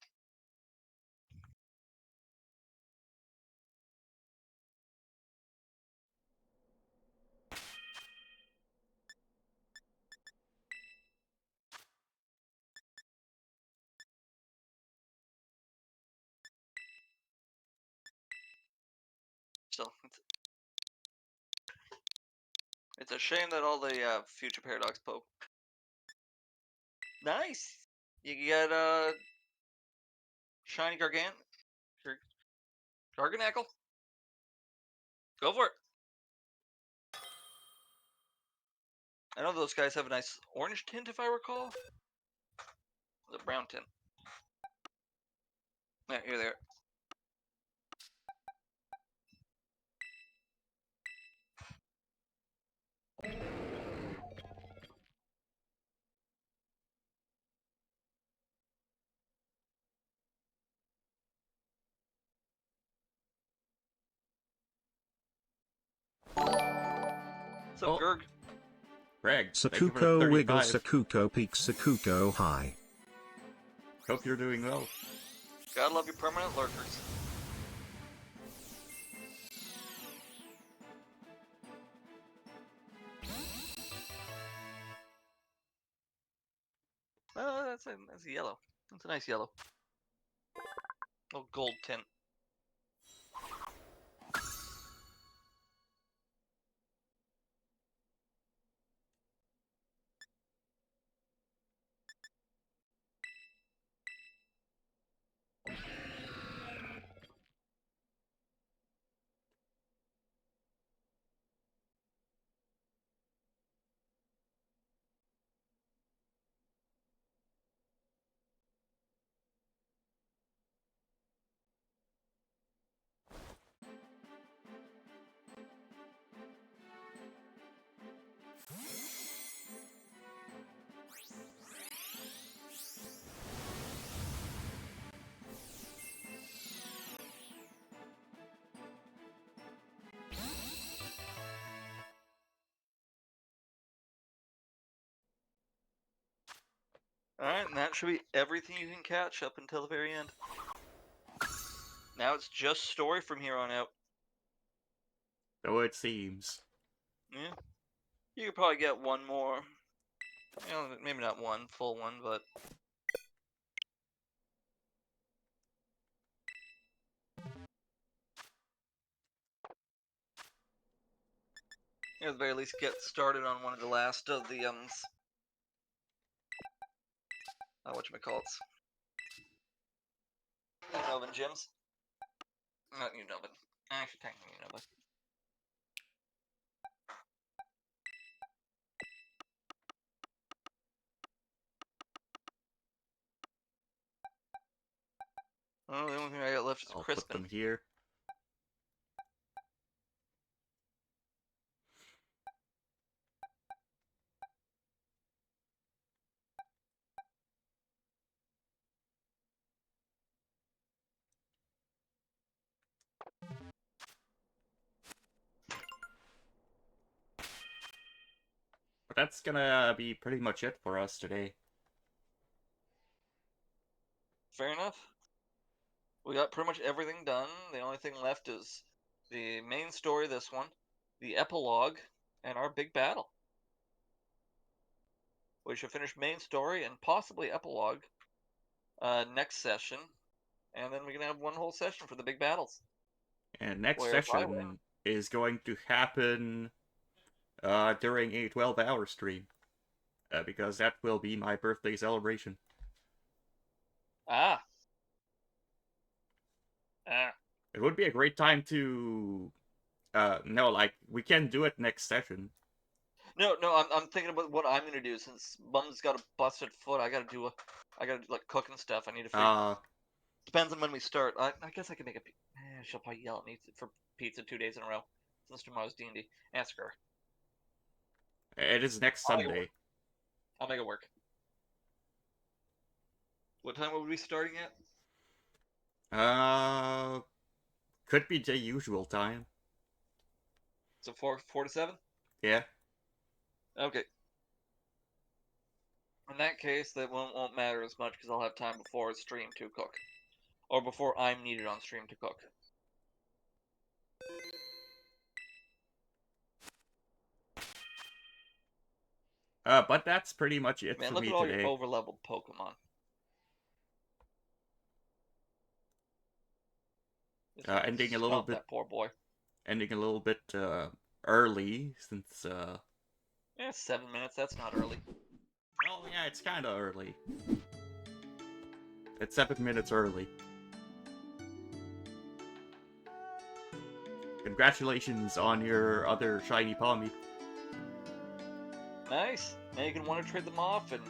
So it's a shame that all the future paradox poke. Nice. You get shiny Garganackle. Go for it. I know those guys have a nice orange tint, if I recall. The brown tint. Yeah, here they are. What's up, Oh, Gurg? Greg, thank you for the Sakuko wiggle 35. Sakuko peak Sakuko high. Hope you're doing well. Gotta love your permanent lurkers. Oh, that's a yellow. That's a nice yellow. Oh, gold tint. Alright, and that should be everything you can catch up until the very end. Now it's just story from here on out. So it seems. Yeah. You could probably get one more. You know, maybe not one full one, but at the very least get started on one of the last of the whatchamacallits. Unova gyms. Not Unova. Actually, technically Unova. Oh, the only thing I got left is I'll put Crispin. them here. But that's gonna be pretty much it for us today. Fair enough. We got pretty much everything done. The only thing left is the main story, this one, the epilogue, and our big battle. We should finish main story and possibly epilogue next session, and then we can have one whole session for the big battles. And next Where if I win, session is going to happen during a 12-hour stream. Because that will be my birthday celebration. ah, It would be a great time to... no, like, we can do it next session. no, I'm thinking about what I'm gonna do since Mum's got a busted foot. I gotta do like cooking stuff. I need to figure. Depends on when we start. I guess I can make a. she'll probably yell at me for pizza 2 days in a row since tomorrow's D&D. Ask her. It is next Sunday. I'll make it work. What time will we be starting at? Could be the usual time. So 4 to 7? Yeah. Okay. In that case, that won't matter as much because I'll have time before stream to cook. Or before I'm needed on stream to cook. But that's pretty much it Man, for look me at all today. your over-leveled Pokemon. Ending a little bit. That poor boy. Ending a little bit early since. Yeah, 7 minutes. That's not early. Oh yeah, it's kind of early. It's 7 minutes early. Congratulations on your other shiny Palmy. Nice. Now you can wonder trade them off, and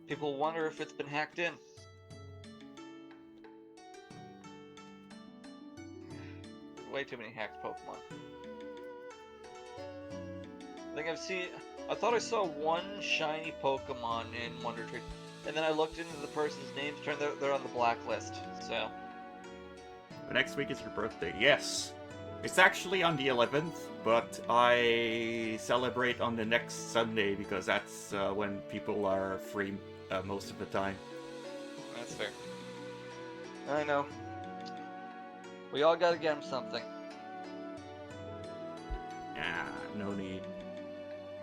people wonder if it's been hacked in. Way too many hacked Pokemon. I thought I saw one shiny Pokemon in Wonder Tree, and then I looked into the person's names, turned out they're on the blacklist, so. But next week is your birthday. Yes. It's actually on the 11th, but I celebrate on the next Sunday because that's when people are free most of the time. That's fair. I know. We all gotta get him something. Yeah, no need.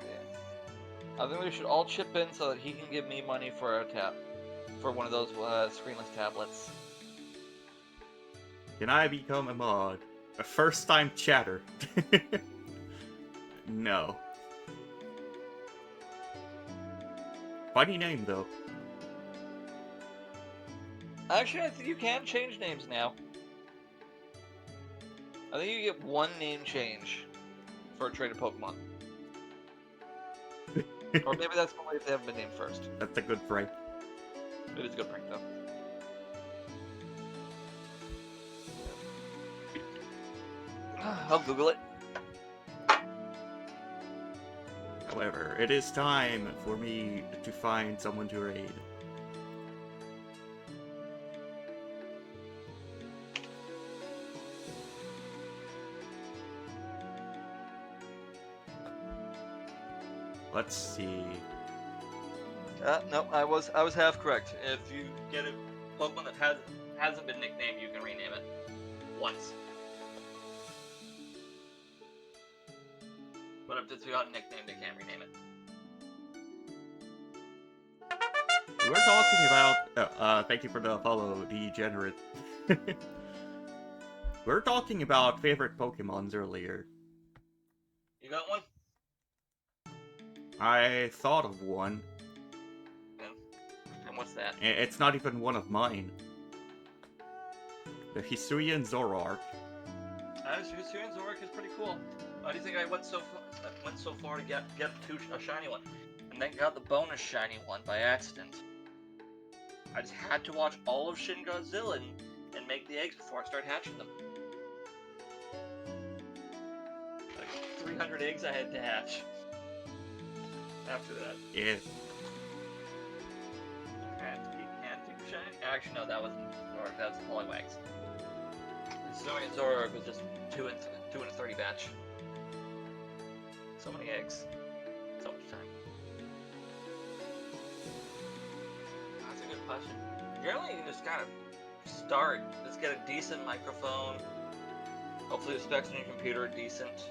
Yeah. I think we should all chip in so that he can give me money for for one of those screenless tablets. Can I become a mod? A first-time chatter? No. Funny name, though. Actually, I think you can change names now. I think you get one name change for a traded Pokemon. Or maybe that's only if they haven't been named first. That's a good prank. It is a good prank, though. I'll Google it. However, it is time for me to find someone to raid. Let's see. No, I was half correct. If you get a Pokemon that hasn't been nicknamed, you can rename it once. But if it's got nicknamed, they can't rename it. We were talking about. Thank you for the follow, Degenerate. We were talking about favorite Pokemons earlier. You got one? I thought of one. And what's that? It's not even one of mine. The Hisuian Zoroark. Hisuian Zoroark is pretty cool. Why do you think I went so far to get a shiny one, and then got the bonus shiny one by accident? I just had to watch all of Shin Godzilla and make the eggs before I start hatching them. Like 300 eggs I had to hatch. After that. Yeah. Can't do shiny. Actually, no, that wasn't Zoroark. That was Poliwags. Hisuian Zoroark was just 2 and 30 batch. So many eggs. So much time. That's a good question. Generally, you can just kind of start. Just get a decent microphone. Hopefully the specs on your computer are decent.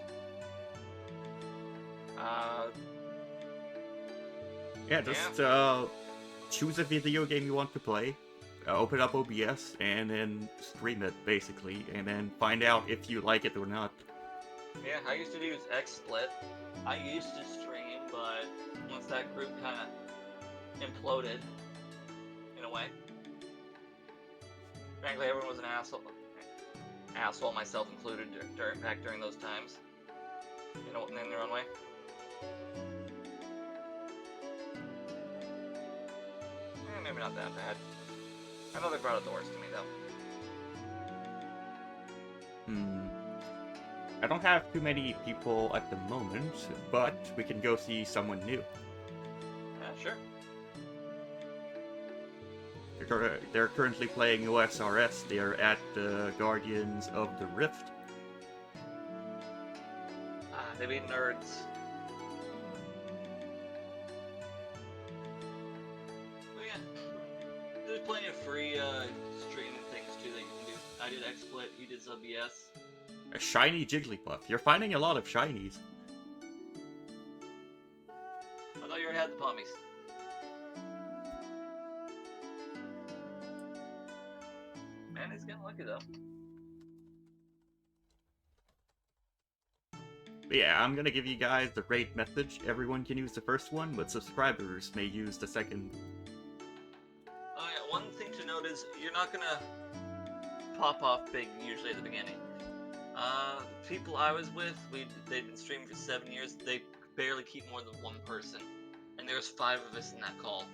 Yeah, just choose a video game you want to play, open up OBS, and then stream it, basically, and then find out if you like it or not. Yeah, I used to use XSplit. I used to stream, but once that group kind of imploded, in a way. Frankly, everyone was an asshole. Asshole, myself included, back during those times. In their own way. Maybe not that bad. I know they brought out the worst to me, though. I don't have too many people at the moment, but we can go see someone new. Sure. They're currently playing OSRS. They're at the Guardians of the Rift. They be nerds. Oh yeah. There's plenty of free streaming things too that you can do. I did XSplit, you did ZBS. A shiny Jigglypuff. You're finding a lot of shinies. I thought you already had the Pommies. Man, he's getting lucky though. But yeah, I'm gonna give you guys the raid message. Everyone can use the first one, but subscribers may use the second. Oh yeah, one thing to note is you're not gonna pop off big usually at the beginning. People I was with, they'd been streaming for 7 years. They barely keep more than one person, and there's 5 of us in that call.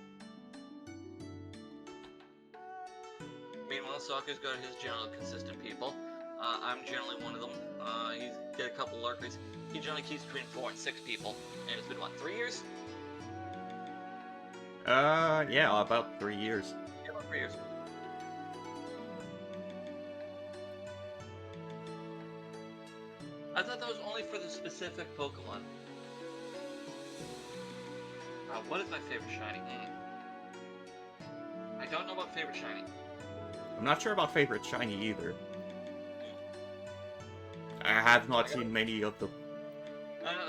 Meanwhile, Soccer's got his general consistent people. I'm generally one of them. He's got a couple lurkers. He generally keeps between 4 and 6 people, and it's been what, 3 years? Yeah, about 3 years. Yeah, about 3 years. I thought that was only for the specific Pokemon. What is my favorite shiny? I don't know about favorite shiny. I'm not sure about favorite shiny either. I have not seen many of them.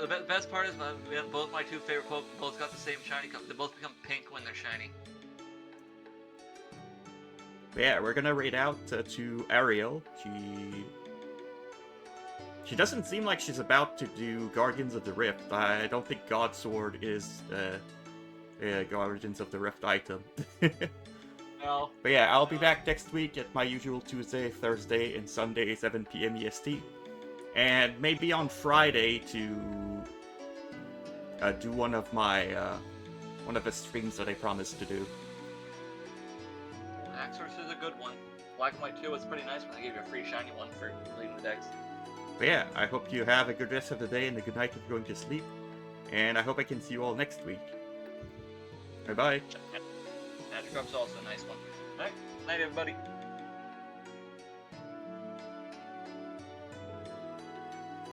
The best part is both my 2 favorite Pokemon both got the same shiny. They both become pink when they're shiny. But yeah, we're gonna raid out to Ariel. She doesn't seem like she's about to do Guardians of the Rift. I don't think Godsword is Guardians of the Rift item. No. But yeah, I'll be back next week at my usual Tuesday, Thursday, and Sunday 7 PM EST. And maybe on Friday to do one of the streams that I promised to do. Axorus is a good one. Black and White 2 was pretty nice when they gave you a free shiny one for leading the decks. But yeah, I hope you have a good rest of the day and a good night if you're going to sleep. And I hope I can see you all next week. Bye-bye. Magikarp's also a nice one. Alright, night everybody.